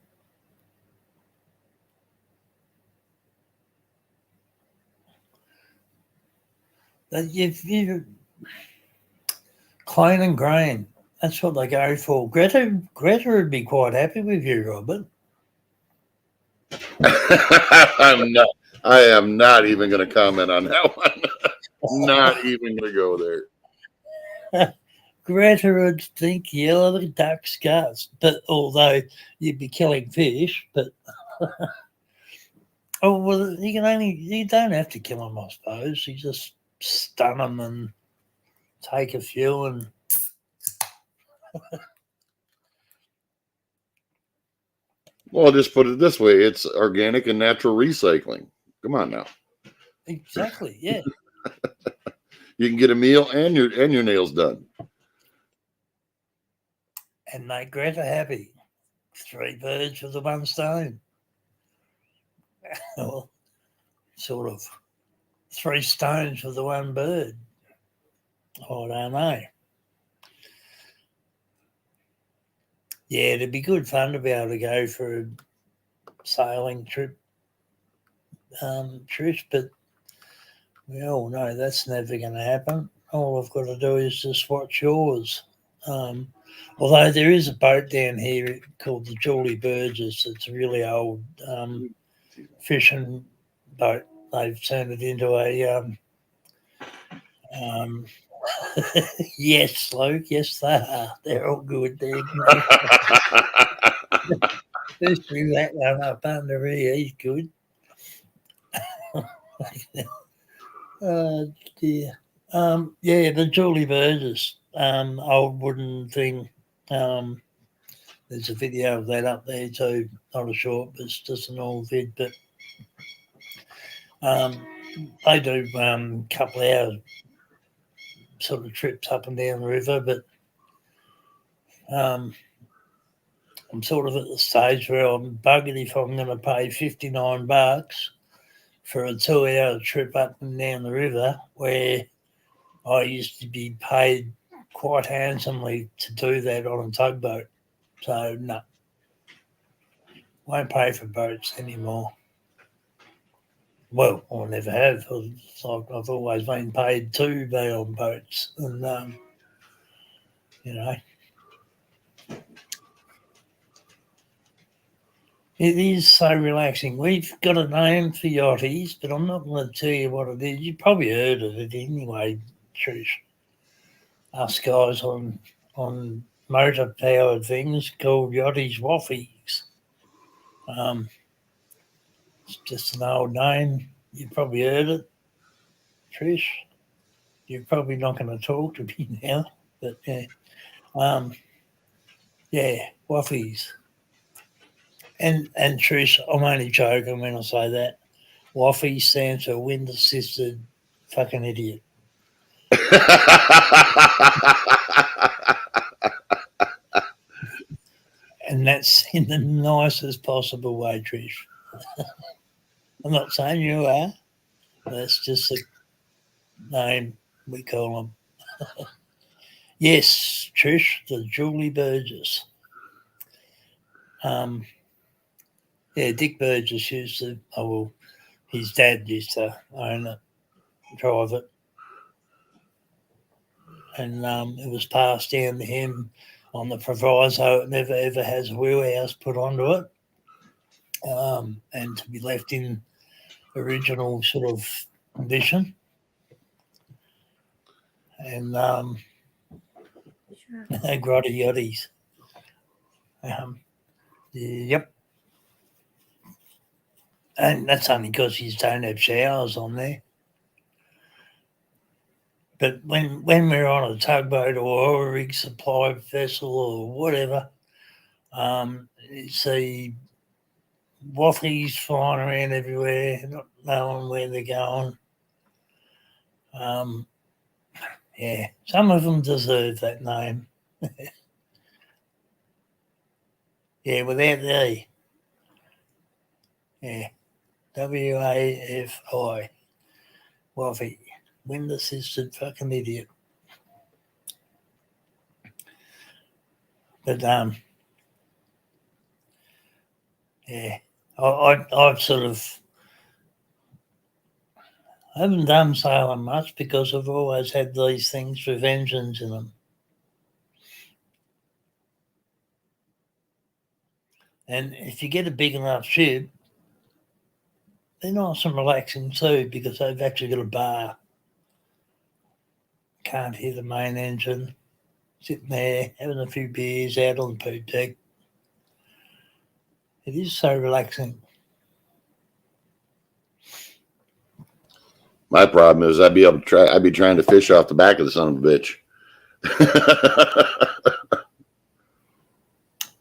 You clean and green. That's what they go for. Greta would be quite happy with you, Robert. I am not even going to comment on that one. Not even going to go there. Greta would think yellow duck's guts, but although you'd be killing fish, but oh well, you don't have to kill them, I suppose. You just stun them and take a few and. Well, just put it this way: it's organic and natural recycling. Come on now. Exactly. Yeah. You can get a meal and your nails done. And make Greta happy. 3 birds with the one stone. Well, sort of 3 stones with the one bird. I don't know. Yeah, it'd be good fun to be able to go for a sailing trip, Trish, but we all know that's never going to happen. All I've got to do is just watch yours. Although there is a boat down here called the Julie Burgess. It's a really old fishing boat. They've turned it into a yes, Luke. Yes, they are. They're all good. Just bring that one up under here. He's good. Oh dear. Yeah, the Julie Burgess old wooden thing. There's a video of that up there too. Not a short, but it's just an old vid. But they do a couple of hours sort of trips up and down the river. But I'm sort of at the stage where I'm buggered if I'm going to pay $59 for a 2-hour trip up and down the river, where I used to be paid quite handsomely to do that on a tugboat. So, no, won't pay for boats anymore. Well, I never have. It's like I've always been paid to be on boats. And, you know, it is so relaxing. We've got a name for yachties, but I'm not going to tell you what it is. You probably heard of it anyway, Trish. Us guys on motor-powered things called yachties waffies. It's just an old name. You probably heard it, Trish. You're probably not going to talk to me now, but yeah. Yeah, waffies. And Trish, I'm only joking when I say that. Waffy stands for wind assisted fucking idiot. And that's in the nicest possible way, Trish. I'm not saying you are. That's just a name we call them. Yes, Trish, the Julie Burgess. Dick Burgess used to, his dad used to own it, drive it. And it was passed down to him on the proviso it never ever has a wheelhouse put onto it, and to be left in original sort of condition. And grotty yoddies. Yep. And that's only because you don't have showers on there. But when we're on a tugboat or a rig supply vessel or whatever, you see waffles flying around everywhere, not knowing where they're going. Yeah, some of them deserve that name. Yeah, without the E. Yeah, WAFI. Waffy. Wind assisted fucking idiot. But yeah, I've sort of I haven't done sailing much because I've always had these things with engines in them. And if you get a big enough ship, they're nice and relaxing too because they've actually got a bar. Can't hear the main engine. Sitting there having a few beers out on the poop deck. It is so relaxing. My problem is I'd be trying to fish off the back of the son of a bitch.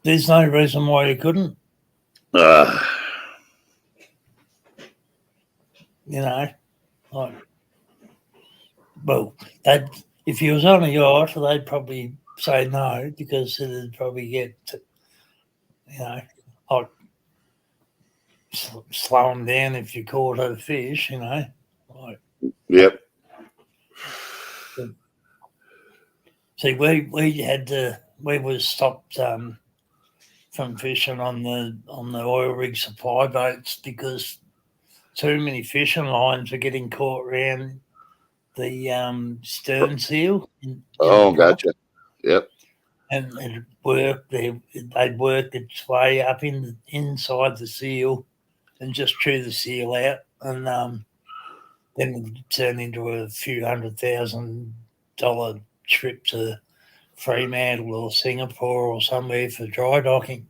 There's no reason why you couldn't. You know, like, well, if you was on a yacht, they'd probably say no because it'd probably get, like slow them down if you caught a fish, Like, yep. See, we was stopped from fishing on the oil rig supply boats because too many fishing lines were getting caught around the stern seal. Gotcha. Yep. And it worked. They'd work its way up inside the seal and just chew the seal out, and then it would turn into a few $100,000 trip to Fremantle or Singapore or somewhere for dry docking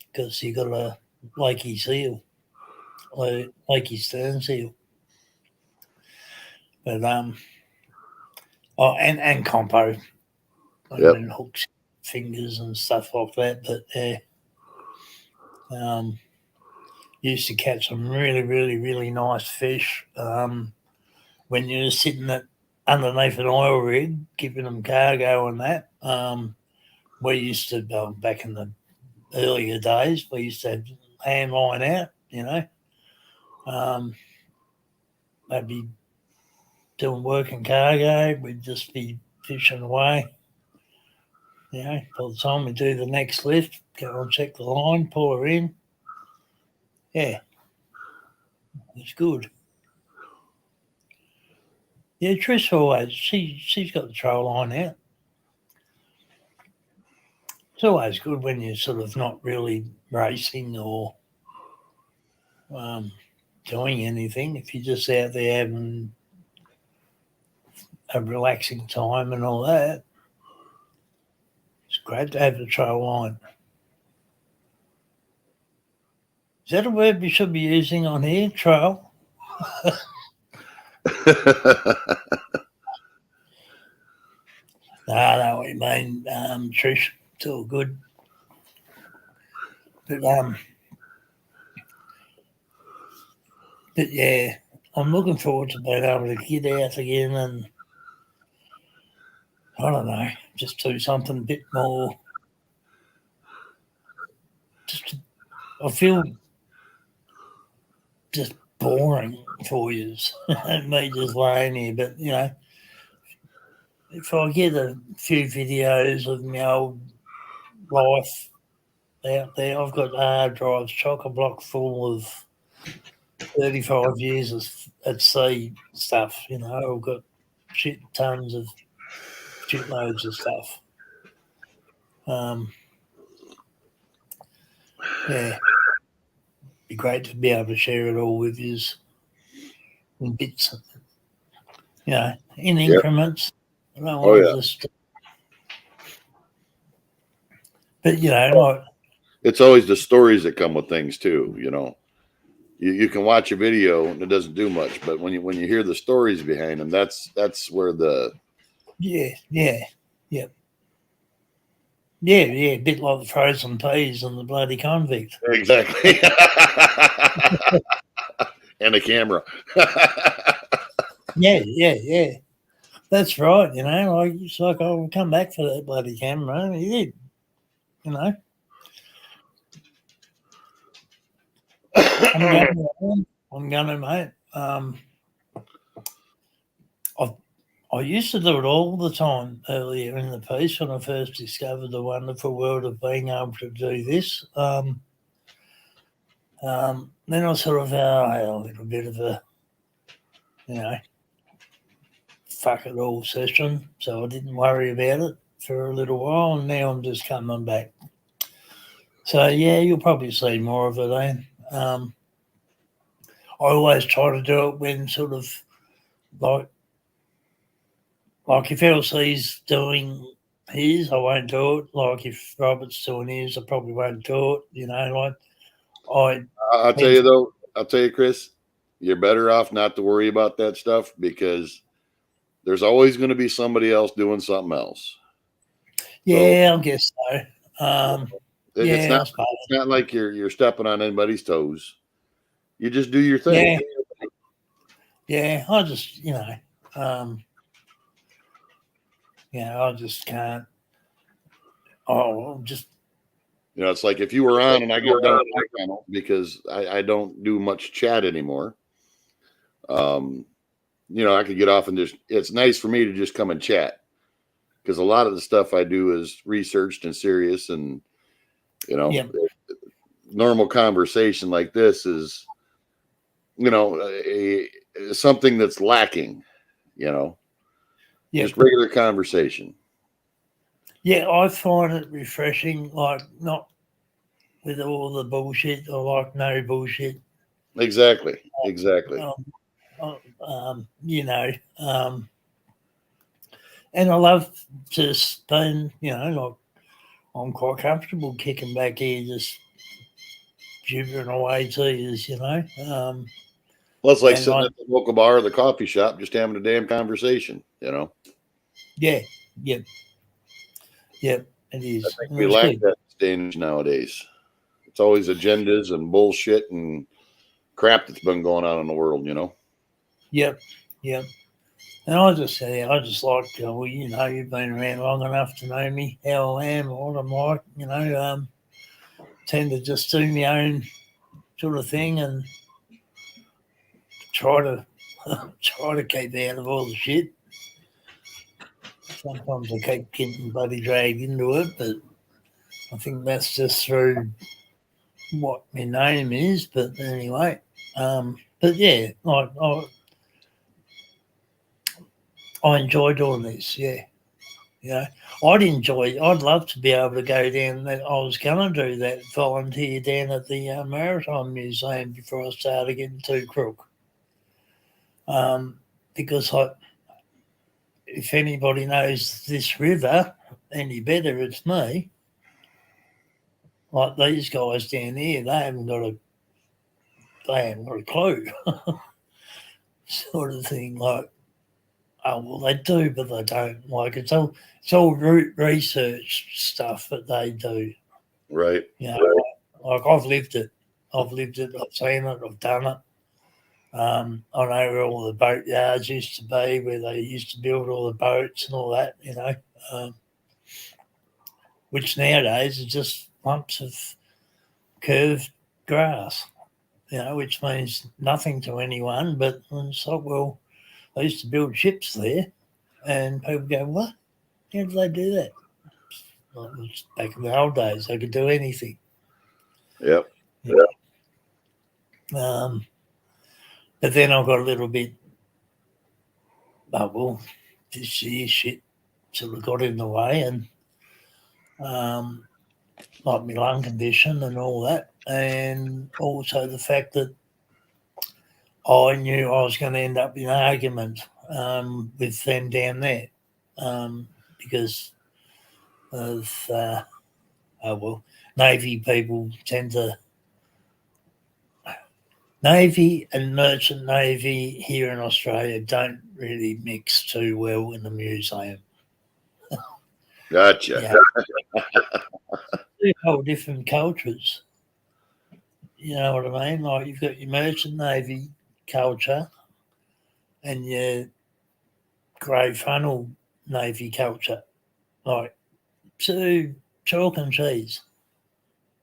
because you got a lakey seal, or lakey stern seal. But and compo, and hooks, fingers, and stuff like that. But used to catch some really, really, really nice fish when you were sitting underneath an oil rig, giving them cargo and that. We used to, back in the earlier days, we used to have hand line out, they'd be doing work and cargo, we'd just be fishing away. By the time we do the next lift, go and check the line, pull her in. Yeah, it's good. Yeah, Trish always, she's got the trail line out. It's always good when you're sort of not really racing or doing anything. If you're just out there having a relaxing time and all that, it's great to have the trail line. Is that a word we should be using on here, trail? No, I know what you mean, Trish. It's all good. But yeah, I'm looking forward to being able to get out again and, I don't know, just do something a bit more. I feel just boring for you. Me just laying here, but if I get a few videos of my old life out there, I've got hard drives, chock-a-block full of 35 years at sea stuff. You know, I've got shitloads of stuff. Yeah, be great to be able to share it all with you in bits, you know, in increments. I don't want to just, but you know, like, it's always the stories that come with things too. You know, you can watch a video and it doesn't do much, but when you hear the stories behind them, that's where the yeah, a bit like the frozen peas and the bloody convict. Exactly. And a camera. Yeah. That's right. You know, like it's like I'll come back for that bloody camera. And he did. You know. I'm going to, mate. I used to do it all the time earlier in the piece when I first discovered the wonderful world of being able to do this. Then I sort of had a little bit of a, you know, fuck it all session, so I didn't worry about it for a little while, and now I'm just coming back. So yeah, you'll probably see more of it, eh? I always try to do it when sort of like if LC's doing his, I won't do it. Like if Robert's doing his, I probably won't do it. You know, like I'll tell you though, Chris, you're better off not to worry about that stuff because there's always going to be somebody else doing something else. Yeah, I guess so. It's not like you're stepping on anybody's toes. You just do your thing. Yeah, I just, I just can't. Just. It's like if you were on and I get done because I don't do much chat anymore. I could get off and it's nice for me to just come and chat because a lot of the stuff I do is researched and serious and, normal conversation like this is, something that's lacking, just regular conversation. Yeah, I find it refreshing, like not with all the bullshit or like no bullshit. Exactly. And I love to spend, like I'm quite comfortable kicking back here, just gibbering away to you, Well, it's like sitting at the local bar or the coffee shop, just having a damn conversation, Yeah, yep, it is. I think we lack that stage nowadays. It's always agendas and bullshit and crap that's been going on in the world, Yep. And I just say, I just like, you've been around long enough to know me, how I am, what I'm like, tend to just do my own sort of thing and try to keep out of all the shit. Sometimes I keep getting bloody dragged into it, but I think that's just through what my name is. But anyway, but yeah, like I enjoy doing this. Yeah. I'd love to be able to go down. I was going to do that volunteer down at the Maritime Museum before I started getting too crook. Because if anybody knows this river any better, it's me. Like these guys down here, they haven't got a clue, sort of thing. Like, oh well, they do, but they don't. Like it's all research stuff that they do. Right. Like I've lived it. I've seen it. I've done it. I know where all the boat yards used to be, where they used to build all the boats and all that. Which nowadays is just lumps of curved grass. Which means nothing to anyone. But it's like, well, they used to build ships there. And people go, what? How did they do that? Well, it was back in the old days, they could do anything. Yep. But then I got a little bit, well, this year shit sort of got in the way, and like my lung condition and all that, and also the fact that I knew I was going to end up in an argument with them down there because of, Navy people tend to. Navy and merchant navy here in Australia don't really mix too well in the museum. Gotcha. Yeah. Two whole different cultures. You know what I mean? Like you've got your merchant navy culture and your grey funnel navy culture. Like two chalk and cheese.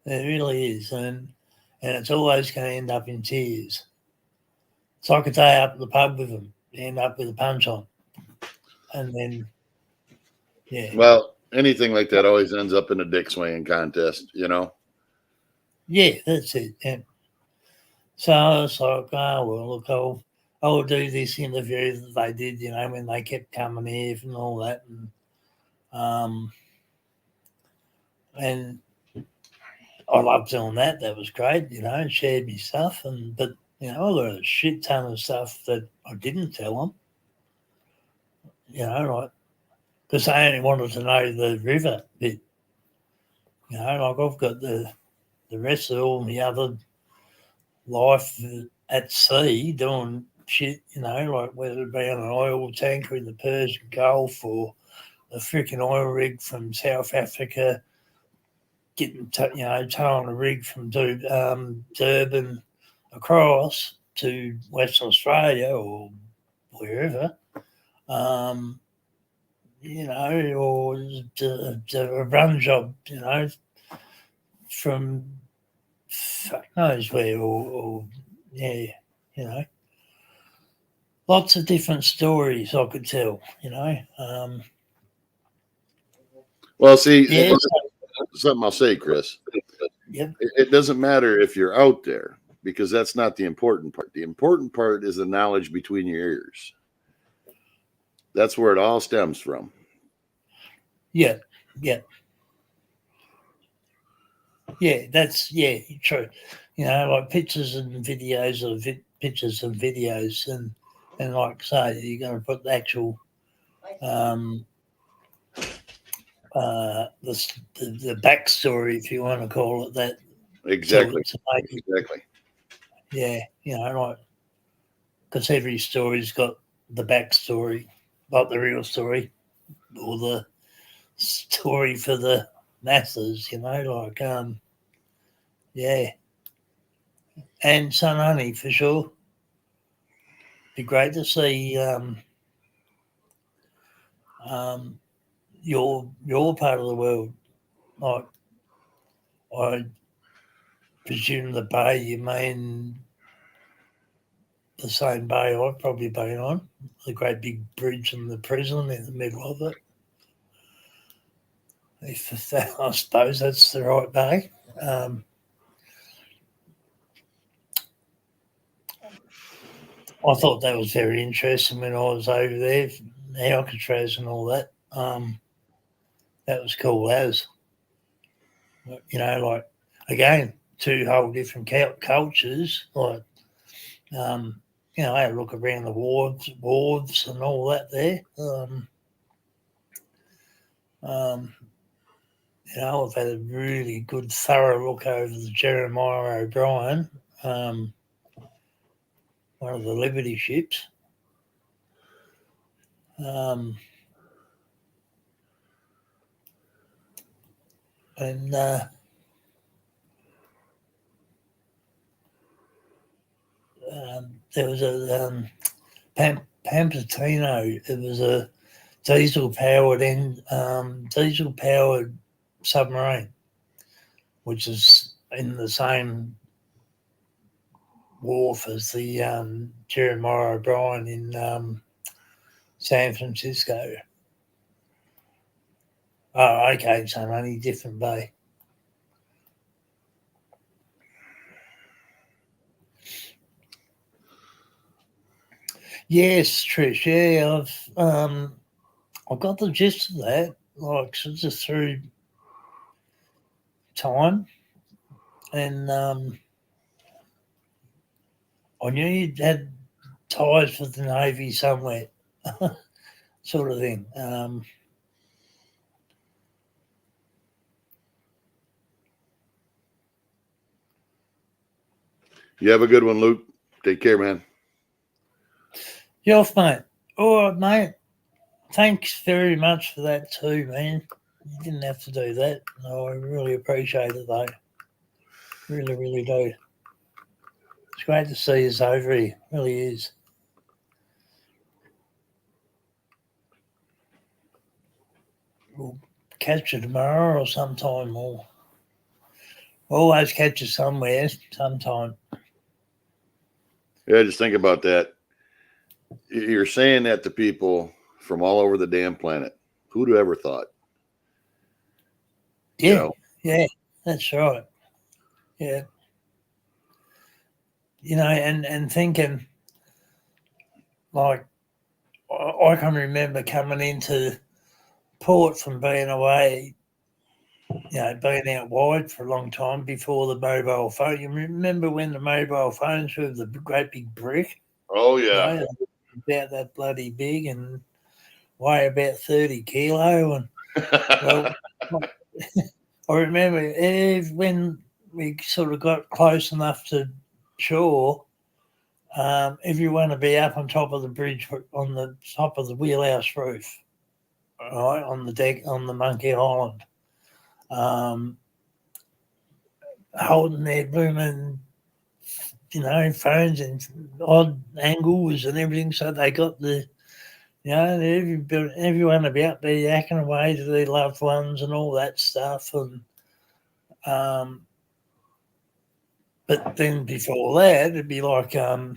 It really is. And it's always going to end up in tears. It's like a day up at the pub with them. You end up with a punch on. And then, yeah. Well, anything like that always ends up in a dick swinging contest, you know? Yeah, that's it. Yeah. So I was like, oh, well, look, I'll do this interview that they did, you know, when they kept coming here and all that. And I loved doing that. That was great, you know, and shared my stuff. But, you know, I got a shit ton of stuff that I didn't tell them, you know, like, because they only wanted to know the river bit. You know, like I've got the rest of all my other life at sea doing shit, you know, like whether it be on an oil tanker in the Persian Gulf or a freaking oil rig from South Africa, getting, towing a rig from Durban across to Western Australia or wherever, you know, or a run job, you know, from fuck knows where, or yeah, you know, lots of different stories I could tell, you know. Well, see, Yeah, something I'll say, Chris. yep. It doesn't matter if you're out there because that's not the important part. The important part is the knowledge between your ears. That's where it all stems from. Yeah, yeah. Yeah, that's true. You know, like pictures and videos of pictures and videos, and like say, you're going to put the actual the backstory, if you want to call it that, Exactly. to make it, Exactly. yeah, you know, like because every story's got the backstory, like the real story or the story for the masses, you know, like yeah, and Sun Honey for sure. Be great to see your part of the world. Like I presume the bay you mean the same bay I've probably been on, the great big bridge and the prison in the middle of it. If that, I suppose that's the right bay. I thought that was very interesting when I was over there, Alcatraz and all that. That was cool as, you know, like again, two whole different cultures. Like, you know, I had a look around the wharves and all that there. You know, I've had a really good, thorough look over the Jeremiah O'Brien, one of the Liberty ships. And there was a Pampatino. It was a diesel powered submarine, which is in the same wharf as the Jeremiah O'Brien in San Francisco. Oh, okay, so only different bay. Yes, Trish. Yeah, I've got the gist of that. Like, just through time, and I knew you had ties with the Navy somewhere, sort of thing. You have a good one, Luke. Take care, man. You're off, mate. All right, mate. Thanks very much for that too, man. You didn't have to do that. No, I really appreciate it, though. Really, really do. It's great to see us over here. It really is. We'll catch you tomorrow or sometime, or always catch you somewhere, sometime. Yeah, just think about that. You're saying that to people from all over the damn planet. Who'd have ever thought? Yeah, You know? yeah, that's right. Yeah. You know, and thinking, like, I can remember coming into port from being away, you know, being out wide for a long time before the mobile phone. You remember when the mobile phones were the great big brick? Oh, yeah. You know, about that bloody big and weigh about 30 kilo. And, well, I remember when we sort of got close enough to shore, everyone would be up on top of the bridge, on the top of the wheelhouse roof, right, on the deck, on the Monkey Island, holding their blooming, you know, phones and odd angles and everything. So they got the, you know, everyone would be up there yakking away to their loved ones and all that stuff. And but then before that, it'd be like a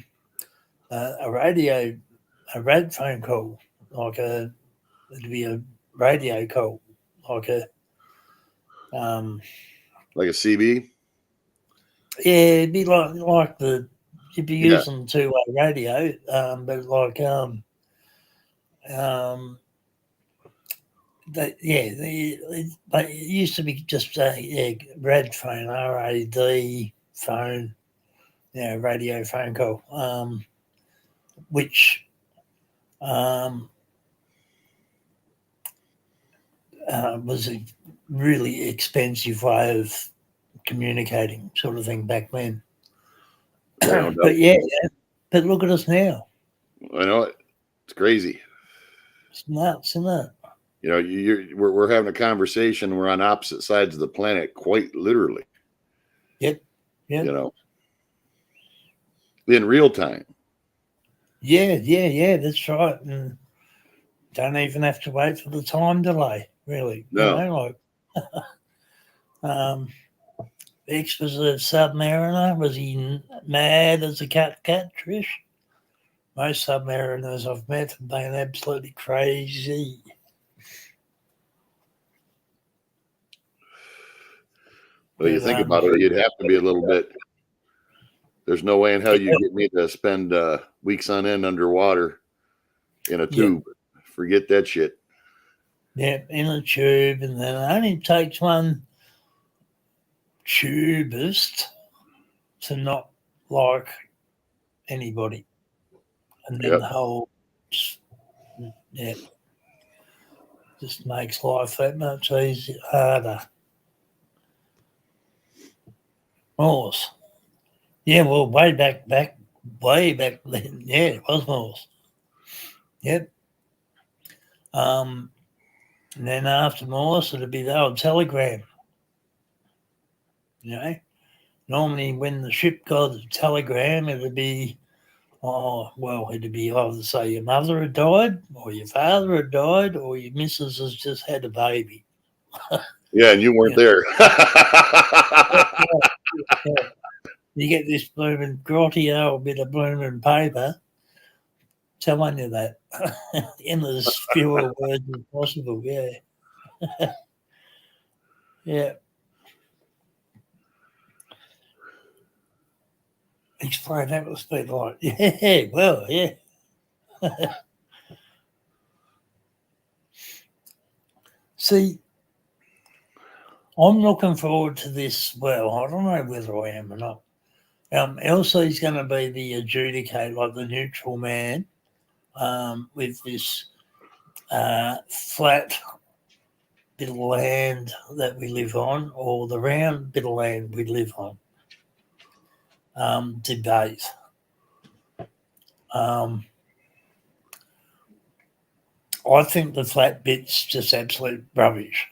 rad phone call, it'd be a radio call, like a like a CB. Yeah, it'd be like you'd be using two-way radio, but like it used to be just a rad phone, RAD phone, radio phone call, which was a really expensive way of communicating, sort of thing back then. But but look at us now. I know it. It's crazy. It's nuts, isn't it? You know, we're having a conversation. We're on opposite sides of the planet, quite literally. Yep. You know, in real time. Yeah. That's right. And don't even have to wait for the time delay, really. No. You know, like, X was a submariner. Was he mad as a cat, Trish? Most submariners I've met have been absolutely crazy. Well, you think about it, you'd have to be a little bit. There's no way in hell you get me to spend weeks on end underwater in a tube. Yeah. Forget that shit. Yeah, in a tube, and then it only takes one tubist to not like anybody, and then the whole, just makes life that much harder. Morse. Yeah, well, way back then. Yeah, it was Morse. Yep. And then after Morse, it'd be the old telegram. You know, normally when the ship got a telegram, it'd be, it'd be either say your mother had died, or your father had died, or your missus has just had a baby. Yeah, and you weren't there. You get this blooming grotty old bit of blooming paper, telling you that in as fewer words as possible. Yeah. Yeah. Explain that was been like. Yeah, well, yeah. See, I'm looking forward to this. Well, I don't know whether I am or not. Elsie's going to be the adjudicator, like the neutral man, with this flat bit of land that we live on, or the round bit of land we live on. Debate. I think the flat bit's just absolute rubbish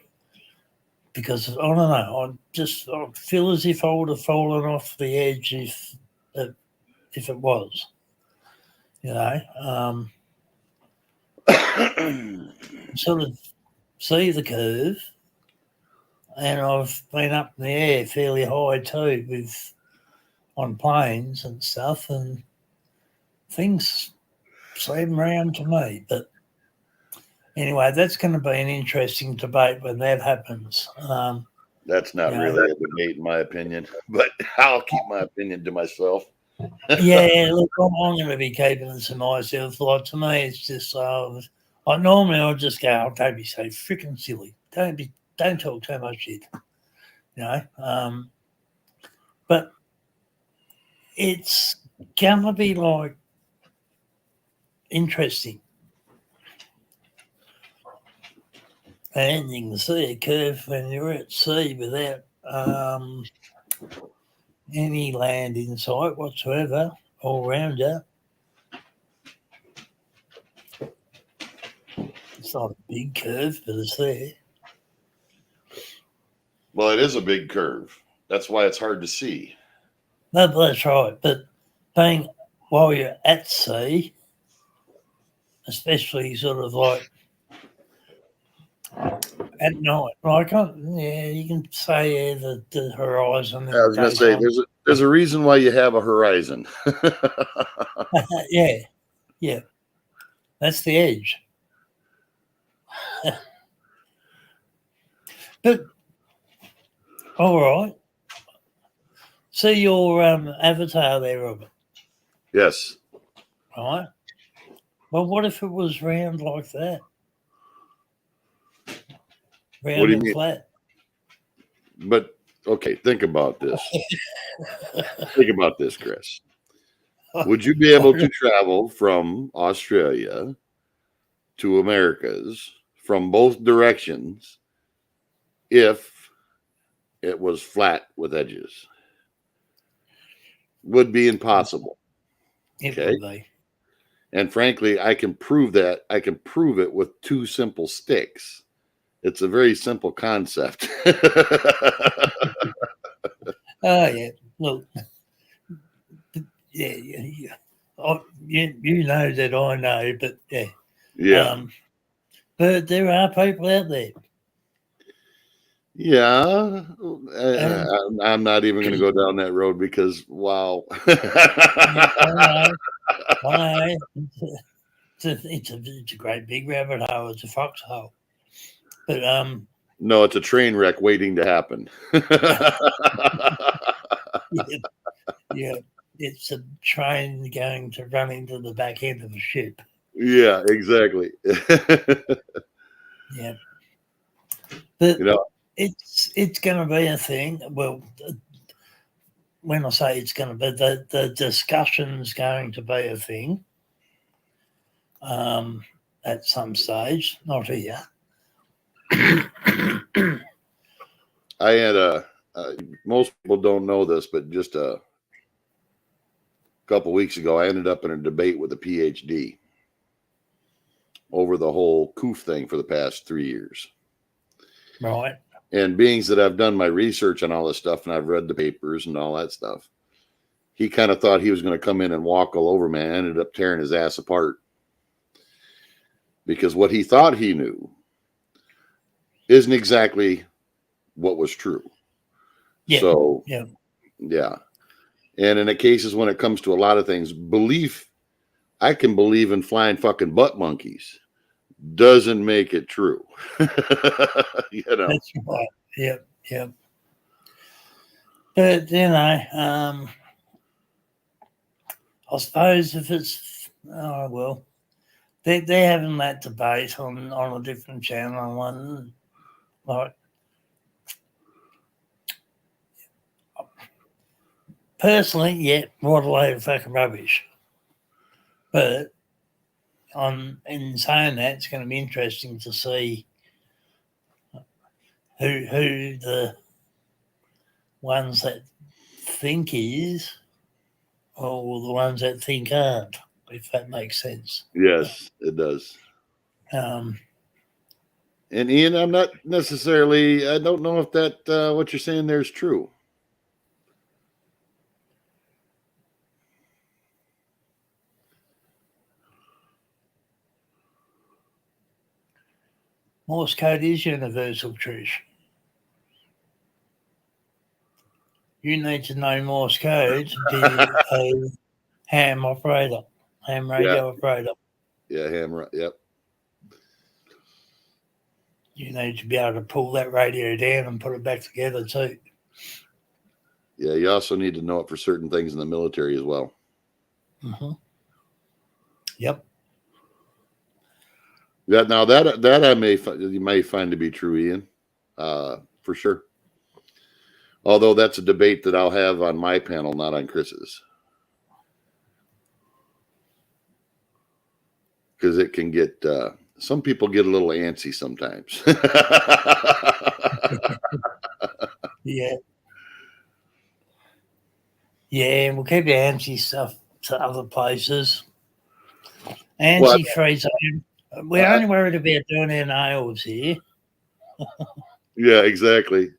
because I don't know. I feel as if I would have fallen off the edge if it was, you know. Sort of see the curve, and I've been up in the air fairly high too, with on planes and stuff, and things seem round to me. But anyway, that's going to be an interesting debate when that happens. That's not really a debate, in my opinion, but I'll keep my opinion to myself. Yeah, look, I'm going to be keeping it to myself. Like, to me, it's just normally I'll just go, oh, don't be so freaking silly. Don't talk too much shit, you know. But it's going to be like interesting. And you can see a curve when you're at sea without any land in sight whatsoever all around you. It's not a big curve, but it's there. Well, it is a big curve. That's why it's hard to see. No, that's right. But being while you're at sea, especially sort of like at night, like you can say the horizon. I was going to say there's a reason why you have a horizon. Yeah, that's the edge. But all right. See your avatar there, Robert. Yes. Right. Well, what if it was round like that? Round What do you and mean? flat. But okay, think about this. Think about this, Chris. Would you be able to travel from Australia to Americas from both directions if it was flat with edges? Would be impossible. It would be. And frankly, I can prove that. I can prove it with two simple sticks. It's a very simple concept. Oh, yeah. Look. Yeah. Oh, you know that I know, but yeah. Yeah. But there are people out there. Yeah. I'm not even going to go down that road because, wow. I know. It's a great big rabbit hole. It's a foxhole. But no, it's a train wreck waiting to happen. Yeah, it's a train going to run into the back end of a ship. Yeah, exactly. Yeah, but it's going to be a thing. Well, when I say it's going to be, the discussion's going to be a thing. At some stage, not here. I had most people don't know this, but just a couple weeks ago, I ended up in a debate with a PhD over the whole COOF thing for the past 3 years. Right. And being that I've done my research on all this stuff and I've read the papers and all that stuff, he kind of thought he was going to come in and walk all over me. I ended up tearing his ass apart because what he thought he knew isn't exactly what was true. Yeah. So, yeah. And in the cases when it comes to a lot of things, belief I can believe in flying fucking butt monkeys. Doesn't make it true. You know. That's right. Yep. Yep. But I suppose if it's well, they're having that debate on a different channel. One like personally, yeah, what a load of fucking rubbish. But in saying that, it's going to be interesting to see who the ones that think is, or the ones that think aren't, if that makes sense. Yes, it does. Um, And Ian, I'm not necessarily. I don't know if that what you're saying there is true. Morse code is universal, Trish. You need to know Morse code to be a ham operator, ham radio operator. Yeah, ham. Yep. You need to be able to pull that radio down and put it back together too. Yeah, you also need to know it for certain things in the military as well. Mm-hmm. Yep. Yeah, now that you may find to be true, Ian, for sure. Although that's a debate that I'll have on my panel, not on Chris's, because it can get some people get a little antsy sometimes. Yeah. Yeah, we'll keep your antsy stuff to other places. Antsy-free zone. We're only worried about doing our nails here. Yeah, exactly.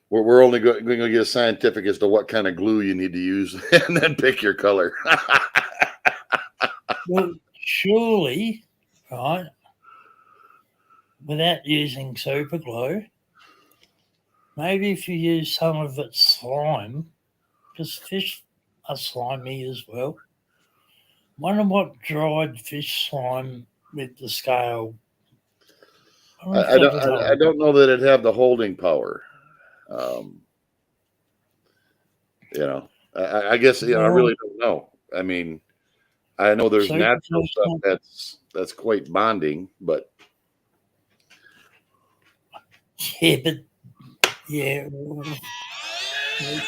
We're only going to get scientific as to what kind of glue you need to use, and then pick your color. Well, surely, right, without using super glue, maybe if you use some of its slime, because fish are slimy as well. Wonder what dried fish slime with the scale. I don't know that it'd have the holding power. I guess I really don't know. I mean, I know there's natural stuff that's quite bonding, but yeah, if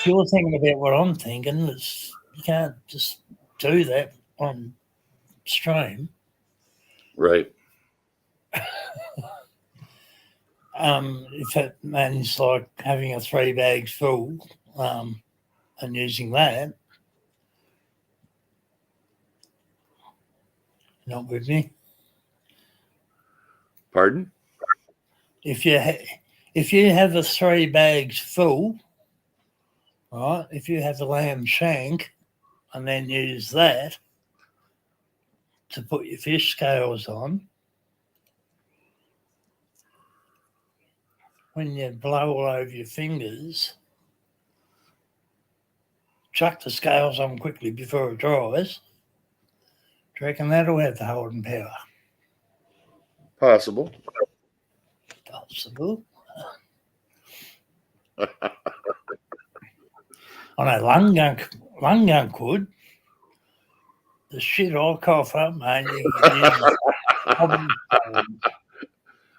you're thinking about what I'm thinking, you can't just do that on stream. Right. If it means like having a 3 bags full and using that, not with me. Pardon? If you have the 3 bags full, right? If you have a lamb shank and then use that to put your fish scales on, when you blow all over your fingers, chuck the scales on quickly before it dries. Do you reckon that'll have the holding power? Possible. Possible. I know lung gun could. The shit I'll cough up, mate.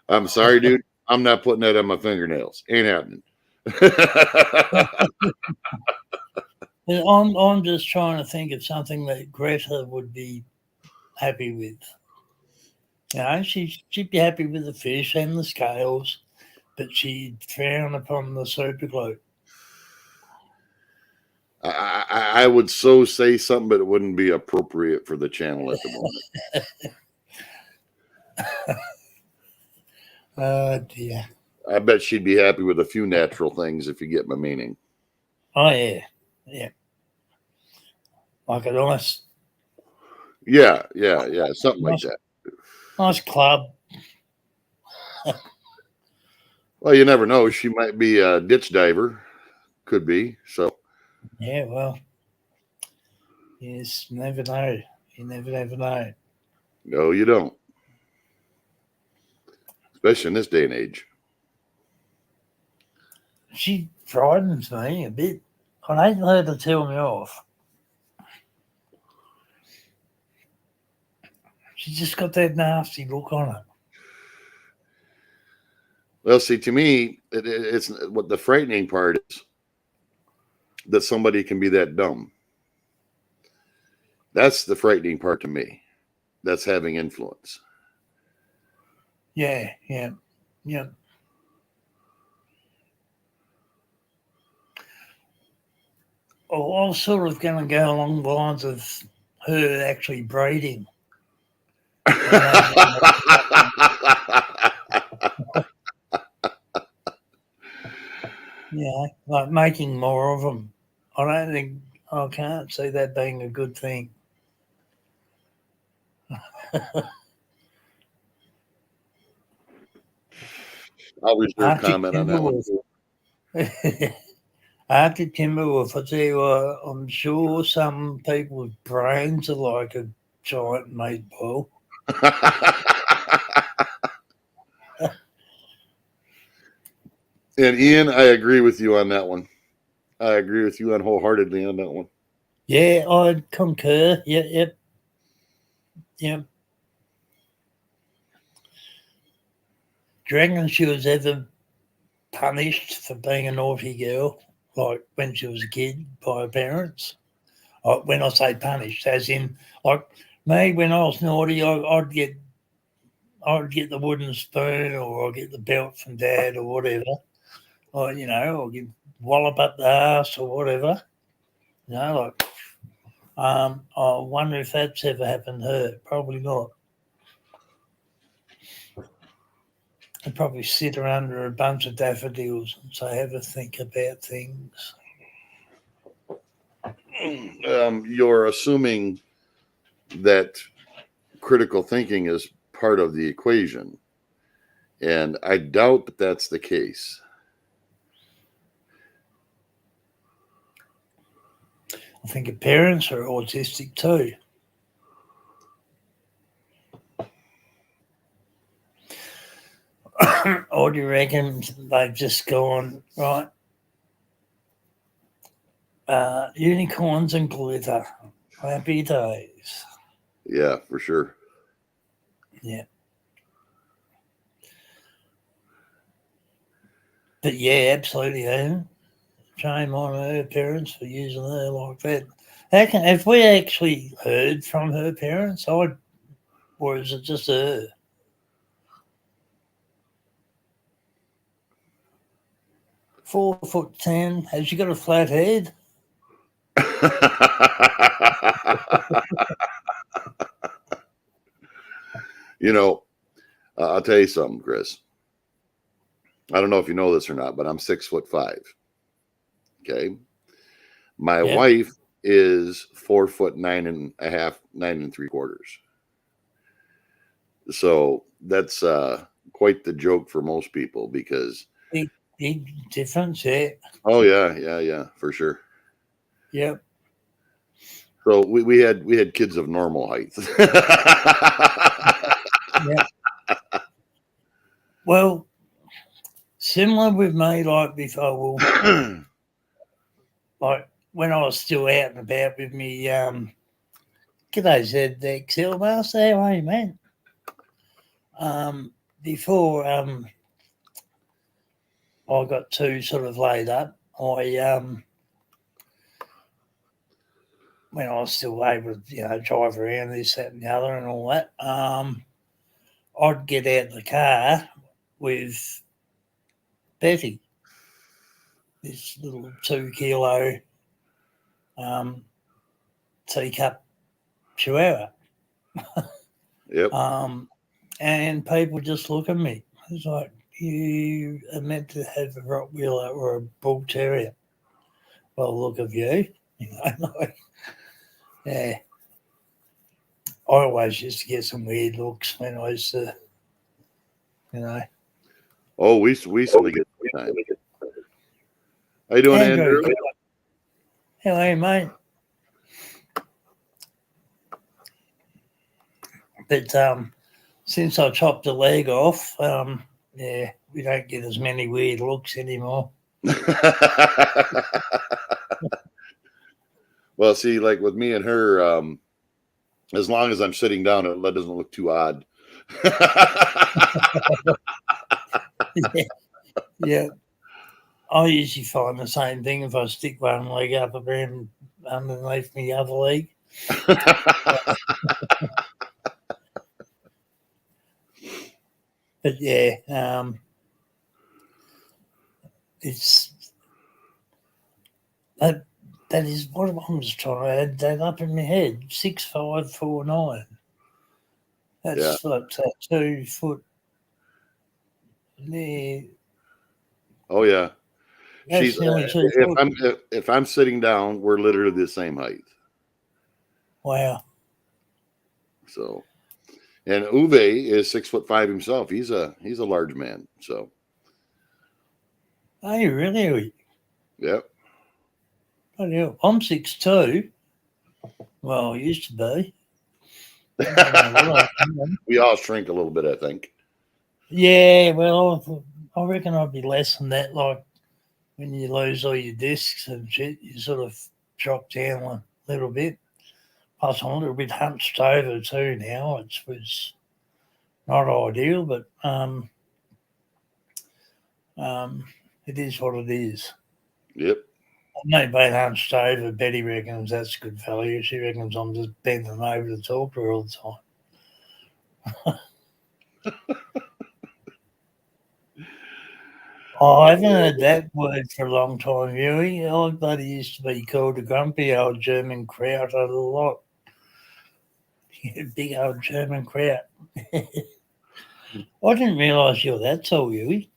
I'm sorry, dude. I'm not putting that on my fingernails. Ain't happening. I'm just trying to think of something that Greta would be happy with. You know, she'd be happy with the fish and the scales, but she'd frown upon the super glue. I would so say something, but it wouldn't be appropriate for the channel at the moment. Oh, dear. I bet she'd be happy with a few natural things, if you get my meaning. Oh, yeah. Yeah. Like a nice... Yeah. Something like that. Nice club. Well, you never know. She might be a ditch diver. Could be. So. Yeah, well. Yes, never know. You never know. No, you don't. Especially in this day and age. She frightens me a bit. I ain't let her tell me off. She's just got that nasty look on her. Well, see, to me, it's what the frightening part is that somebody can be that dumb. That's the frightening part to me. That's having influence. Yeah. Oh, I was sort of going to go along the lines of her actually breeding. Yeah, like making more of them. I can't see that being a good thing. I'll reserve comment on that one. After Timberwolf, I tell you what, I'm sure some people's brains are like a giant meatball. And Ian, I agree with you on that one. I agree with you wholeheartedly on that one. Yeah, I concur. Yep. Do you reckon she was ever punished for being a naughty girl, like when she was a kid by her parents? When I say punished, as in, like me, when I was naughty, I'd get the wooden spoon, or I'd get the belt from Dad, or whatever. Or I'll get wallop up the ass or whatever. I wonder if that's ever happened to her. Probably not. I'd probably sit her under a bunch of daffodils and say, have a think about things. You're assuming that critical thinking is part of the equation. And I doubt that that's the case. I think her parents are autistic too. Or do you reckon they've just gone, right, unicorns and glitter, happy days? Yeah, for sure. Yeah. But yeah, absolutely. Shame on her parents for using her like that. Have we actually heard from her parents, or is it just her? $4'10". Has she got a flat head? I'll tell you something, Chris. I don't know if you know this or not, but I'm 6'5". Okay. My wife is 4'9.5", 9 3/4. So that's quite the joke for most people because big difference, yeah. Oh yeah, for sure. Yep. So we had kids of normal height. Yeah. Well, similar with me, like before, like when I was still out and about with me, g'day Zed, the Excel master, how are you, man? Before I got too sort of laid up, when I was still able to, drive around this, that, and the other, and all that, I'd get out the car with Betty, this little 2 kilo teacup chihuahua. Yep. And people just look at me. It's like, you are meant to have a Rottweiler or a Bull Terrier. Well, look of you. Yeah. I always used to get some weird looks when I used to, Oh, we still get time. How you doing, Andrew? How are you, mate? But since I chopped the leg off, yeah, we don't get as many weird looks anymore. Well, see, like with me and her, as long as I'm sitting down, it doesn't look too odd. Yeah. Yeah. I usually find the same thing if I stick one leg up around underneath the other leg. But yeah, it's that is what I was trying to add that up in my head. 6'5", 4'9". That's like 2 foot. Yeah, Oh yeah. that's She's nearly 2 foot. if I'm sitting down, we're literally the same height. Wow. So, and Uwe is 6'5" himself. He's a large man. So, Hey, really? yep. Yeah, I'm 6'2". Well, I used to be. We all shrink a little bit, I think. Yeah, well, I reckon I'd be less than that. Like when you lose all your discs and shit, you sort of drop down a little bit. Plus, I'm a little bit hunched over too now. It's not ideal, but it is what it is. Yep. I've not been hunched over. Betty reckons that's good value. She reckons I'm just bending over to talk to her all the time. I haven't heard that word for a long time, Huey. I bloody used to be called a grumpy old German kraut a lot. Big old German kraut. I didn't realise you were that tall, Huey.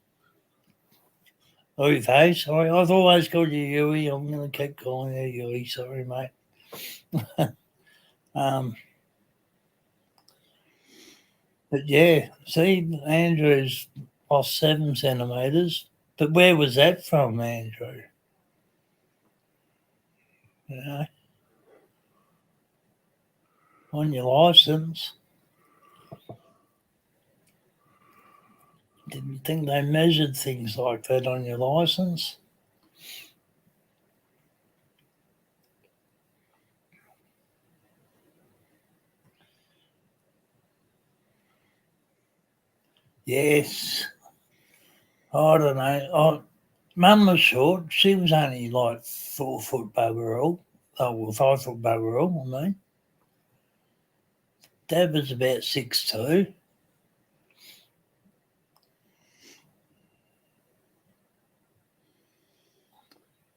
Oh, hey, sorry. I've always called you Huey. I'm going to keep calling you Huey. Sorry, mate. But yeah, see, Andrew's lost 7 centimetres. But where was that from, Andrew? You know, on your licence. Didn't you think they measured things like that on your licence? Yes. I don't know. Mum was short. She was only like 4 foot bugger all. Oh, well, 5 foot bugger all, I mean. Dad was about 6'2".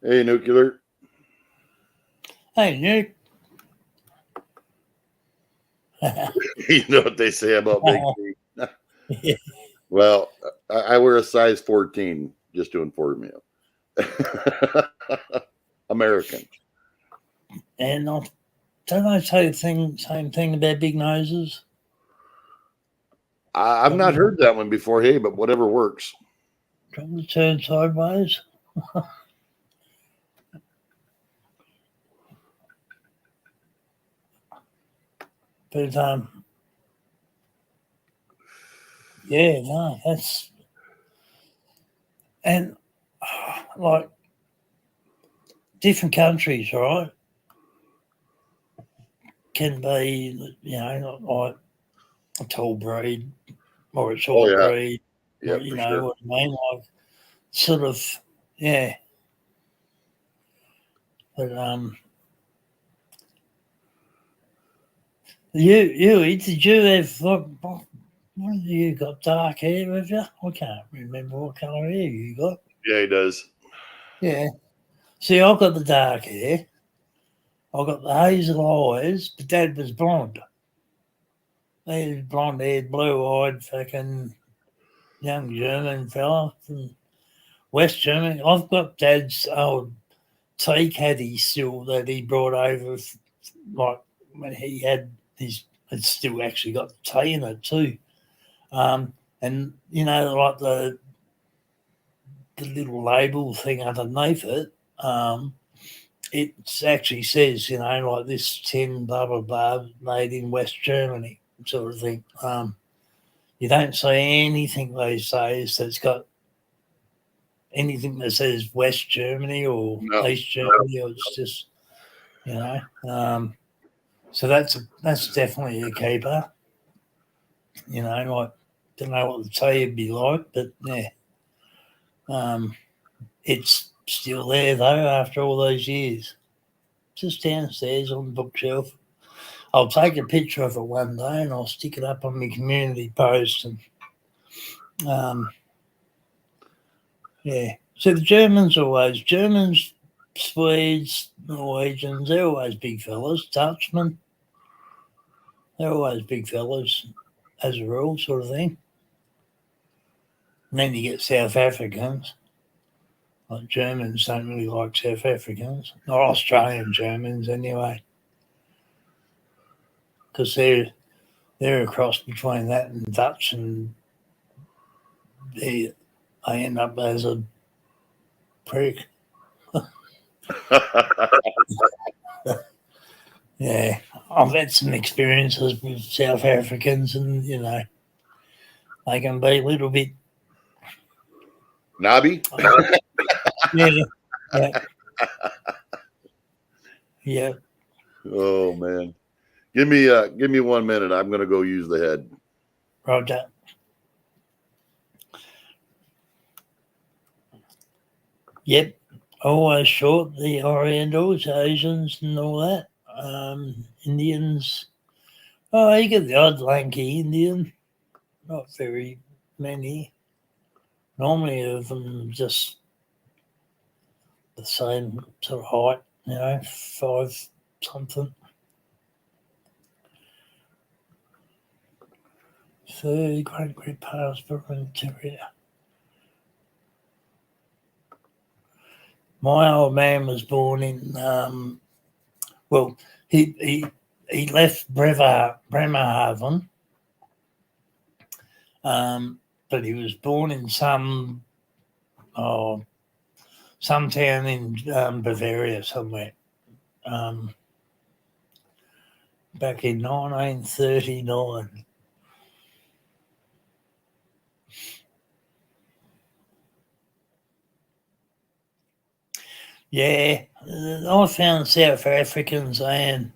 Hey, Nuclear. Hey, Nick. You know what they say about big feet. Yeah. Well, I wear a size 14 just to inform you. American. And don't I say the same thing about big noses? I've not heard that one before. Hey, but whatever works. Trying to turn sideways. But yeah, no, that's and like different countries, right? Can be, you know, like a tall breed or a short breed. Yeah, or, you know what I mean? Like sort of, yeah. But did you have what have you got? Dark hair, have you? I can't remember what colour hair you got. Yeah, he does. Yeah. See, I've got the dark hair. I've got the hazel eyes, but Dad was blonde. He was blonde haired, blue eyed, fucking young German fella from West Germany. I've got Dad's old tea caddy still that he brought over, like when he had his, it's still actually got the tea in it too. And, you know, like the little label thing underneath it, it actually says, you know, like this tin, blah, blah, blah, made in West Germany. sort of thing. You don't see anything these days that's got anything that says West Germany or No. East Germany, or it's just, you know. So that's definitely a keeper. You know, like, don't know what the tea would be like, but yeah, it's still there though after all these years. Just downstairs on the bookshelf. I'll take a picture of it one day and I'll stick it up on my community post. And yeah, so the Germans, Swedes, Norwegians, they're always big fellas. Dutchmen, they're always big fellas as a rule, sort of thing. And then you get South Africans. Like Germans don't really like South Africans, or Australian Germans anyway, because they're a cross between that and Dutch, and they end up as a prick. Yeah, I've had some experiences with South Africans, and you know, they can be a little bit Nobby? yeah. Yeah. Oh man. Give me 1 minute. I'm gonna go use the head. Roger. Yep. Always short, the Orientals, Asians and all that. Indians. Oh, you get the odd lanky Indian. Not very many. Normally of them just the same sort of height, you know, 5 something. Third great passport interior. My old man was born in well, he left Bremerhaven, but he was born in some town in Bavaria somewhere, back in 1939. Yeah, I found South Africans and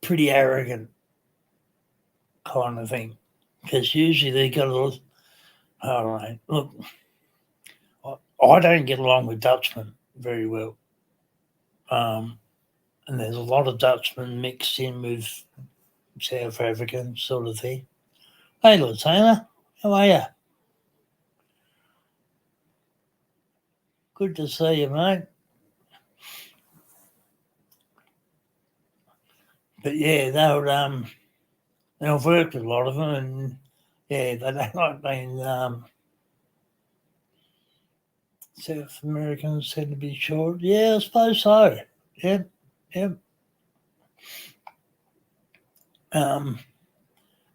pretty arrogant kind of thing, because usually they got a little, I don't know, look, I don't get along with Dutchmen very well. And there's a lot of Dutchmen mixed in with South African sort of thing. Hey, Latina, how are you? Good to see you, mate. But yeah, I've worked with a lot of them, and yeah, they don't like being South Americans tend to be short. Yeah, I suppose so. Yep.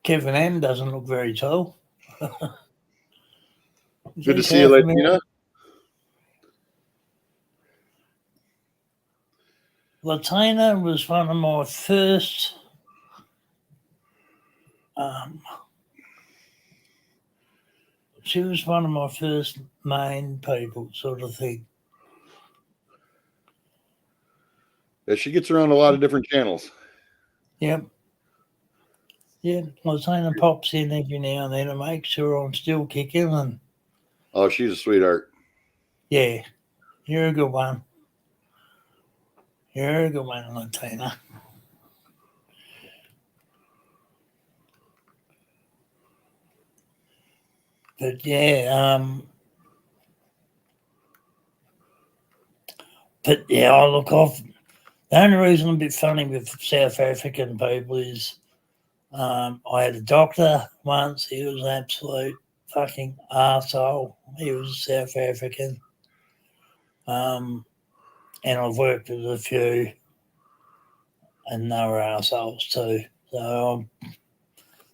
Kevin M doesn't look very tall. Good to see you, Latina. Latina was one of my first she was one of my first main people, sort of thing. Yeah, she gets around a lot of different channels. Yep. Yeah, Latina pops in every now and then to make sure I'm still kicking. And oh, she's a sweetheart. Yeah, you're a good one. You're a good one, Latina. But yeah, the only reason I'm a bit funny with South African people is I had a doctor once. He was an absolute fucking arsehole. He was South African. And I've worked with a few, and they were arseholes too. So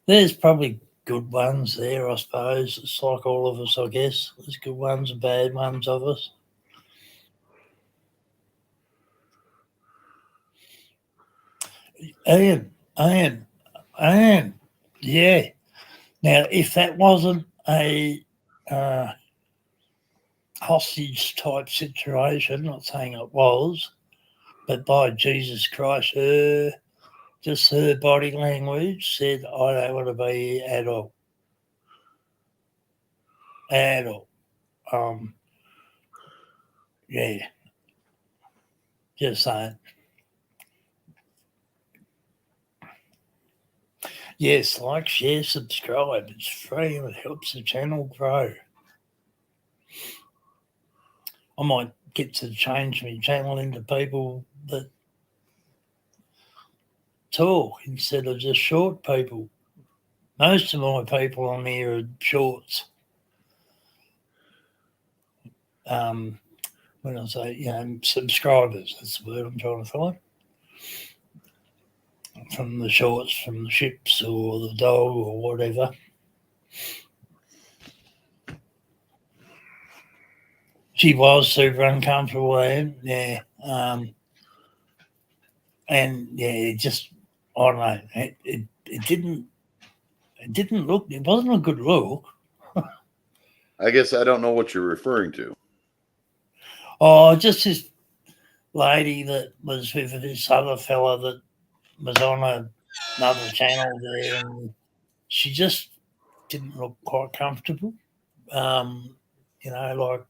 there's probably good ones there, I suppose. It's like all of us, I guess. There's good ones and bad ones of us. Ian, I am. Yeah. Now, if that wasn't a hostage type situation, not saying it was, but by Jesus Christ, just her body language said, I don't want to be here at all. At all. Yeah. Just saying. Yes, like, share, subscribe. It's free and it helps the channel grow. I might get to change my channel into people that talk instead of just short people. Most of my people on here are shorts. When I say, subscribers, that's the word I'm trying to find. From the shorts, from the ships or the dog or whatever. She was super uncomfortable then, yeah. And yeah, it just, I don't know, it didn't look, it wasn't a good look. I guess I don't know what you're referring to. Oh, just this lady that was with this other fella that was on another channel there, and she just didn't look quite comfortable. Like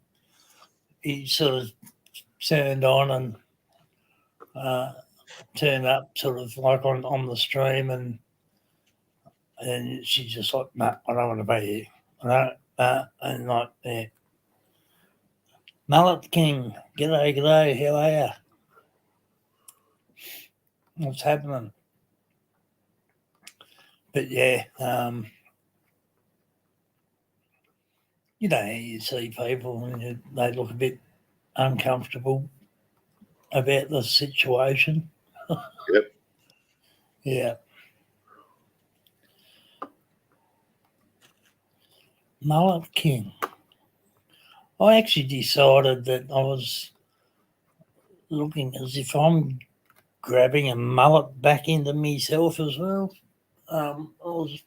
he sort of turned on and turned up sort of like on the stream, and she's just like, no, I don't want to be here. And like, yeah. Mullet King, g'day, how are you? What's happening? But yeah, you see people and they look a bit uncomfortable about the situation. Yep. Yeah. Mullet King. I actually decided that I was looking as if I'm grabbing a mullet back into myself as well. I was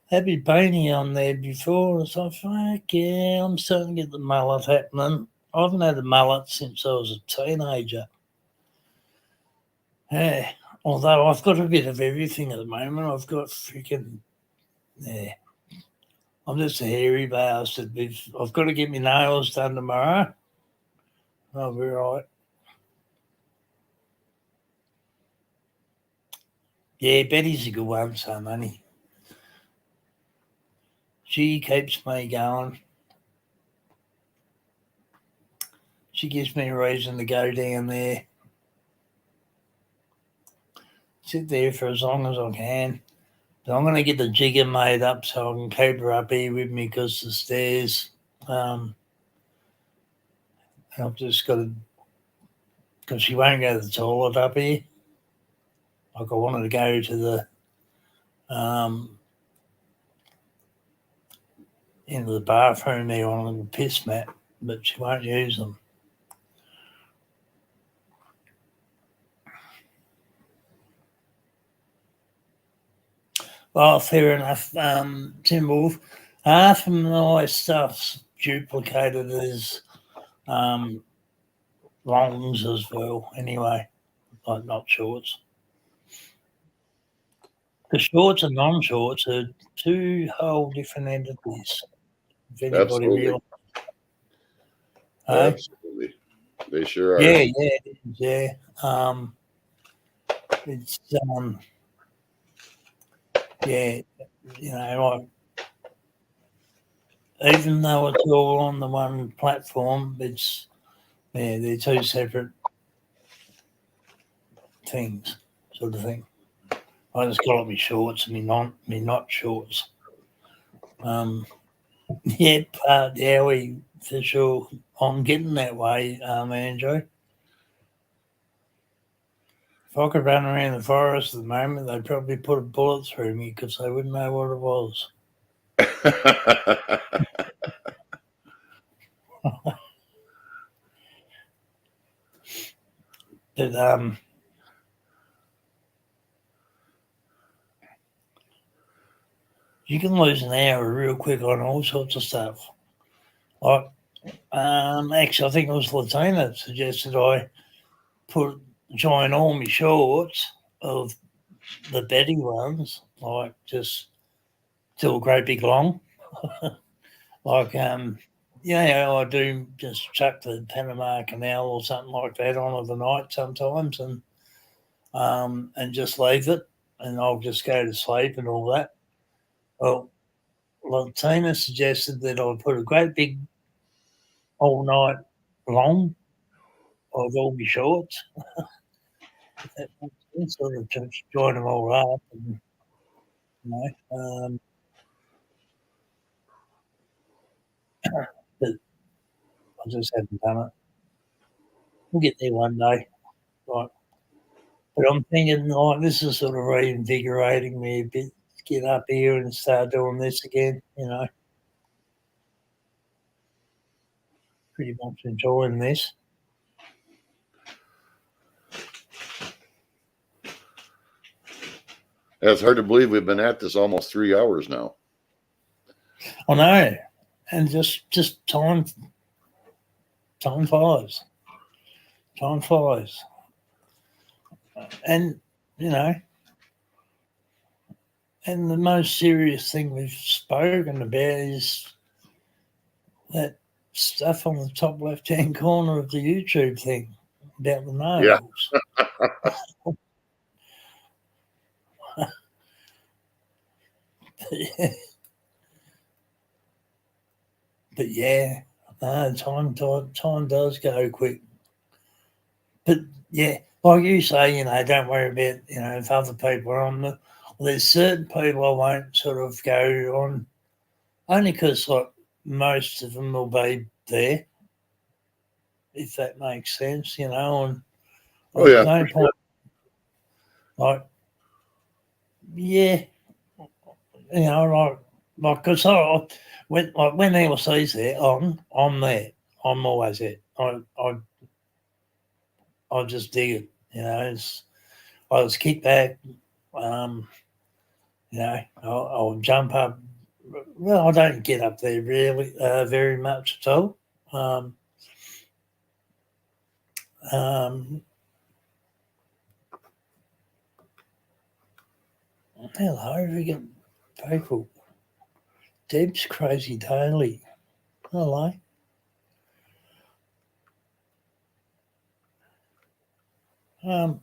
happy painting on there before. It's like, fuck yeah, I'm starting to get the mullet happening. I haven't had a mullet since I was a teenager. Yeah, although I've got a bit of everything at the moment. I've got freaking, yeah. I'm just a hairy bastard. I've got to get my nails done tomorrow. I'll be right. Yeah, Betty's a good one, so money. She keeps me going. She gives me a reason to go down there. Sit there for as long as I can. But I'm going to get the jigger made up so I can keep her up here with me because the stairs. I've just got to, because she won't go to the toilet up here. Like I wanted to go to the into the bathroom there on a little piss mat, but she won't use them. Well, fair enough, Tim Wolf. Half of my stuff's duplicated as longs as well, anyway, like not shorts. The shorts and non-shorts are two whole different entities. If anybody Absolutely. Absolutely. They sure are. Yeah. It's yeah, like even though it's all on the one platform, they're two separate things, sort of thing. I just call it me shorts and me not shorts. Yep, we for sure. I'm getting that way, Andrew. If I could run around the forest at the moment, they'd probably put a bullet through me because they wouldn't know what it was. But you can lose an hour real quick on all sorts of stuff. Like, actually, I think it was Latina that suggested I join all my shorts of the betting ones, like just do a great big long. Like, yeah, I do just chuck the Panama Canal or something like that on overnight sometimes, and just leave it, and I'll just go to sleep and all that. Well, Latina suggested that I put a great big all night long of all my shorts. That makes sense, sort of just join them all up, and you know, but I just haven't done it. We'll get there one day, right? But I'm thinking, like, this is sort of reinvigorating me a bit. Get up here and start doing this again. Pretty much enjoying this. It's hard to believe we've been at this almost 3 hours now. I know, and just time flies. Time flies, and you know, and the most serious thing we've spoken about is that stuff on the top left-hand corner of the YouTube thing about the nails. Yeah. But yeah, time does go quick. But yeah, like you say, don't worry about, if other people are on the. Well, there's certain people I won't sort of go on, only because like most of them will be there, if that makes sense, and Oh yeah, no point. Like, yeah, like because when LC's there, I'm there. I'm always there. I just dig it. I just kick back. I'll jump up. Well, I don't get up there really very much at all. Um, hello, we get people. Deb's crazy daily. Hello. No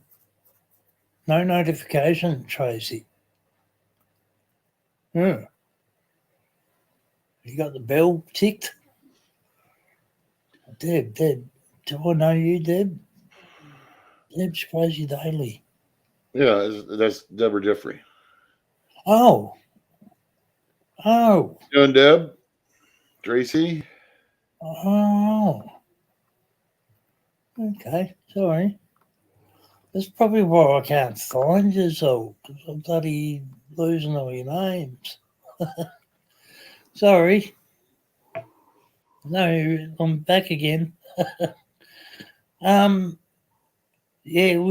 notification, Tracy. Yeah. You got the bell ticked? Deb. Do I know you, Deb? Deb's crazy daily. yeah. That's Deborah Jeffrey. Oh. Doing Deb, Tracy. Oh. Okay, sorry. That's probably why I can't find you, so because I'm bloody losing all your names. Sorry. No, I'm back again. Yeah, we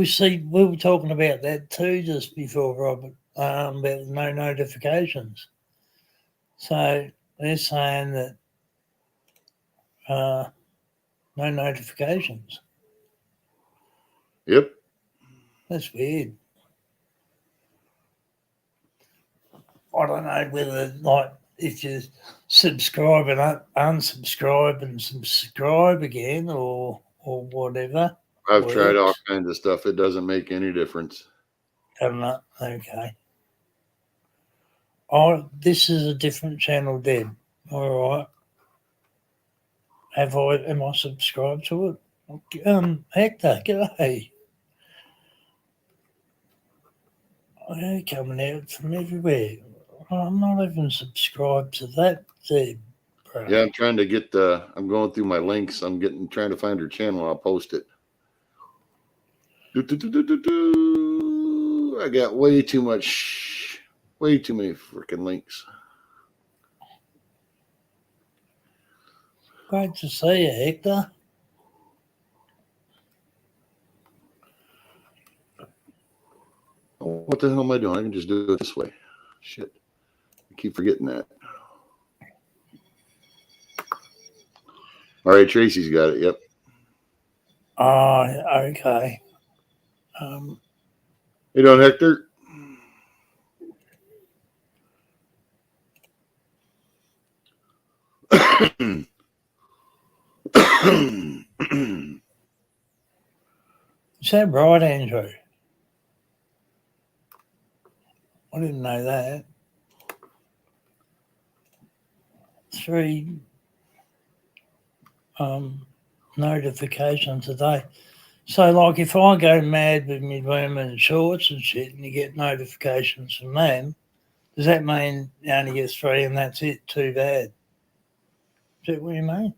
were talking about that too just before, Robert, about no notifications. So they're saying that no notifications. Yep. That's weird. I don't know whether, like, if you subscribe and unsubscribe and subscribe again or whatever. I've tried all kinds of stuff. It doesn't make any difference. I'm not okay. Oh, this is a different channel, Deb. All right. Am I subscribed to it? Hector, g'day. They're coming out from everywhere. I'm not even subscribed to that, Deb. Bro. Yeah, I'm trying to get I'm going through my links. I'm trying to find her channel. I'll post it. I got way too many freaking links. Great to see you, Hector. What the hell am I doing? I can just do it this way. Shit. I keep forgetting that. All right, Tracy's got it. Yep. Oh, okay. You doing, Hector? Is that right, Andrew? I didn't know that. 3 notifications a day. So, like, if I go mad with my women and shorts and shit, and you get notifications from them, does that mean you only get 3 and that's it? Too bad. Is that what you mean?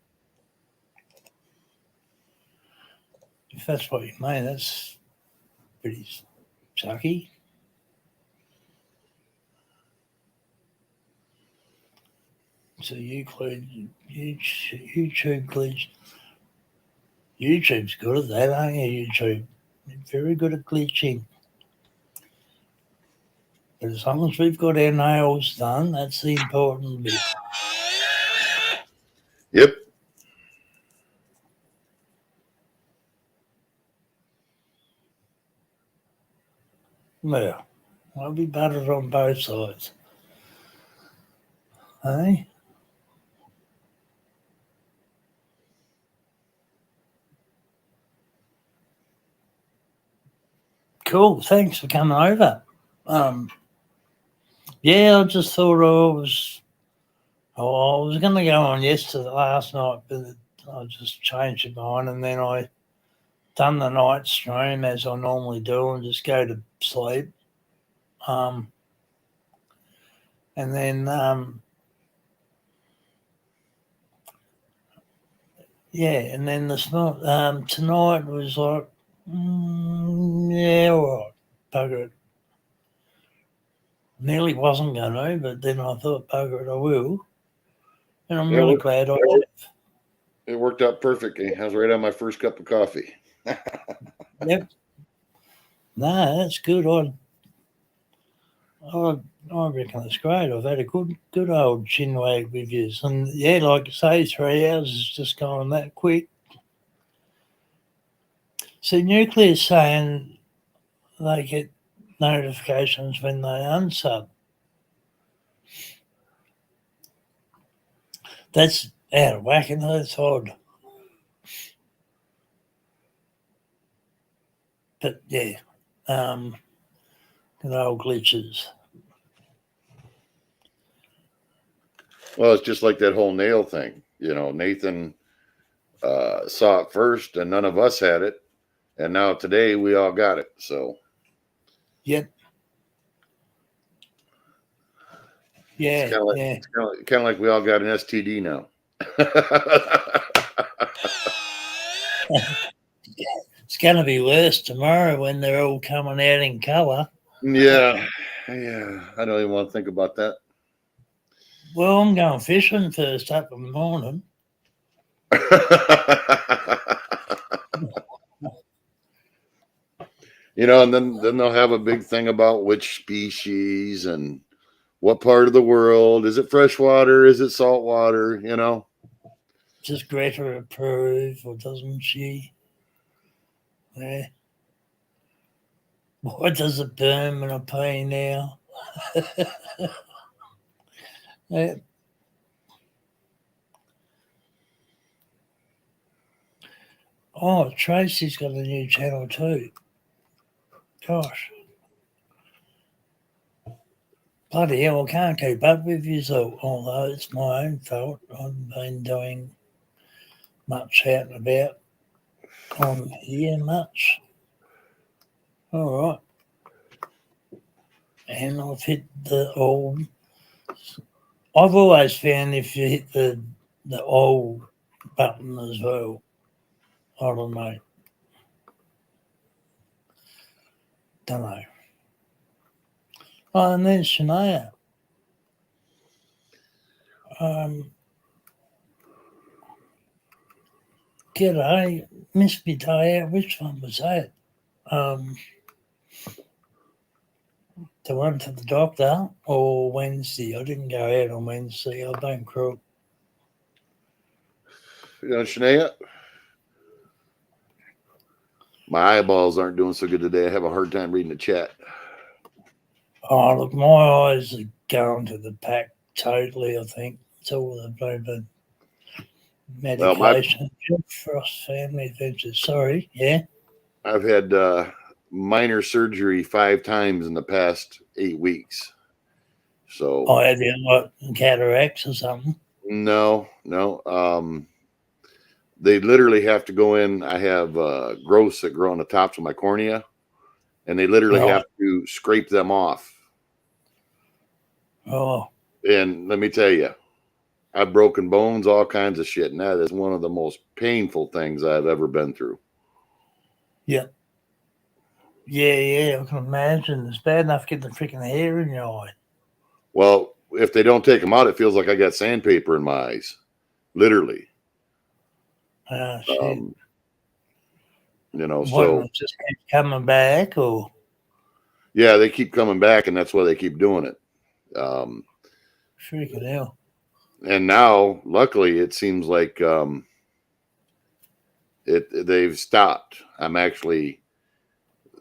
If that's what you mean, that's pretty sucky. So you include YouTube glitch. YouTube's good at that, aren't you? YouTube, very good at glitching. But as long as we've got our nails done, that's the important bit. Yep. Well, I'll be buttered on both sides. Hey? Cool. Thanks for coming over. Yeah, I just thought I was going to go on last night, but I just changed my mind, and then I done the night stream as I normally do and just go to sleep. And then and then tonight was like, yeah, all right, bugger it. Nearly wasn't going to, but then I thought, bugger it, I will. And I'm really glad I have. It worked out perfectly. I was right on my first cup of coffee. Yep. No, that's good. I reckon it's great. I've had a good old chinwag with you. And yeah, like I say, 3 hours has just gone that quick. So Nuclear's saying they get notifications when they unsub. That's out of whack, and that's odd. But yeah, good old glitches. Well, it's just like that whole nail thing. You know, Nathan saw it first, and none of us had it, and now today we all got it. So, Yep. Yeah, it's kind of like we all got an STD now. It's going to be worse tomorrow when they're all coming out in colour. Yeah. I don't even want to think about that. Well, I'm going fishing first up in the morning. You know, and then they'll have a big thing about which species and what part of the world. Is it freshwater? Is it saltwater? You know? Does Greta approve or doesn't she? Yeah. Why does it burn when I pay now? Yeah. Oh, Tracy's got a new channel too. Gosh. Bloody hell, I can't keep up with you, so although it's my own fault. I haven't been doing much out and about on here much. All right. And I've hit I've always found if you hit the all button as well, I don't know. Don't know. Oh, and there's Shania. G'day. Missed me day out. Which one was that? the one to the doctor or Wednesday. I didn't go out on Wednesday. I don't crook. You know, Shania, my eyeballs aren't doing so good today. I have a hard time reading the chat. Oh, look, my eyes are going to the pack totally, I think. It's all the bloody medication. Frost Family Adventures. Sorry, yeah. I've had minor surgery 5 times in the past 8 weeks. So I had like cataracts or something. No. They literally have to go in. I have growths that grow on the tops of my cornea, and they literally have to scrape them off. Oh. And let me tell you, I've broken bones, all kinds of shit, and that is one of the most painful things I've ever been through. Yeah. Yeah, I can imagine. It's bad enough getting the freaking hair in your eye. Well, if they don't take them out, it feels like I got sandpaper in my eyes. Literally. Oh, shit. So just keep coming back, or yeah, they keep coming back, and that's why they keep doing it. Freaking hell. And now, luckily, it seems like they've stopped. I'm actually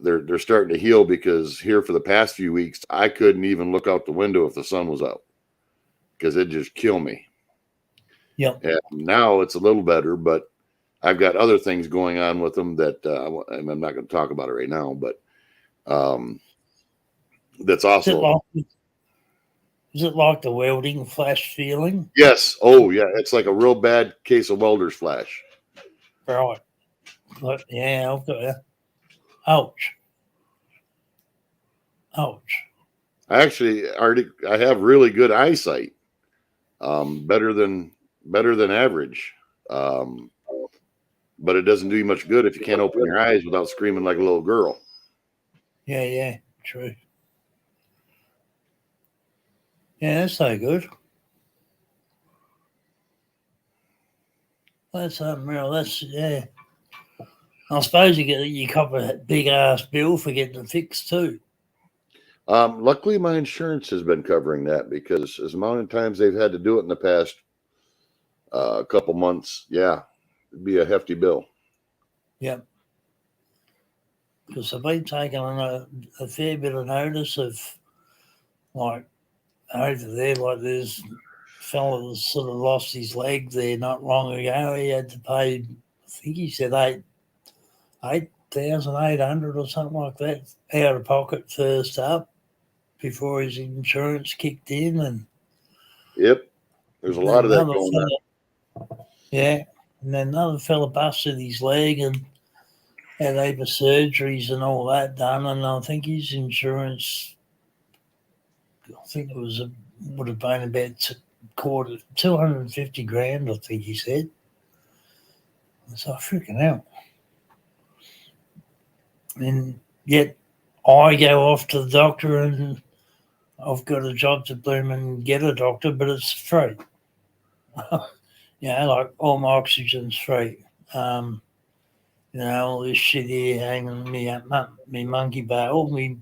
they're starting to heal, because here for the past few weeks, I couldn't even look out the window if the sun was out, because it just killed me. Yep. And now it's a little better, but I've got other things going on with them that I'm not going to talk about it right now, but that's also. Is it like the welding flash feeling? Yes. Oh, yeah. It's like a real bad case of welder's flash. Right. But yeah, I've got that. Ouch. I have really good eyesight, better than average. But it doesn't do you much good if you can't open your eyes without screaming like a little girl. Yeah, true. Yeah, that's so good. That's unreal. Yeah. I suppose you cop a big ass bill for getting it fixed too. Luckily, my insurance has been covering that, because as amount of times they've had to do it in the past couple months, yeah, it'd be a hefty bill. Yep. Because I've been taking a fair bit of notice of, like, over there, like there's a fellow that sort of lost his leg there not long ago. He had to pay, I think he said $8,800 or something like that out of pocket first up before his insurance kicked in. And yep, there's a lot of that going on. Yeah, and then another fella busted his leg and had heap of surgeries and all that done, and I think his insurance, would have been about $250,000, I think he said. So freaking hell. And yet I go off to the doctor and I've got a job to bloom and get a doctor, but it's free. Like all my oxygen's free. All this shit here hanging me up, me monkey bar, all me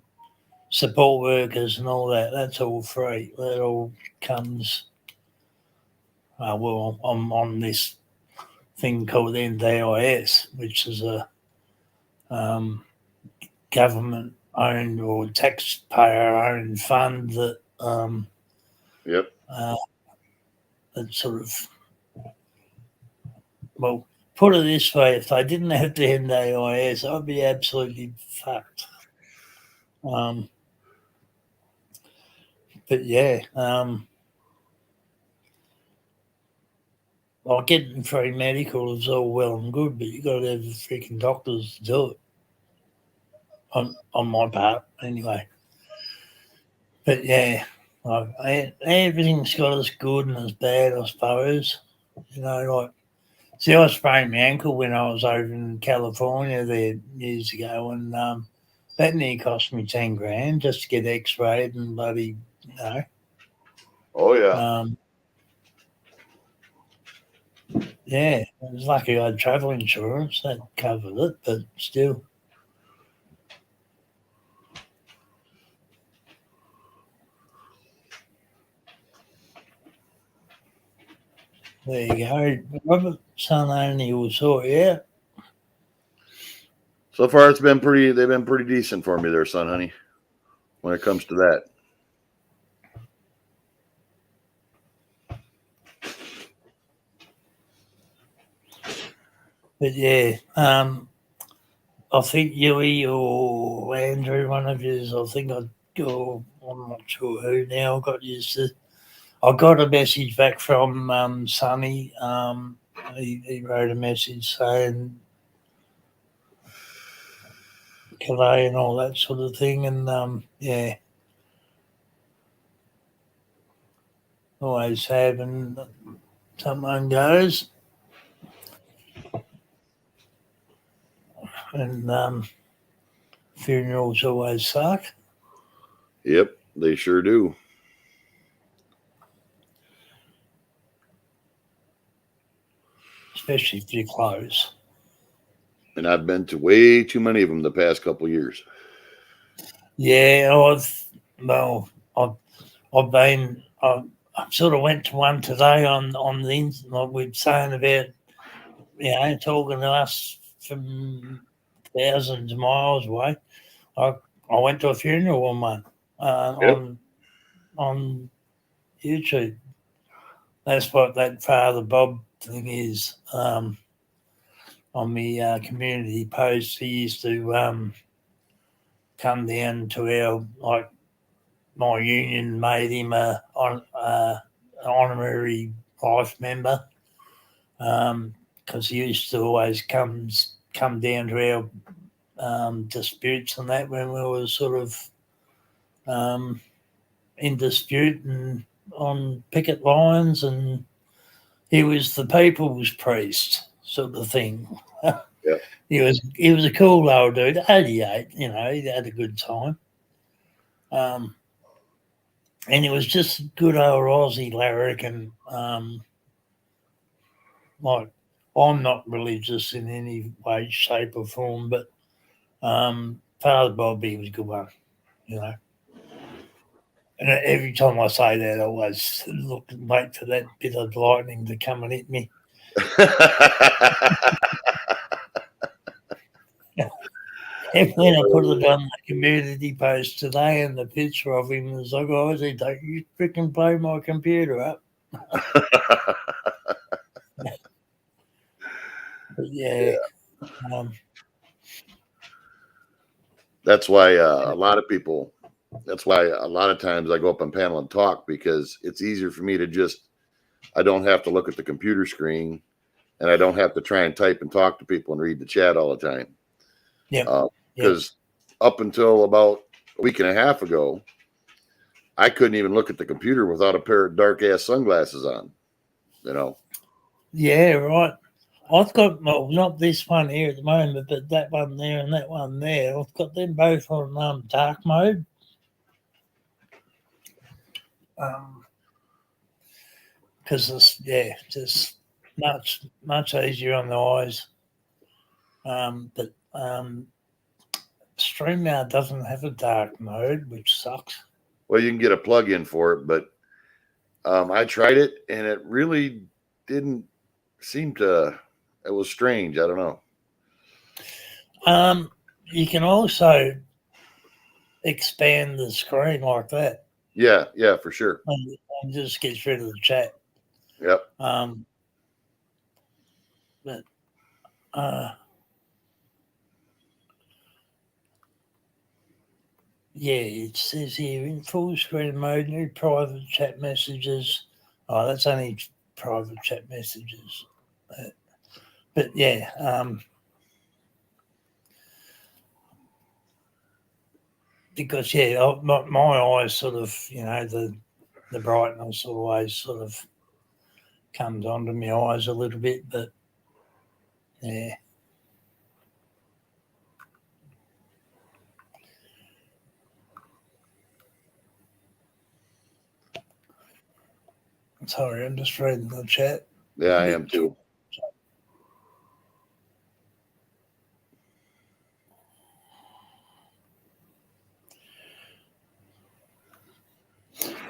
support workers and all that, that's all free. That all comes, I'm on this thing called NDIS, which is a government-owned or taxpayer-owned fund that that sort of, well, put it this way, if they didn't have the NDIS, I'd be absolutely fucked. But yeah, getting free medical is all well and good, but you got to have the freaking doctors to do it. On my part, anyway. But yeah, everything's got as good and as bad, I suppose. I sprained my ankle when I was over in California there years ago, and that nearly cost me $10,000 just to get X-rayed and bloody, Oh yeah. Yeah, I was lucky I had travel insurance that covered it, but still. There you go. Robert son only will sort you out. So far, it's been pretty. They've been pretty decent for me, there, son, honey. When it comes to that. But yeah, I think Yui or Andrew, one of yous, I think I'm not sure who now, got used to. I got a message back from Sonny. He wrote a message saying Calais and all that sort of thing. And yeah, always have. And someone goes. And funerals always suck. Yep, they sure do. Especially if you're close. And I've been to way too many of them the past couple of years. Yeah, I've been. I sort of went to one today on the internet. Like we're saying about, talking to us from thousands of miles away. I went to a funeral on one Yep. on YouTube. That's what that Father Bob thing is. On the community post, he used to come down to our, like, my union made him a honorary life member, because he used to always come down to our disputes and that when we were sort of in dispute and on picket lines, and he was the people's priest sort of thing. Yeah. He was a cool old dude, 88, he had a good time. And it was just good old Aussie larrikin. Like, I'm not religious in any way, shape, or form, but Father Bobby was a good one, And every time I say that, I always look and wait for that bit of lightning to come and hit me. And when I put it on the community post today, and the picture of him was like, "Oh, don't you freaking blow my computer up?" But yeah. That's why a lot of people. That's why a lot of times I go up on panel and talk, because it's easier for me to just. I don't have to look at the computer screen, and I don't have to try and type and talk to people and read the chat all the time. Yeah. Because up until about a week and a half ago, I couldn't even look at the computer without a pair of dark ass sunglasses on. Yeah, right. I've got, well, not this one here at the moment, but that one there and that one there. I've got them both on dark mode. Because it's, just much easier on the eyes. But StreamYard doesn't have a dark mode, which sucks. Well, you can get a plug-in for it, but I tried it and it really didn't seem to. It was strange. I don't know. You can also expand the screen like that. Yeah, for sure. And just gets rid of the chat. Yep. But yeah, it says here in full screen mode, new private chat messages. Oh, that's only private chat messages. But yeah, because my eyes sort of, the brightness always sort of comes onto my eyes a little bit, but yeah. Sorry, I'm just reading the chat. Yeah, I am too.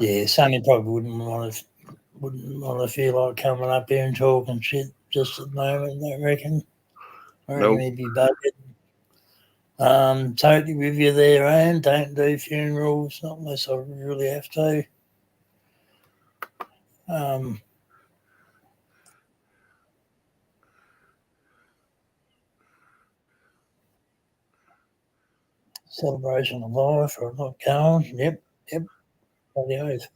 Yeah, Sonny probably wouldn't want to feel like coming up here and talking shit just at the moment, I reckon. I reckon Nope. he'd be buggered. Totally with you there, Anne. Don't do funerals, not unless I really have to. Celebration of life or not going. Yep. On the oath.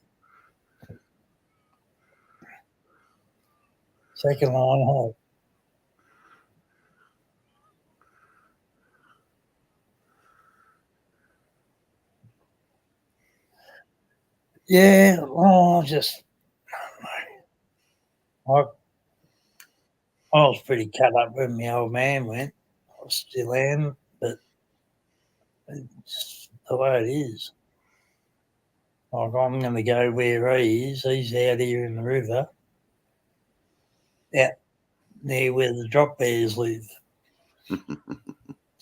Second line home. Yeah, well, I was pretty cut up when my old man went. I still am, but it's the way it is. Like, I'm going to go where he is. He's out here in the river. Out near where the drop bears live.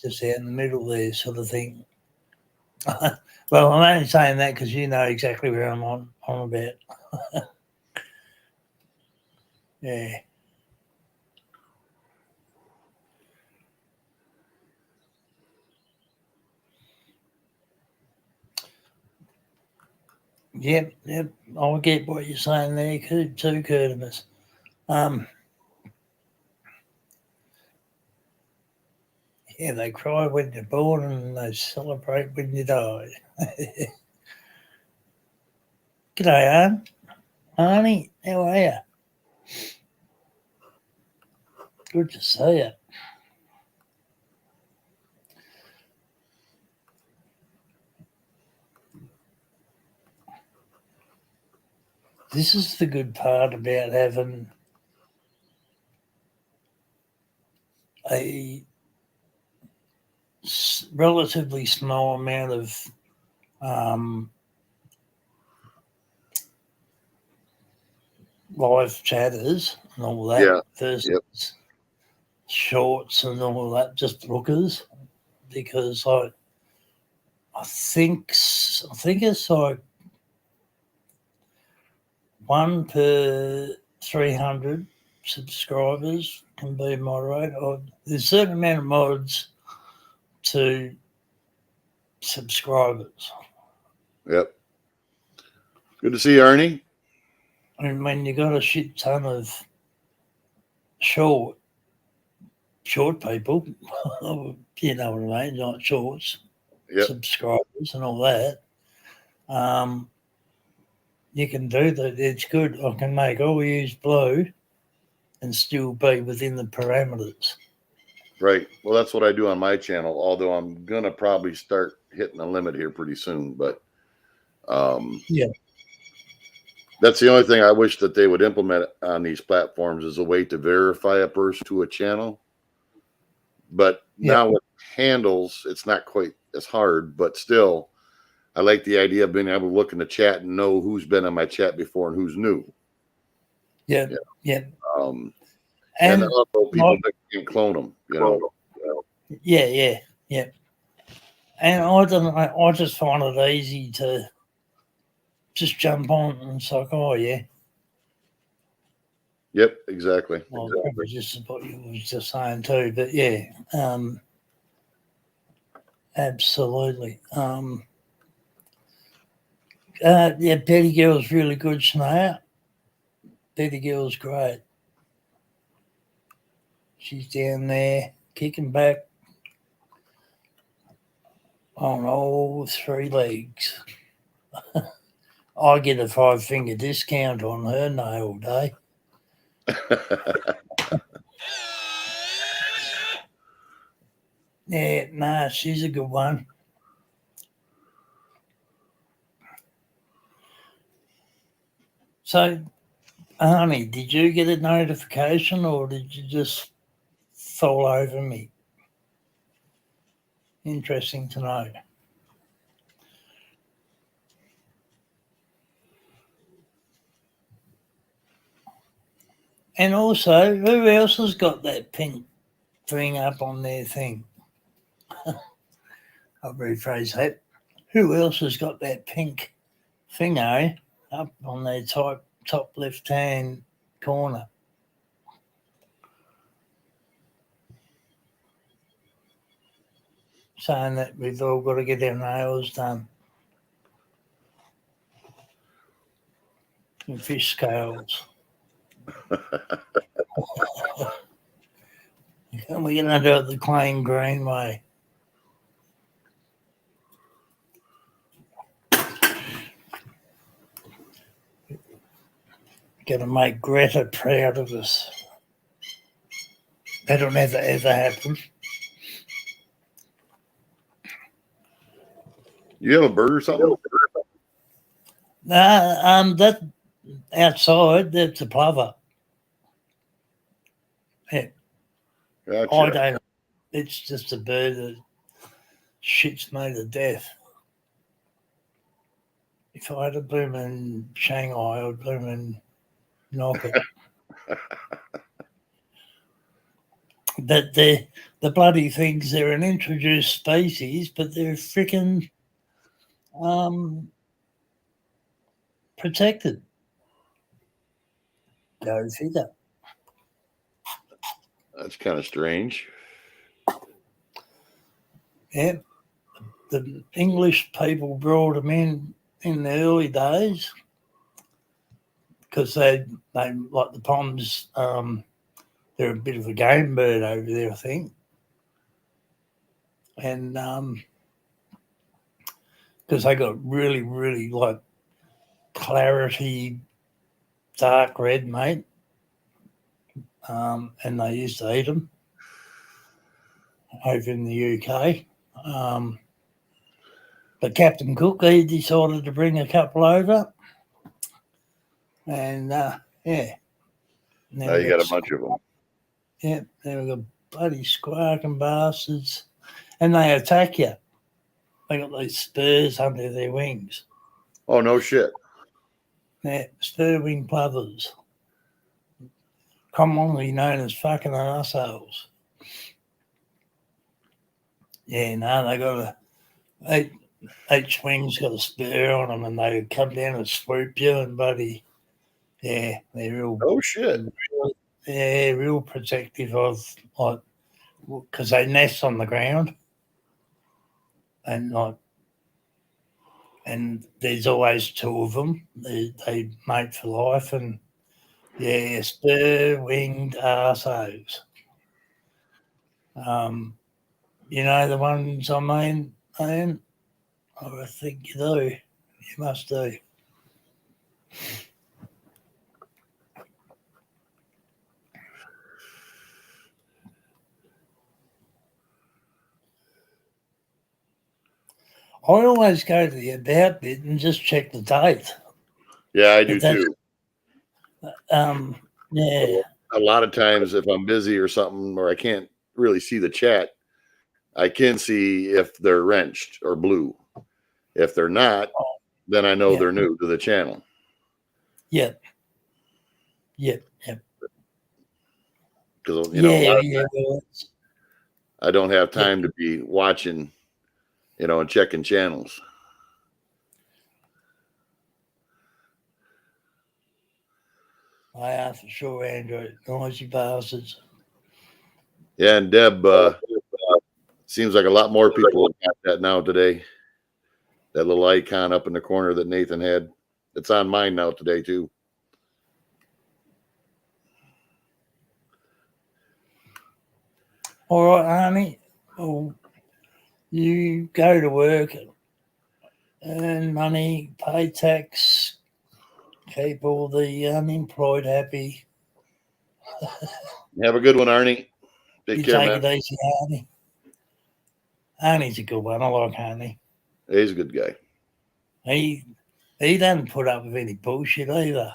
Just out in the middle there, sort of thing. Well, I'm only saying that because you know exactly where I'm on about. Yeah. Yep. I get what you're saying there too, Curtimus. Yeah, they cry when you're born and they celebrate when you die. G'day, Anne. Arnie, how are you? Good to see you. This is the good part about having a relatively small amount of live chatters and all that versus shorts and all that, just lookers, because I think it's like 1 per 300 subscribers can be moderated. There's a certain amount of mods to subscribers. Yep. Good to see you, Ernie. And when you got a shit ton of short people, you know what I mean, not shorts, subscribers and all that, you can do that. It's good. I can make all use blue and still be within the parameters. Right. Well, that's what I do on my channel, although I'm going to probably start hitting a limit here pretty soon. But that's the only thing I wish that they would implement on these platforms is a way to verify a person to a channel. But now with handles, it's not quite as hard, but still, I like the idea of being able to look in the chat and know who's been on my chat before and who's new. Yeah. And also people that can clone them, you know. Yeah. And I just find it easy to just jump on and it's like, oh yeah. Yep, exactly. Well, probably just what you was just saying too, but yeah, absolutely. Betty Girl's really good, Shania. Betty Girl's great. She's down there kicking back on all 3 legs. I get a 5-finger discount on her nail day. Yeah, nah, she's a good one. So, Arnie, did you get a notification or did you just fall over me? Interesting to know. And also, who else has got that pink thing up on their thing? I'll rephrase that. Who else has got that pink thingo up on their type top left-hand corner. Saying that we've all got to get our nails done. And fish scales. And we're going to do it the Klein Green way. Going to make Greta proud of us. That'll never ever happen. You have a bird or something? That outside, that's a plover. Yeah. Gotcha. I don't. It's just a bird that shits me to death. If I had a blooming Shanghai, I'd blooming knock it. But the bloody things, they're an introduced species, but they're freaking protected. Go figure. That's kind of strange. Yeah. The English people brought them in the early days because they like the Poms, they're a bit of a game bird over there, I think. And because they got really, really like clarity, dark red, mate. And they used to eat them over in the UK. But Captain Cook, he decided to bring a couple over. And, yeah. Now you got a bunch of them. Yeah, they were bloody squawking bastards. And they attack you. They got these spurs under their wings. Oh, no shit. Yeah, spur wing plovers. Commonly known as fucking arseholes. Yeah, no, they got each wing's got a spur on them and they come down and swoop you and buddy. Yeah, they're real. Oh shit. Real protective of, like, because they nest on the ground. And there's always two of them. They mate for life, and yeah, spur-winged arseholes. You know the ones I mean, Ian? I think you do. You must do. I always go to the about bit and just check the date. Yeah, I do too. Yeah. A lot of times if I'm busy or something, or I can't really see the chat, I can see if they're wrenched or blue. If they're not, then I know they're new to the channel. Yep. Because, I don't have time to be watching, and checking channels. I are for sure, Andrew. Noisy bastards. Yeah, and Deb, seems like a lot more people have that now today. That little icon up in the corner that Nathan had. It's on mine now today, too. All right, Arnie. Well, you go to work, earn money, pay tax, keep all the unemployed happy. Have a good one, Arnie. Take care, man. It easy, Arnie. Arnie's a good one. I like Arnie. He's a good guy. He doesn't put up with any bullshit either.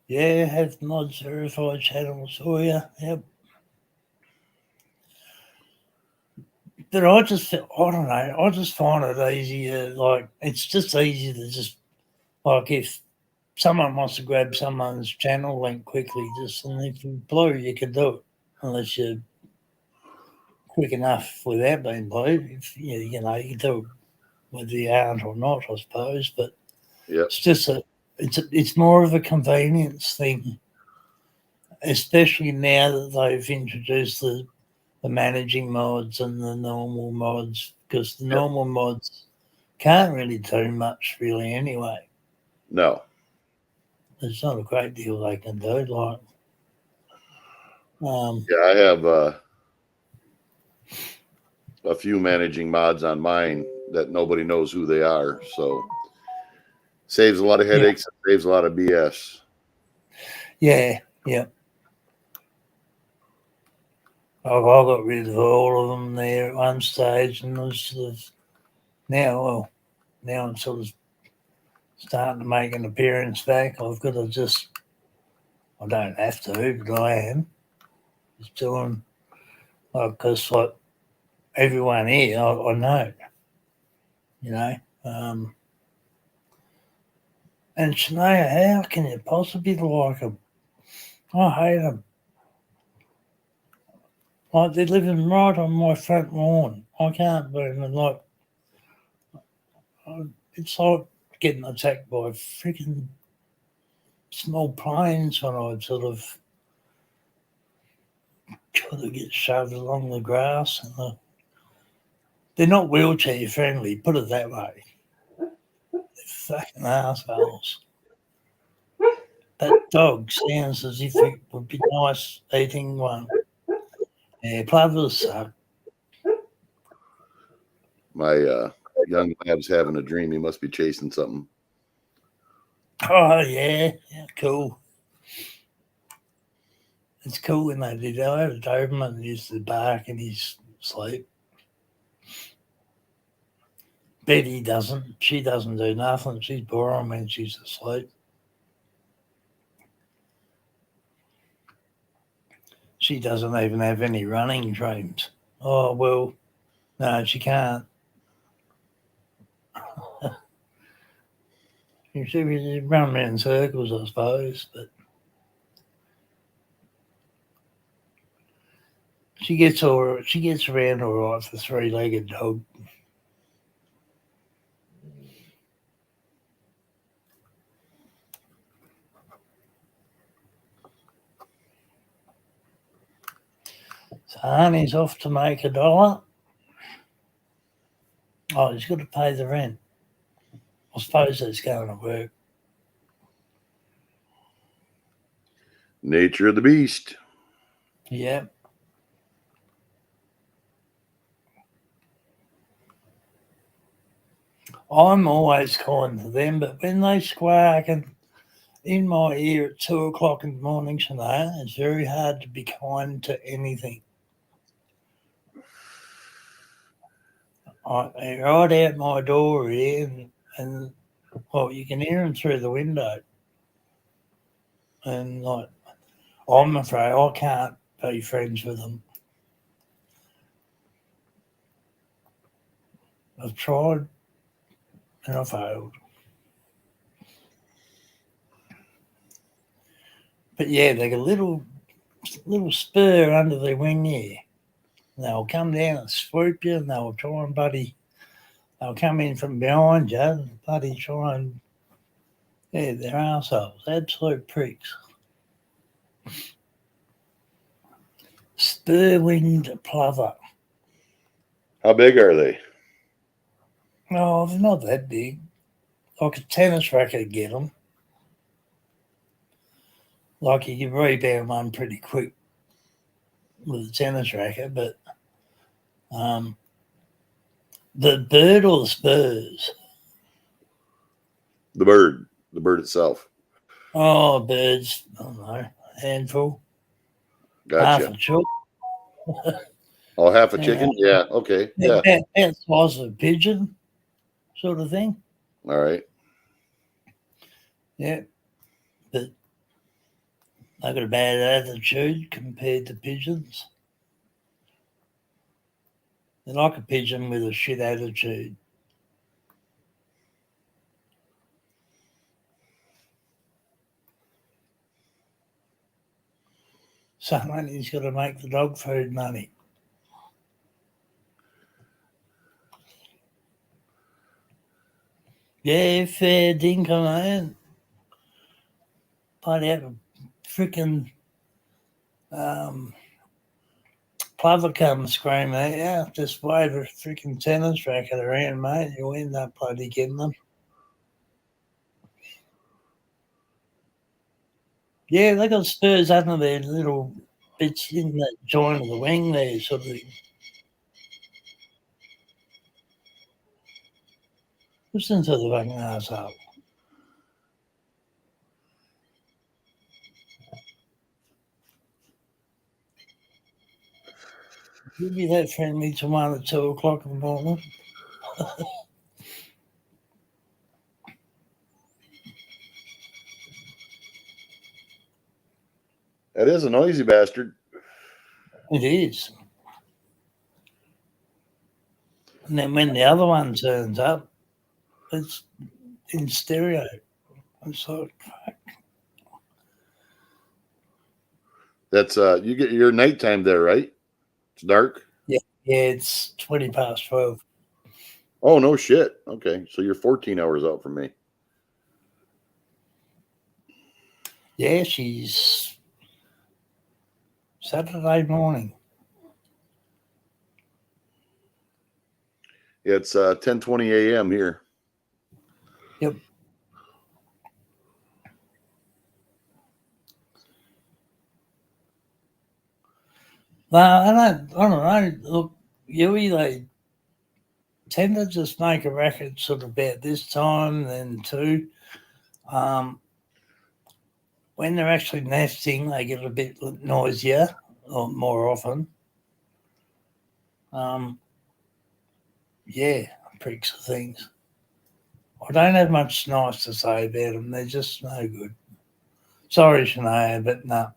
Yeah, have mods verified channels for you. Yep. But I don't know. I just find it easier. Like, it's just easier to just, like, if someone wants to grab someone's channel link quickly, and if you blue, you can do it, unless you're quick enough without being blue. If you can do it whether you aren't or not, I suppose. But Yep. it's just it's more of a convenience thing, especially now that they've introduced the managing mods and the normal mods, because the normal mods can't really do much really anyway. No. There's not a great deal they can do. Like, yeah, I have a few managing mods on mine that nobody knows who they are. So saves a lot of headaches, and saves a lot of BS. Yeah. I got rid of all of them there at one stage, and was sort of now I'm sort of starting to make an appearance back. I've got to I don't have to, but I am just doing because like everyone here, I know, And Shania, how can you possibly like them? I hate them. Like they're living right on my front lawn. I can't believe it. Like it's like getting attacked by freaking small planes when I sort of try to get shoved along the grass. And they're not wheelchair friendly, put it that way. They're fucking assholes. That dog sounds as if it would be nice eating one. Yeah, plovers suck. My young lab's having a dream. He must be chasing something. Oh, yeah, cool. It's cool when they do that. I had a Doberman used to bark in his sleep. Betty doesn't. She doesn't do nothing. She's boring when she's asleep. She doesn't even have any running dreams. Oh, well, no, she can't. She run around in circles, I suppose, but she gets around all right for a three-legged dog. So Arnie's off to make $1. Oh, he's got to pay the rent. I suppose that's going to work. Nature of the beast. Yeah. I'm always kind to them, but when they squawk and in my ear at 2:00 in the morning, Shania, it's very hard to be kind to anything. They're right out my door here, and well, you can hear them through the window. And like, I'm afraid I can't be friends with them. I've tried and I failed. But yeah, they got a little spur under their wing here. They'll come down and swoop you, and they'll try and they'll come in from behind you and try and, yeah, they're assholes, absolute pricks. Spur-winged plover. How big are they? Oh, they're not that big. Like a tennis racket get them. Like you can rebound one pretty quick with a tennis racket, but the bird or the spurs? The bird itself. Oh, birds, I don't know, a handful. Gotcha. Half a chook. Oh, half a chicken? Yeah, okay. Yeah. About the size of a pigeon sort of thing. All right. Yeah, but they got a bad attitude compared to pigeons. They're like a pigeon with a shit attitude. Somebody's got to make the dog food money. Yeah, fair dinkum, man. I'd have a freaking plover come scream at you. Just wave a freaking tennis racket around, mate. You'll end up bloody getting them. Yeah, they got spurs under their little bits in that joint of the wing there, sort of thing. Listen to the fucking arsehole. You'll be that friendly to 1 or 2 o'clock in the morning. That is a noisy bastard. It is. And then when the other one turns up, it's in stereo. It's like, That's you get your nighttime there, right? It's dark. yeah, it's 20 past 12. Oh no shit. Okay, so you're 14 hours out from me. Yeah, she's Saturday morning. It's 10:20 a.m. here. Yep. Well, I don't know. Look, they tend to just make a record sort of about this time, then too. When they're actually nesting, they get a bit noisier or more often. Yeah, pricks of things. I don't have much nice to say about them. They're just no good. Sorry, Shania, but no.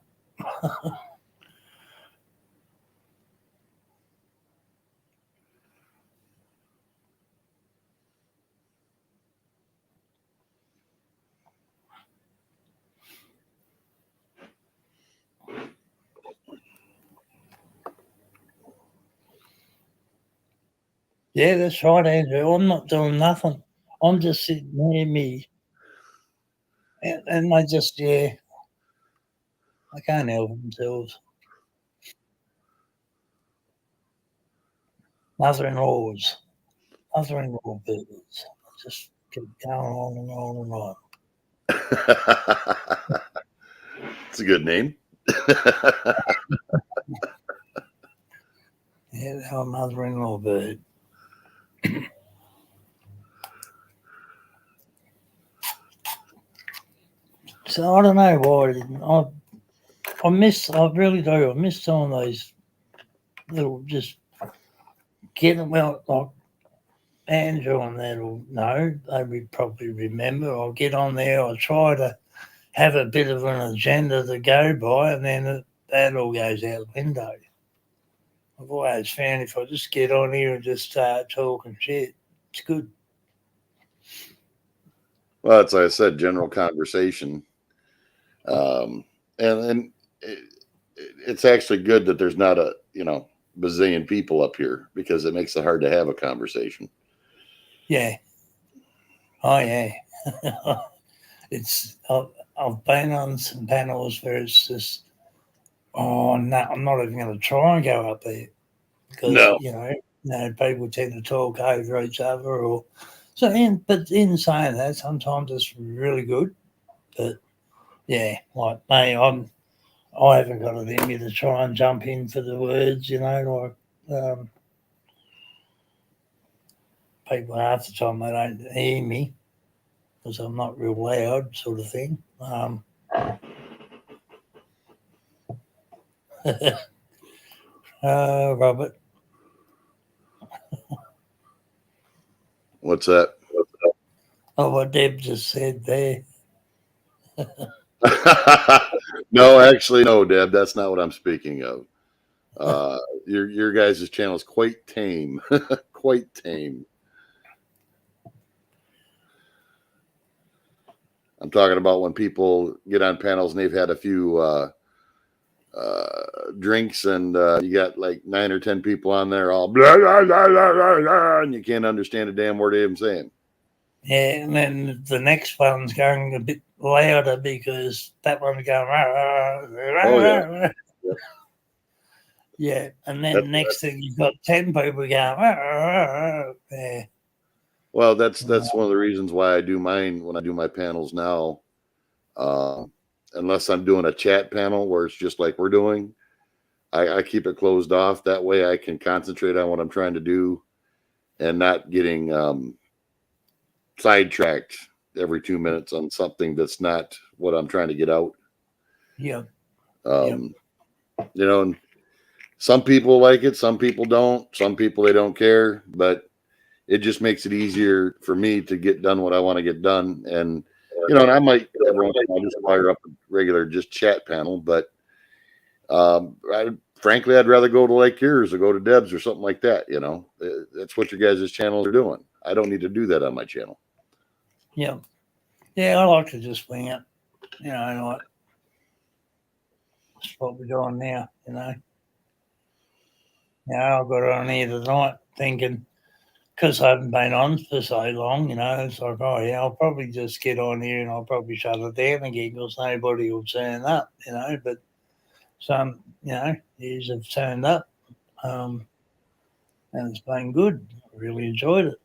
Yeah, that's right, Andrew. I'm not doing nothing. I'm just sitting near me. And they just, yeah, they can't help themselves. Mother-in-law birds. Just keep going on and on and on. It's a good name. Yeah, our mother-in-law bird. So I don't know why I didn't. I really do. I miss some of those little just get them out like Andrew and that'll know. They would probably remember. I'll get on there. I'll try to have a bit of an agenda to go by, and then that all goes out the window. I've always found if I just get on here and just start talking shit, it's good. Well, that's like I said, general conversation. And it's actually good that there's not a bazillion people up here because it makes it hard to have a conversation. Yeah. Oh yeah. I've been on some panels where it's just no, I'm not even going to try and go up there because people tend to talk over each other or so. But in saying that, sometimes it's really good. But yeah, like me, I haven't got it in me to try and jump in for the words, like people half the time they don't hear me because I'm not real loud, sort of thing. Robert. What's that? Oh, what Deb just said there. No, actually, no, Deb. That's not what I'm speaking of. Your guys' channel is quite tame, quite tame. I'm talking about when people get on panels and they've had a few drinks and you got like 9 or 10 people on there all blah, blah, blah, blah, blah, blah, and you can't understand a damn word they're saying. Yeah, and then the next one's going a bit louder because that one's going. Oh yeah. Yep. Yeah, and That's then next thing you've got 10 people going. Yeah. Well, that's one of the reasons why I do mine when I do my panels now. Unless I'm doing a chat panel where it's just like we're doing, I keep it closed off. That way I can concentrate on what I'm trying to do and not getting sidetracked every 2 minutes on something that's not what I'm trying to get out. Yeah. You know, and some people like it, some people don't, some people they don't care, but it just makes it easier for me to get done what I want to get done. And and I might every once in a while just fire up a regular just chat panel, but frankly, I'd rather go to like yours or go to Deb's or something like that. That's what your guys' channels are doing. I don't need to do that on my channel. Yeah. Yeah, I like to just wing it. Like that's what we're doing now, I've got on here tonight thinking, because I haven't been on for so long, it's like, oh, yeah, I'll probably just get on here and I'll probably shut it down again because nobody will turn up, but some, yous have turned up, and it's been good. I really enjoyed it.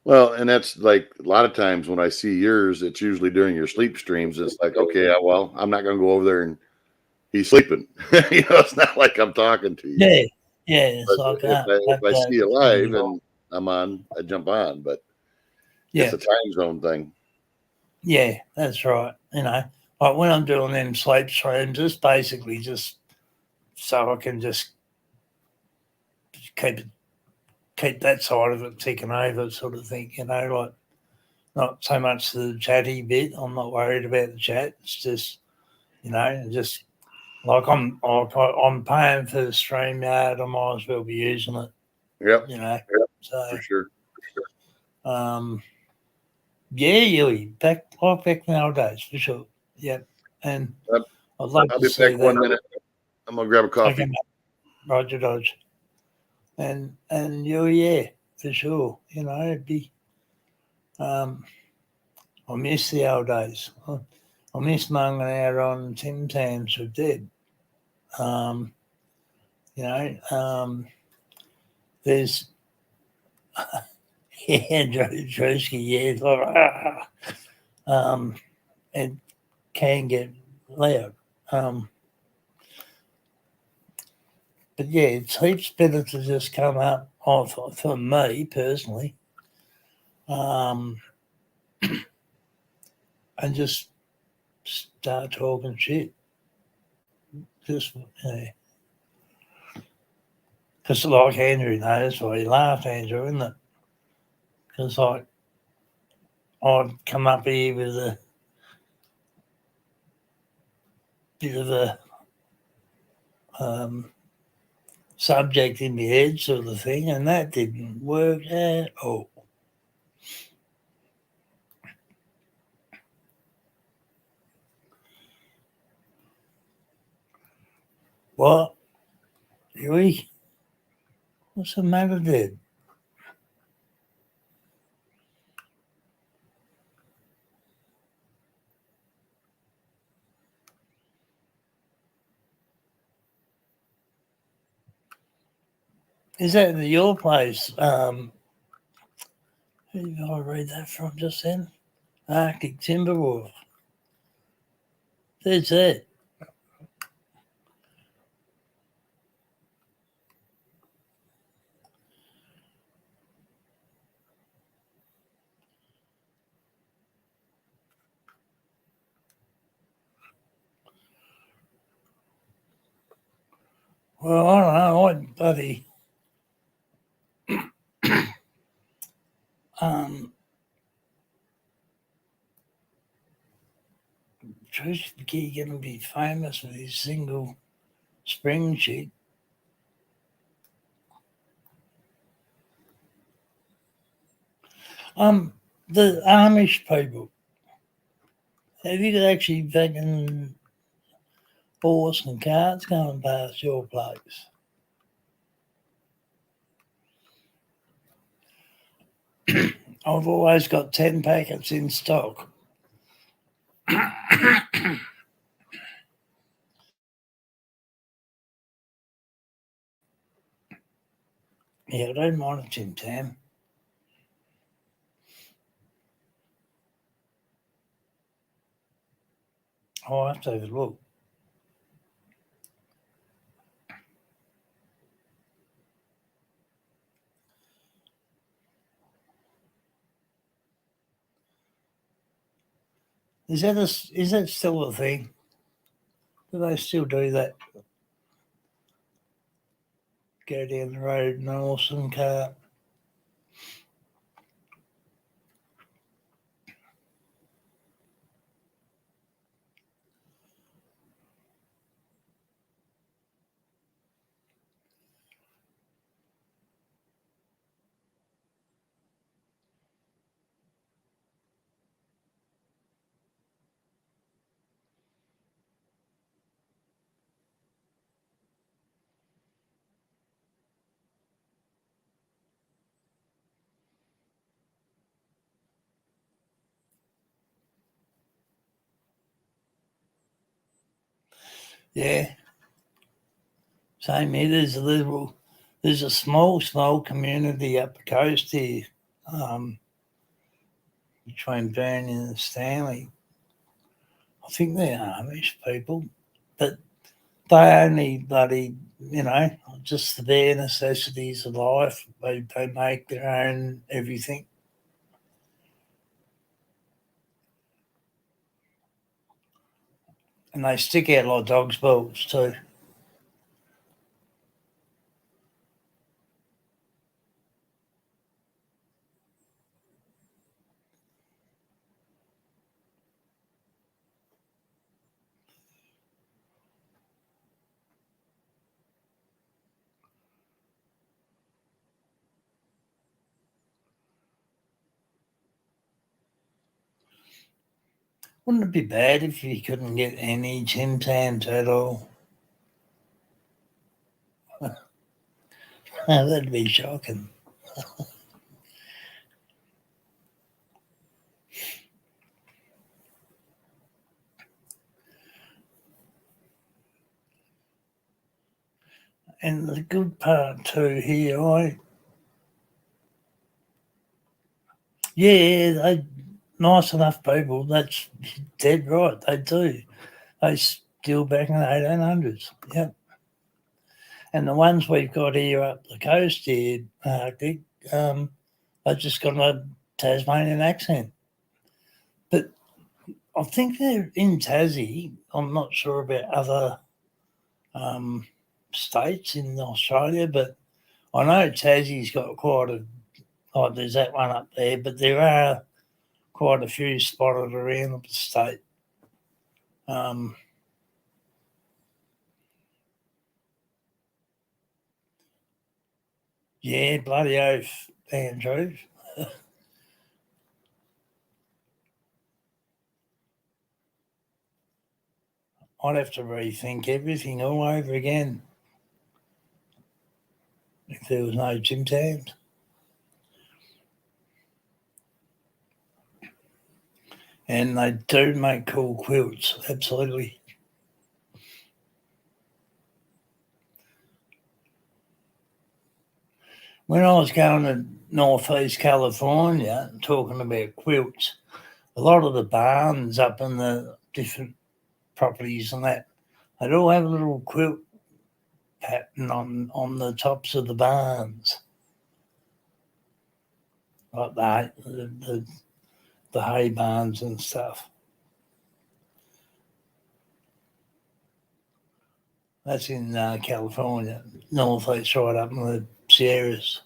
Well, and that's like a lot of times when I see yours, it's usually during your sleep streams. It's like, okay, well, I'm not going to go over there and he's sleeping. It's not like I'm talking to you. Yeah, yeah. It's But like if I see you live and I'm on, I jump on. But it's a time zone thing. Yeah, that's right. Like when I'm doing them sleep streams, it's basically just so I can just keep that side of it ticking over, sort of thing. Like not so much the chatty bit. I'm not worried about the chat. It's just just like I'm paying for the StreamYard. I might as well be using it. Yep. So for sure. Yeah, Yui, back nowadays for sure. Yep, and I'd like I'll to be see back 1 minute. I'm gonna grab a coffee. Okay, Roger Dodge, and yeah, for sure. It'd be. I miss the old days. I miss munging out on Tim Tams with Deb. There's Drewski, it can get loud. But yeah, it's heaps better to just come up for me personally, and just start talking shit. Just because like Andrew knows why he laughed, Andrew, isn't it? Because I'd come up here with a bit of a subject in my head, sort of thing, and that didn't work at all. What? Huey? What's the matter, Deb? Is that your place? Who did I read that from just then? Arctic Timberwolf. That's it. Well, I don't know. I bloody Trish McGee going to be famous with his single spring chick. The Amish people. Have you actually fucking horse and carts going past your place? I've always got 10 packets in stock. Yeah, I don't mind a Tim Tam. I'll have to have a look. Is that still a thing? Do they still do that? Go down the road in an awesome car. Yeah. Same here. There's a small community up the coast here, between Burn and Stanley. I think they're Amish people, but they only bloody, just the bare necessities of life. They make their own everything. And they stick out like dogs' balls too. Wouldn't it be bad if you couldn't get any Tim Tams at all? That'd be shocking. And the good part too here, they nice enough people. That's dead right. They do. They still back in the 1800s. Yep. And the ones we've got here up the coast here, Arctic, they've just got a Tasmanian accent. But I think they're in Tassie. I'm not sure about other states in Australia, but I know Tassie's got quite there's that one up there, but there are quite a few spotted around the state. Yeah, bloody oath, Andrew. I'd have to rethink everything all over again if there was no Tim Tams. And they do make cool quilts, absolutely. When I was going to Northeast California talking about quilts, a lot of the barns up in the different properties and that, they'd all have a little quilt pattern on the tops of the barns, like the hay barns and stuff. That's in California, Northeast, right up in the Sierras.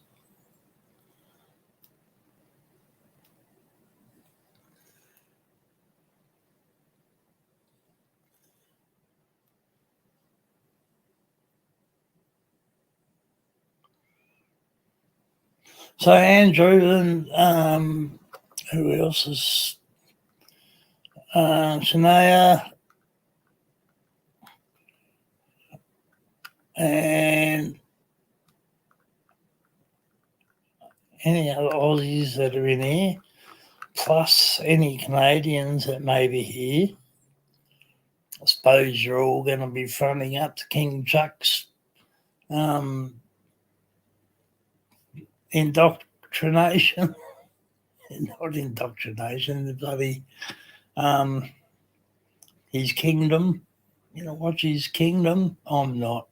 So Andrew and who else is Shania and any other Aussies that are in here, plus any Canadians that may be here. I suppose you're all going to be fronting up to King Chuck's indoctrination. Not indoctrination, the bloody his kingdom. You know, watch his kingdom. I'm not.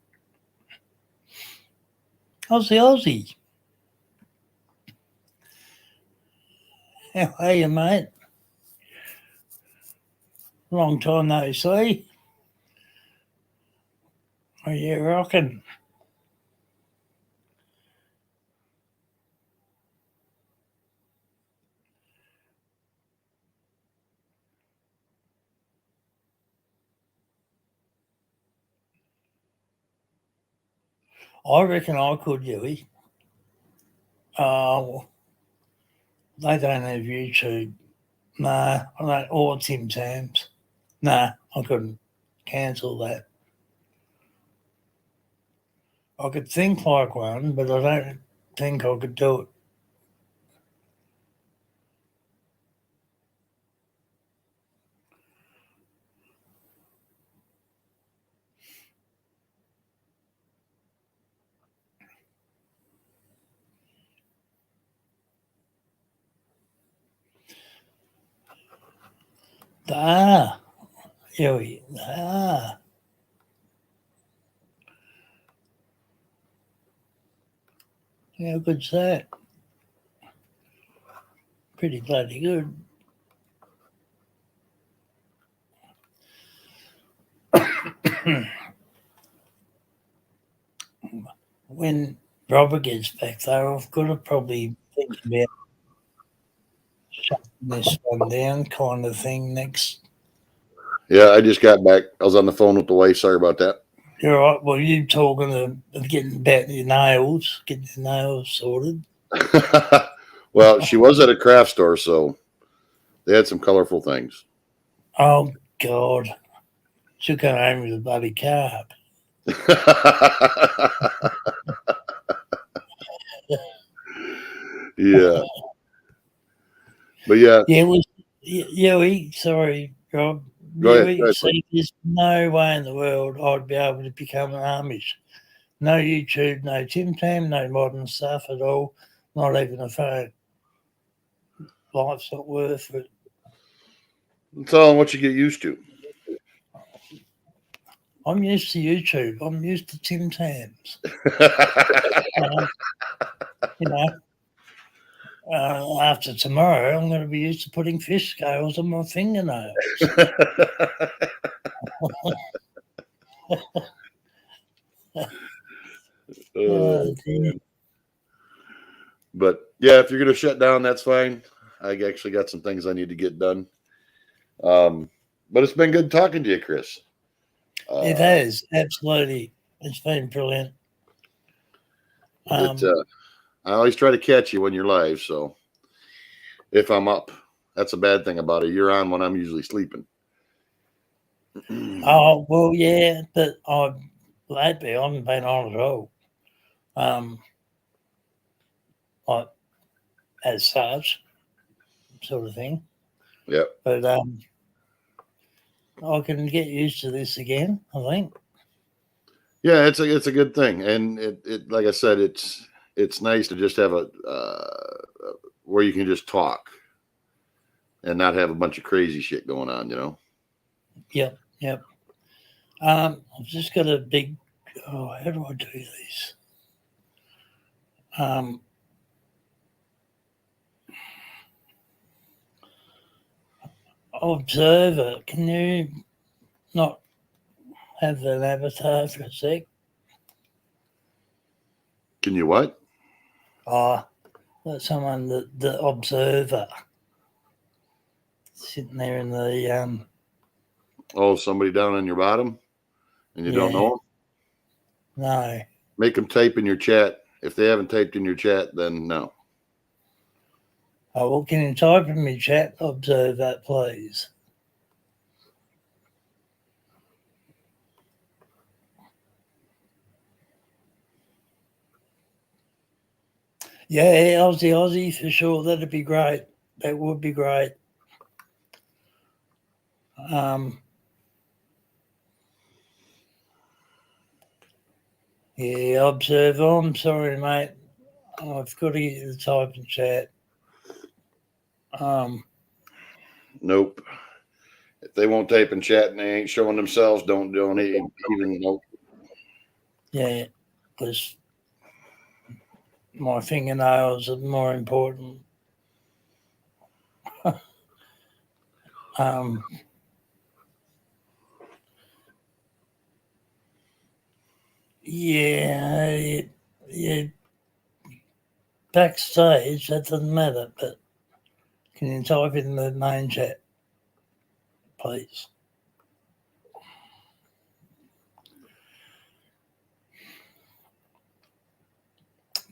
Aussie. How are you, mate? Long time no see. Are you rocking? I reckon I could, Yui. They don't have YouTube. Nah, I don't. Or Tim Tams. Nah, I couldn't cancel that. I could think like one, but I don't think I could do it. Yui. How good's that? Pretty bloody good. When Robert gets back, though, I've got to probably think about shutting this one down, kind of thing. Next, Yeah, I just got back. I was on the phone with the wife. Sorry about that. you're right. Well, you talking of getting about your nails, getting your nails sorted. Well, she was at a craft store, so they had some colorful things. Oh God, she'll go home with a bloody carb. Yeah. But yeah. Yeah, it was. Yeah, sorry, Rob. Go ahead. Yeah, see, there's no way in the world I'd be able to become an Amish. No YouTube, no Tim Tam, no modern stuff at all. Not even a phone. Life's not worth it. Tell them what you get used to. I'm used to YouTube. I'm used to Tim Tams. You know, after tomorrow, I'm going to be used to putting fish scales on my fingernails. Dear. But yeah, if you're going to shut down, that's fine. I actually got some things I need to get done. But it's been good talking to you, Chris. It has, absolutely. It's been brilliant. I always try to catch you when you're live. So if I'm up, that's a bad thing about it. You're on when I'm usually sleeping. Oh, well, yeah, but lately I haven't been on at all. Like, as such, sort of thing. Yep. But I can get used to this again, I think. Yeah, it's a good thing, and it like I said, it's nice to just have a where you can just talk and not have a bunch of crazy shit going on, you know. Yep. I've just got a big. Oh, how do I do this? Observer, can you not have an avatar for a sec? Can you what? That's someone the observer sitting there in the Oh, somebody down on your bottom, and you don't know them? No. Make them type in your chat. If they haven't typed in your chat, then no. Oh, well, can you type in my chat? Observe that, please. Yeah, Aussie for sure. That'd be great. That would be great. Yeah, observe. I'm sorry, mate. I've got to get you the type and chat. Nope. If they won't type and chat and they ain't showing themselves, don't even nope. Yeah, because my fingernails are more important. Yeah, backstage, that doesn't matter, but can you type in the main chat, please?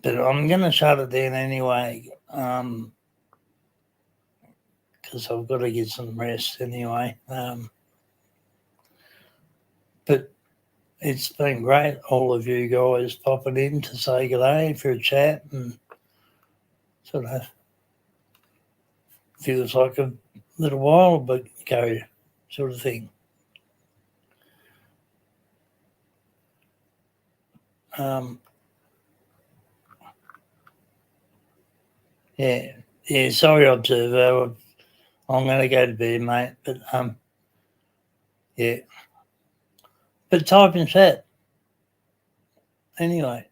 But I'm going to shut it down anyway, because I've got to get some rest anyway. But it's been great, all of you guys popping in to say good day for a chat and sort of feels like a little while ago sort of thing. Yeah, sorry, Observer. I'm going to go to bed, mate. But, yeah. But type in chat. Anyway.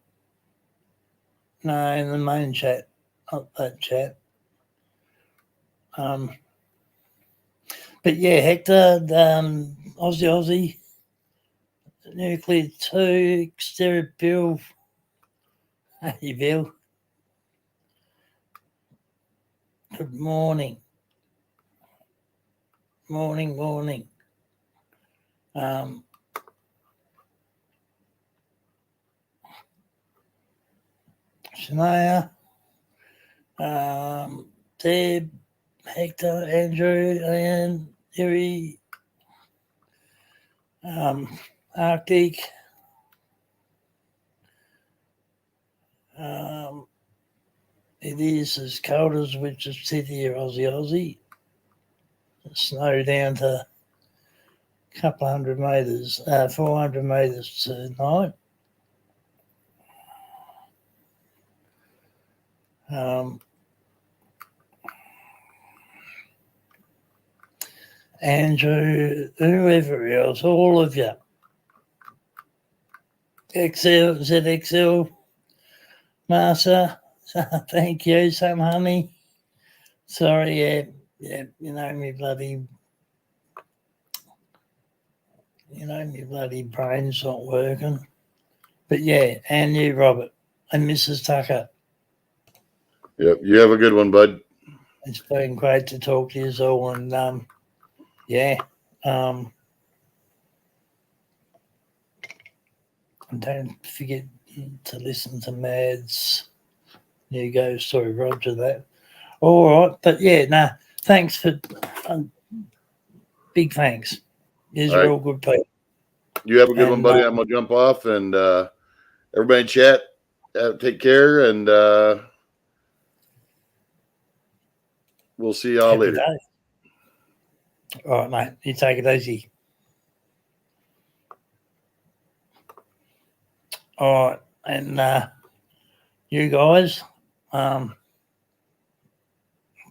No, in the main chat, not that chat. But yeah, Hector, Aussie, Nuclear 2, Exterior Bill. Hey, Bill. Good morning. Morning. Shania, Deb, Hector, Andrew, and Yuri, Arctic, it is as cold as we just sit here, Aussie. Snow down to a couple 100 metres, 400 metres tonight. Andrew, whoever else, all of you. ZXL, Martha, thank you, some honey. Sorry, yeah, my bloody brain's not working. But yeah, and you, Robert, and Mrs. Tucker. Yep, you have a good one, bud. It's been great to talk to you all, and don't forget to listen to Mad's new ghost story, Roger that. All right, but yeah, thanks for big thanks. These are all good people. You have a good one, buddy. I'm gonna jump off, and everybody chat. Take care, and we'll see y'all later. All right, mate. You take it easy. All right, and you guys,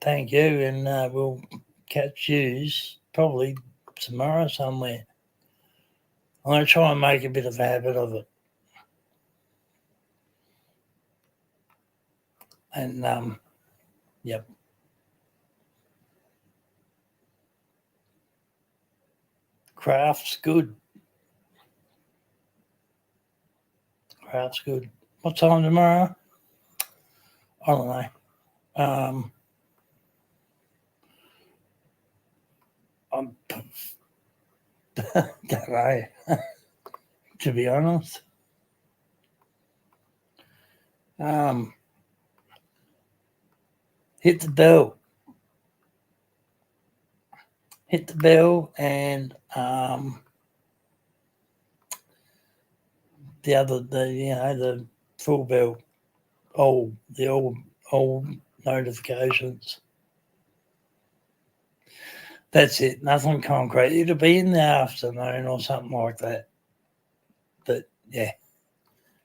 thank you, and we'll catch you probably tomorrow somewhere. I'm going to try and make a bit of a habit of it. And, yep. Craft's good. What time tomorrow? I don't know. I don't know, to be honest. Hit the bell. And the full bell. old notifications. That's it. Nothing concrete. It'll be in the afternoon or something like that. But yeah,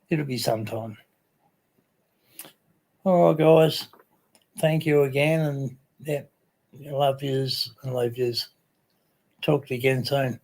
it'll be sometime. All right, guys. Thank you again, and yeah, love yous and love yous. Talk to you again soon.